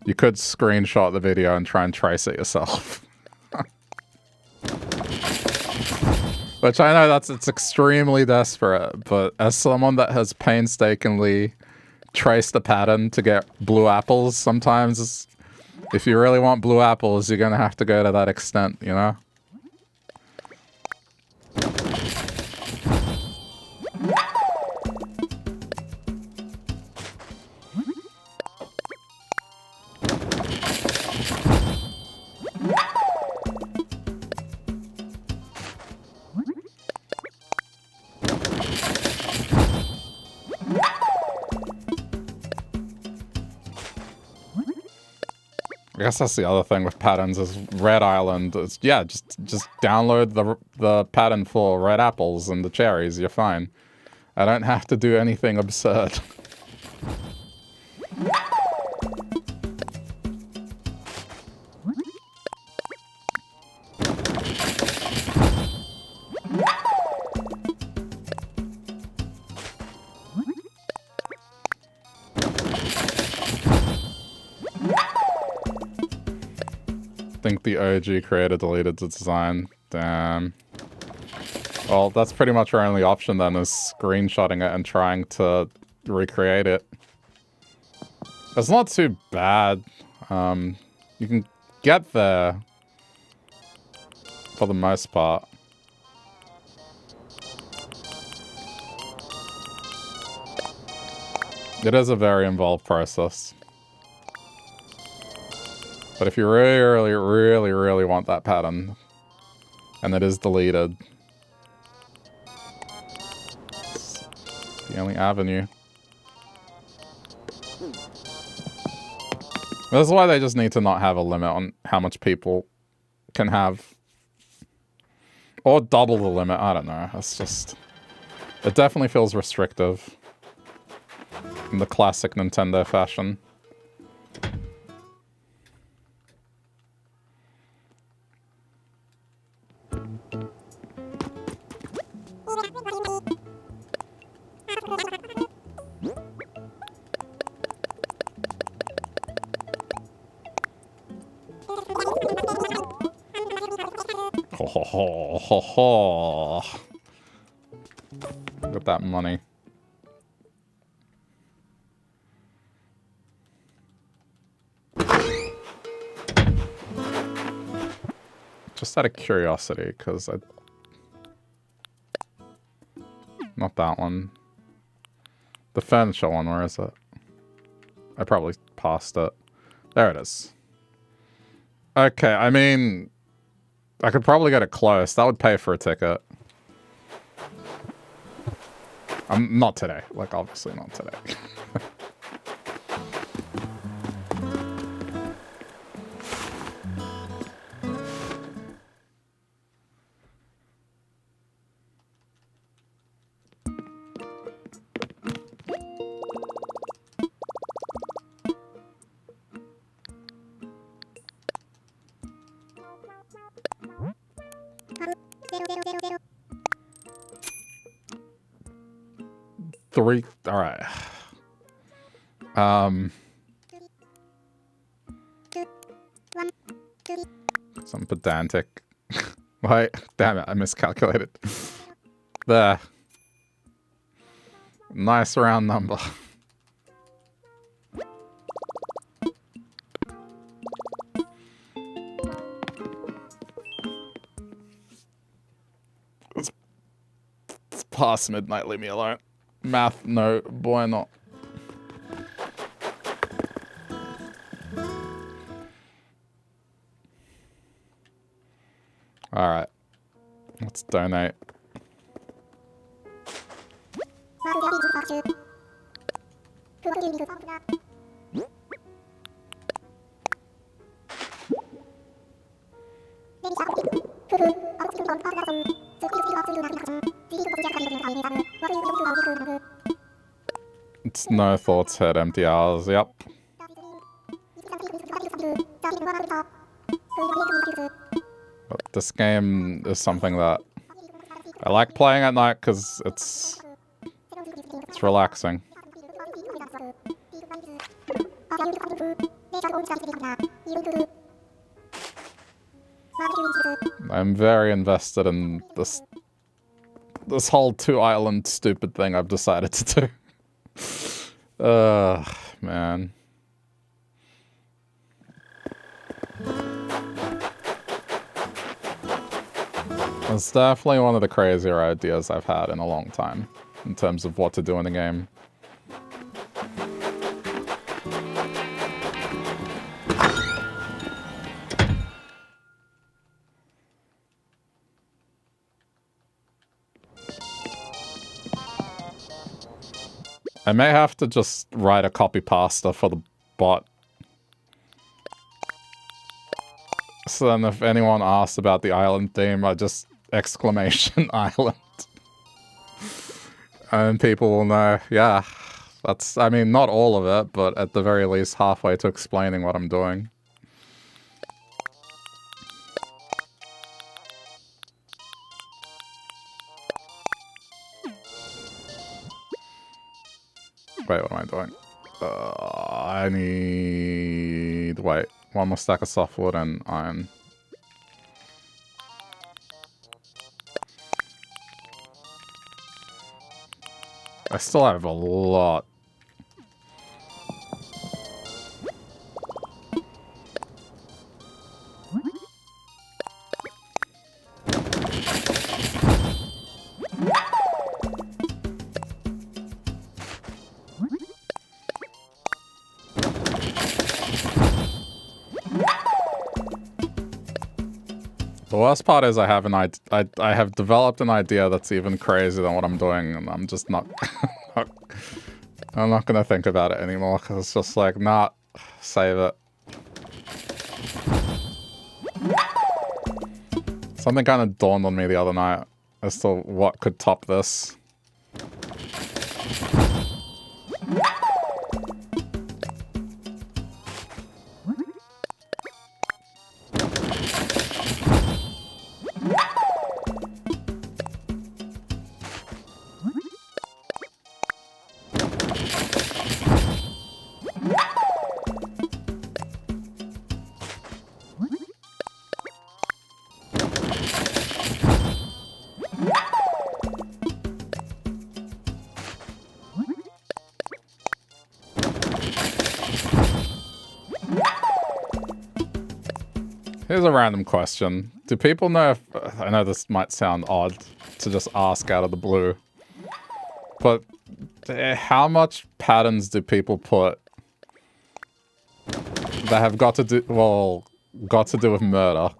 you could screenshot the video and try and trace it yourself. Which I know it's extremely desperate, but as someone that has painstakingly traced the pattern to get blue apples, sometimes if you really want blue apples, you're gonna have to go to that extent, you know? guess that's the other thing with patterns is Red Island. It's, yeah, just download the pattern for red apples and the cherries. You're fine. I don't have to do anything absurd. I think the OG creator deleted the design. Damn. Well, that's pretty much our only option then, is screenshotting it and trying to recreate it. It's not too bad. You can get there for the most part. It is a very involved process. But if you really want that pattern, and it is deleted, it's the only avenue. That's why they just need to not have a limit on how much people can have. Or double the limit, I don't know. It's just... It definitely feels restrictive. In the classic Nintendo fashion. Look at that money. Just out of curiosity, because I... Not that one. The furniture one, where is it? I probably passed it. There it is. Okay, I mean... I could probably get it close. That would pay for a ticket. Not today. Like, obviously not today. Three. All right. Some pedantic. Wait, damn it! I miscalculated. There. Nice round number. It's past midnight. Leave me alone. Math, no, boy, not. All right, let's donate. It's no thoughts, head empty hours, yep. But this game is something that I like playing at night because it's relaxing. I'm very invested in this whole two-island stupid thing I've decided to do. Man. It's definitely one of the crazier ideas I've had in a long time, in terms of what to do in the game. I may have to just write a copy pasta for the bot. So then if anyone asks about the island theme, I just exclamation island. And people will know, yeah, that's, I mean, not all of it, but at the very least halfway to explaining what I'm doing. Wait, what am I doing? I need... Wait, one more stack of softwood and iron. I still have a lot. The worst part is I have developed an idea that's even crazier than what I'm doing, and I'm just not... I'm not gonna think about it anymore, because it's just like, nah, save it. Something kind of dawned on me the other night as to what could top this. Here's a random question. Do people know if... I know this might sound odd to just ask out of the blue, but how much patterns do people put that have got to do... Well, got to do with murder?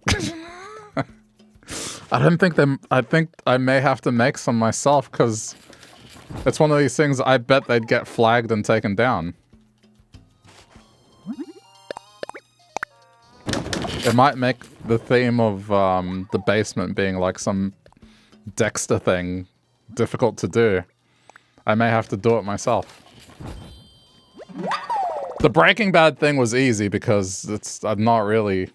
I don't think them... I think I may have to make some myself, because it's one of these things I bet they'd get flagged and taken down. It might make the theme of the basement being like some Dexter thing difficult to do. I may have to do it myself. The Breaking Bad thing was easy because it's... I'm not really...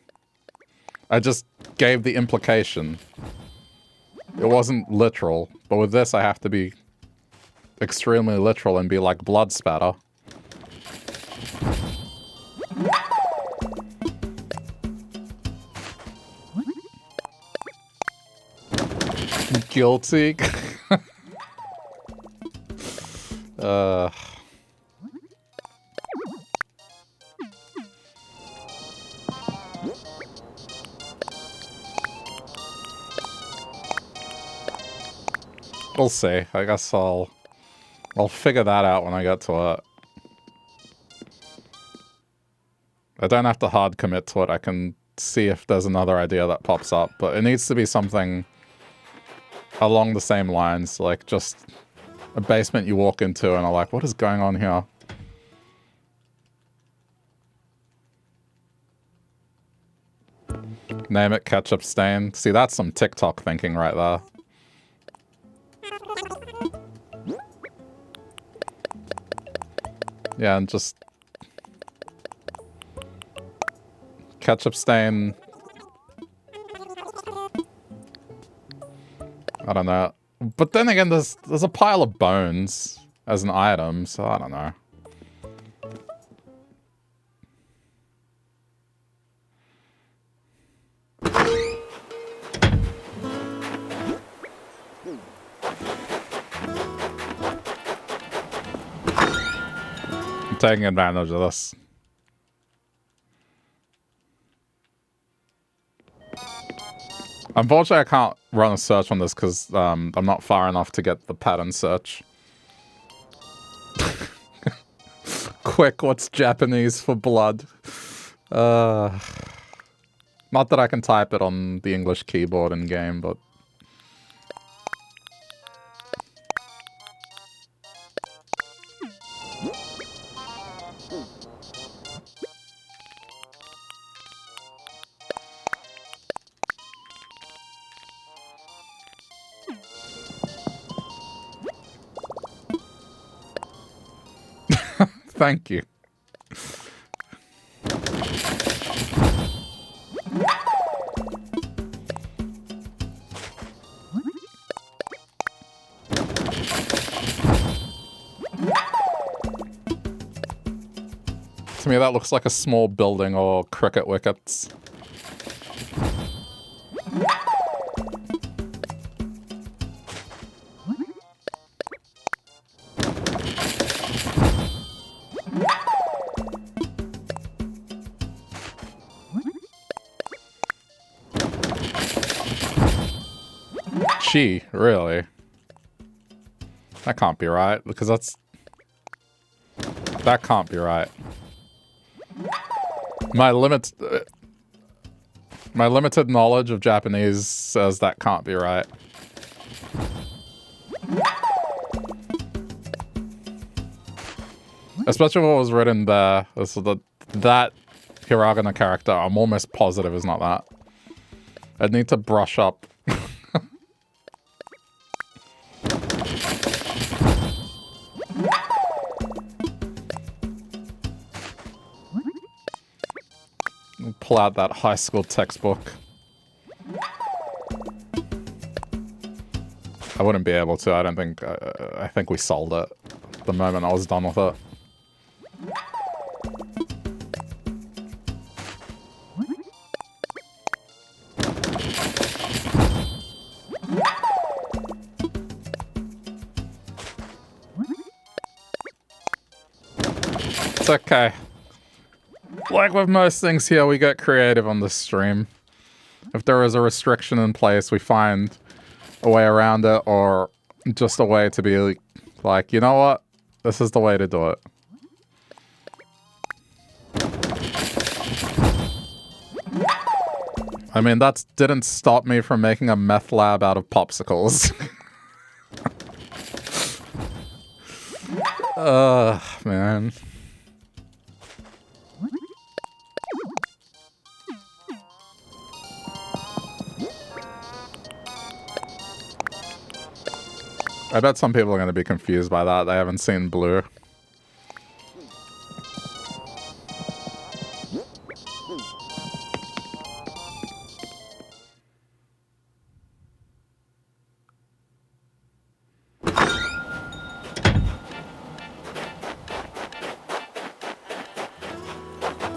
I just gave the implication. It wasn't literal, but with this I have to be extremely literal and be like blood spatter. Guilty. We'll see. I guess I'll figure that out when I get to it. I don't have to hard commit to it. I can see if there's another idea that pops up, but it needs to be something along the same lines, like just a basement you walk into and are like, what is going on here? Name it ketchup stain. See, that's some TikTok thinking right there. Yeah, and just ketchup stain. I don't know. But then again, there's a pile of bones as an item, so I don't know. I'm taking advantage of this. Unfortunately, I can't run a search on this because I'm not far enough to get the pattern search. Quick, what's Japanese for blood? Not that I can type it on the English keyboard in game, but... Thank you. To me, that looks like a small building or cricket wickets. Gee, really? That can't be right, because that's... That can't be right. My limited knowledge of Japanese says that can't be right. Especially what was written there. So that hiragana character, I'm almost positive is not that. I'd need to brush up. Pull out that high school textbook. I wouldn't be able to. I don't think. I think we sold it the moment I was done with it. It's okay. Like with most things here, we get creative on this stream. If there is a restriction in place, we find a way around it, or just a way to be like, you know what? This is the way to do it. I mean, that didn't stop me from making a meth lab out of popsicles. Man. I bet some people are going to be confused by that. They haven't seen Blue.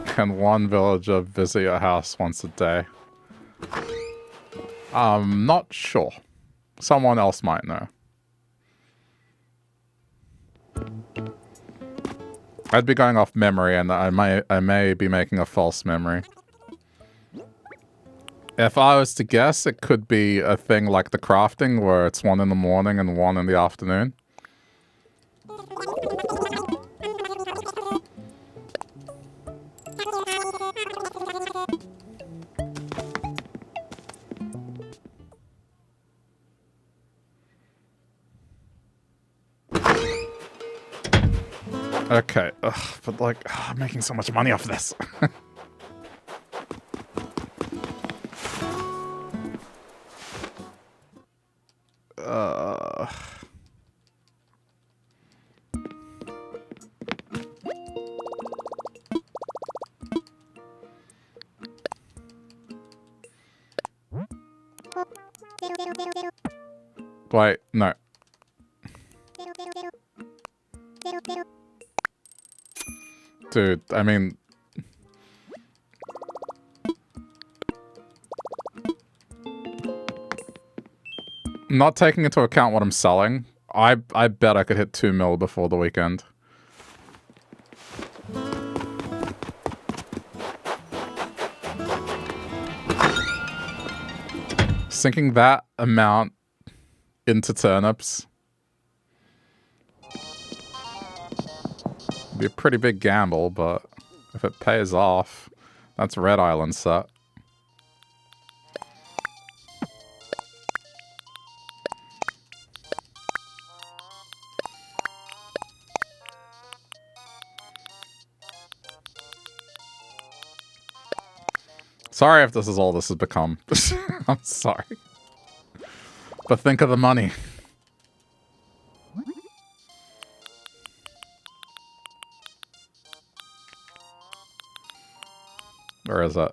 Can one villager visit your house once a day? I'm not sure. Someone else might know. I'd be going off memory, and I may be making a false memory. If I was to guess, it could be a thing like the crafting, where it's 1 in the morning and 1 in the afternoon. Okay, but like, I'm making so much money off this. Wait, no. Dude, I mean... Not taking into account what I'm selling, I bet I could hit 2 mil before the weekend. Sinking that amount into turnips would be a pretty big gamble, but if it pays off, that's Red Island set. Sorry if this is all this has become. I'm sorry. But think of the money. Where is it?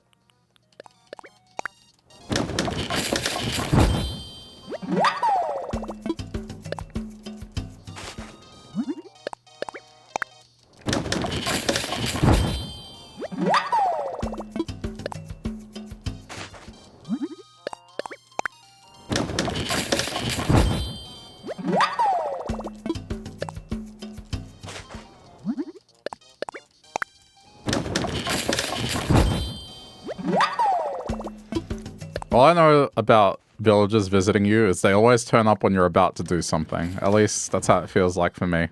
All I know about villagers visiting you is they always turn up when you're about to do something. At least that's how it feels like for me.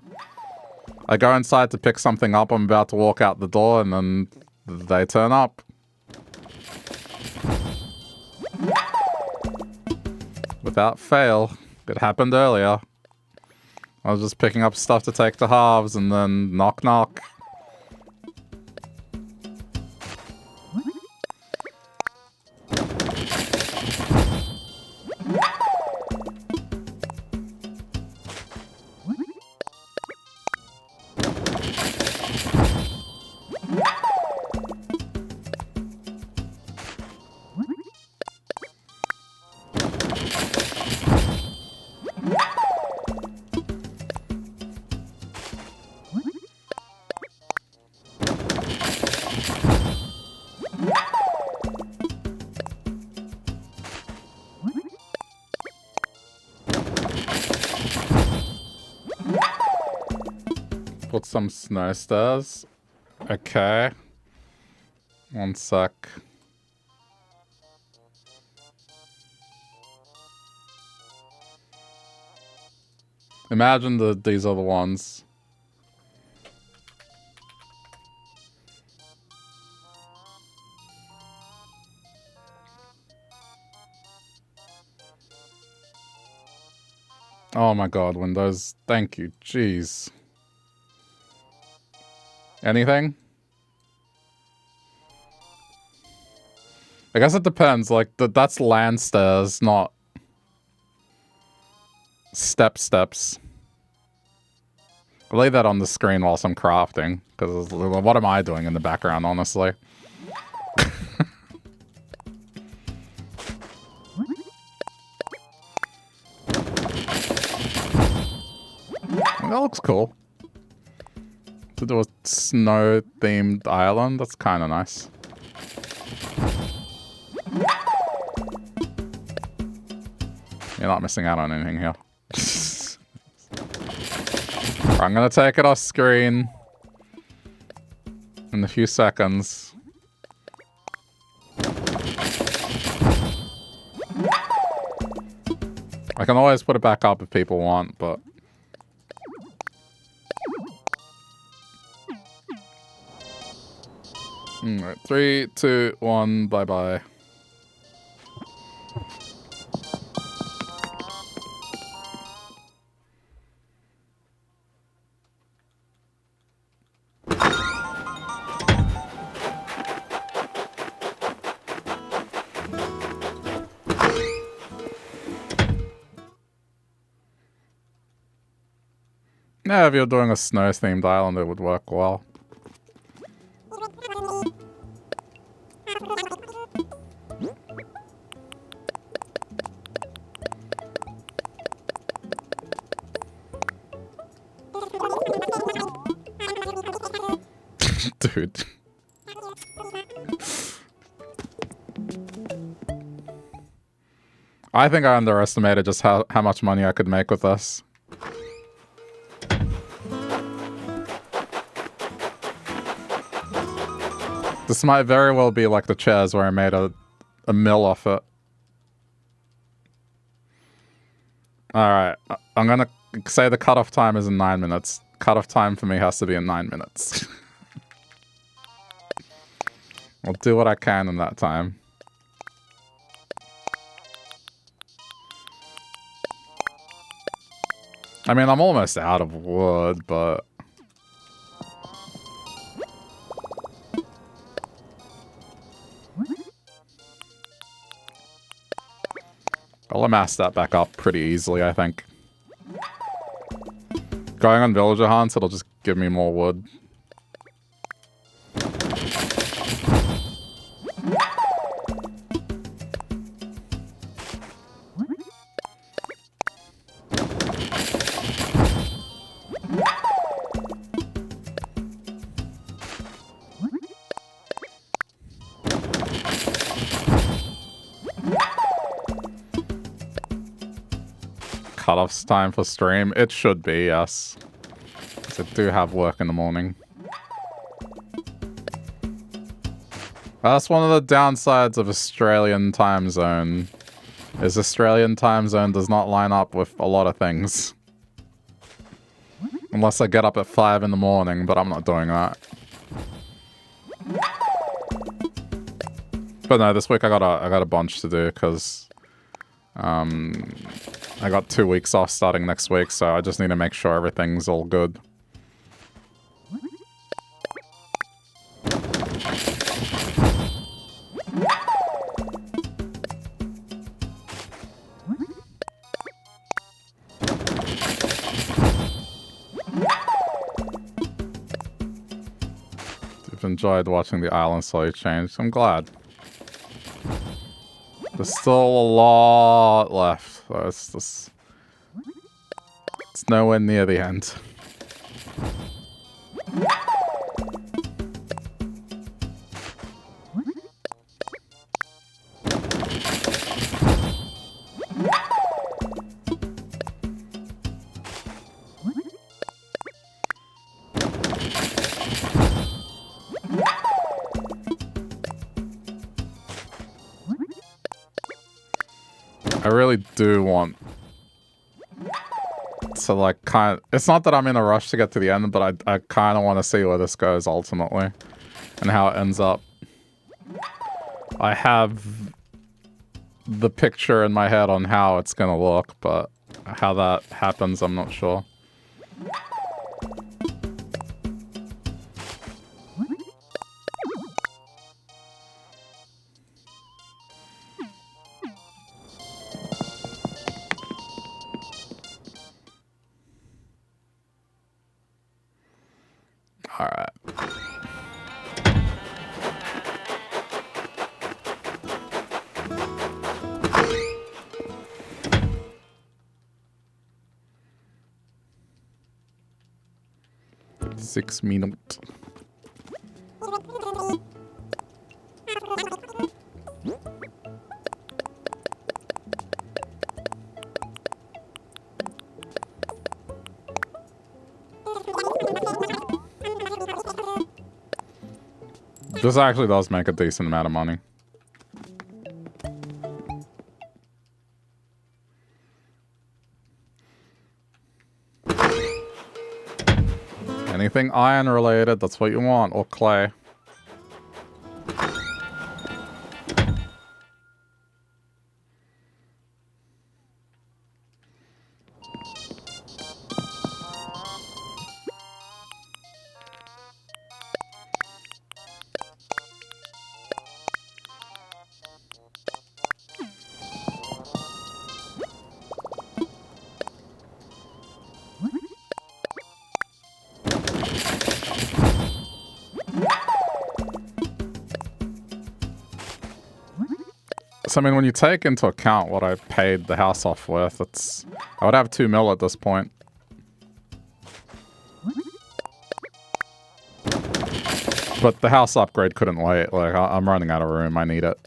I go inside to pick something up, I'm about to walk out the door, and then they turn up. Without fail. It happened earlier. I was just picking up stuff to take to halves, and then knock knock. Put some snow stairs. Okay. One sec. Imagine these are the ones. Oh my god, Windows. Thank you. Jeez. Anything? I guess it depends. Like, that's land stairs, not steps. I'll lay that on the screen whilst I'm crafting, because what am I doing in the background, honestly? That looks cool. To do a snow-themed island, that's kind of nice. You're not missing out on anything here. I'm gonna take it off screen in a few seconds. I can always put it back up if people want, but... Alright, 3, 2, 1, bye-bye. Yeah, if you're doing a snow-themed island, it would work well. Dude. I think I underestimated just how much money I could make with this. This might very well be like the chairs where I made a mill off it. Alright, I'm gonna say the cutoff time is in 9 minutes. Cutoff time for me has to be in 9 minutes. I'll do what I can in that time. I mean, I'm almost out of wood, but... I'll amass that back up pretty easily, I think. Going on villager hunts, it'll just give me more wood. cutoff time for stream? It should be, yes. Because I do have work in the morning. That's one of the downsides of Australian time zone. Is Australian time zone does not line up with a lot of things. Unless I get up at 5 in the morning, but I'm not doing that. But no, this week I got a bunch to do because I got 2 weeks off starting next week, so I just need to make sure everything's all good. You've enjoyed watching the island slowly change. I'm glad. There's still a lot left. So it's nowhere near the end. I really do want to, like, it's not that I'm in a rush to get to the end, but I kind of want to see where this goes ultimately and how it ends up. I have the picture in my head on how it's gonna look, but how that happens, I'm not sure. Alright. Six minutes. This actually does make a decent amount of money. Anything iron related, that's what you want, or clay. So, I mean, when you take into account what I paid the house off with, I would have 2 mil at this point. But the house upgrade couldn't wait. Like, I'm running out of room. I need it.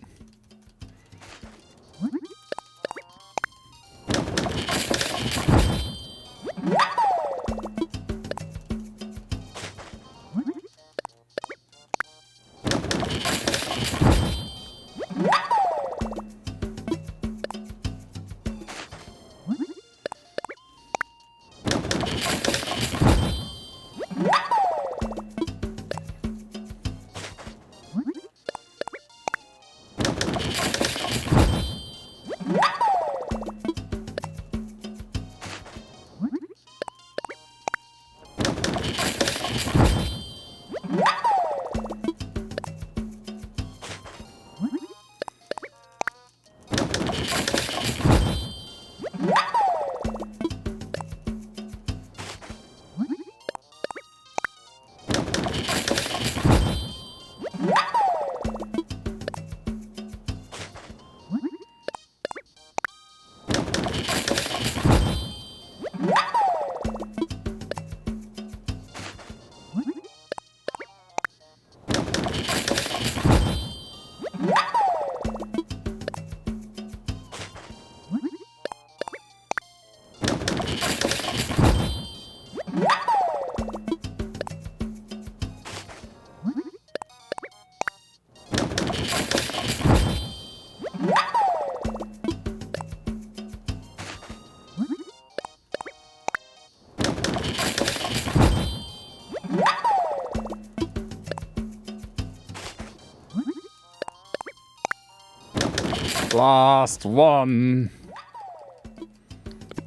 Last one.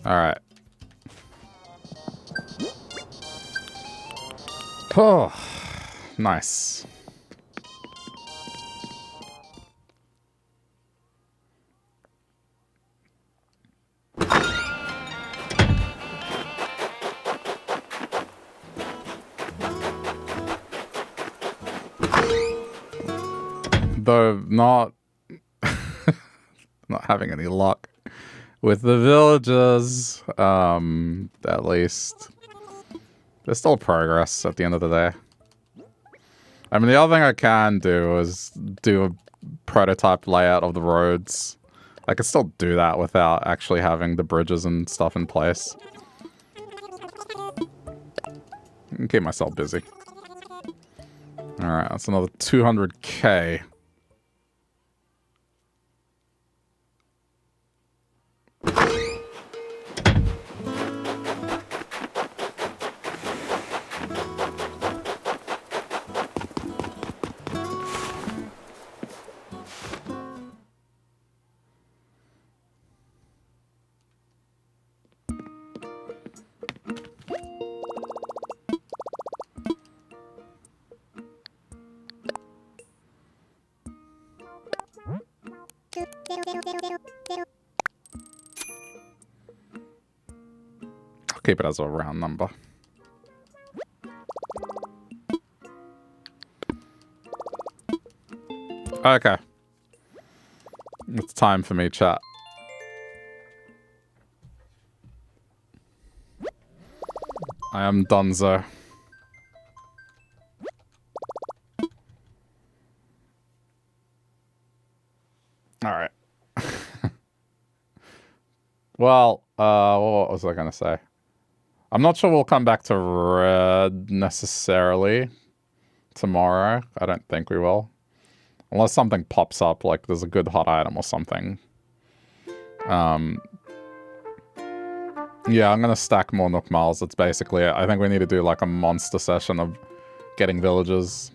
Alright. Oh, nice. Though not having any luck with the villagers, at least. There's still progress at the end of the day. I mean, the other thing I can do is do a prototype layout of the roads. I could still do that without actually having the bridges and stuff in place. I can keep myself busy. Alright, that's another 200k. I'll keep it as a round number. Okay. It's time for me, chat. I am donezo. Alright. Well, what was I gonna say? I'm not sure we'll come back to red necessarily tomorrow. I don't think we will. Unless something pops up, like there's a good hot item or something. Yeah, I'm gonna stack more Nook Miles. That's basically it. I think we need to do like a monster session of getting villagers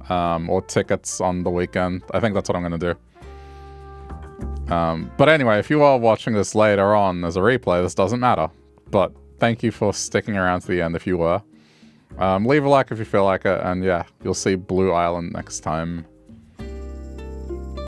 or tickets on the weekend. I think that's what I'm gonna do. But anyway, if you are watching this later on as a replay, this doesn't matter. But thank you for sticking around to the end if you were. Leave a like if you feel like it, and yeah, you'll see Blue Island next time.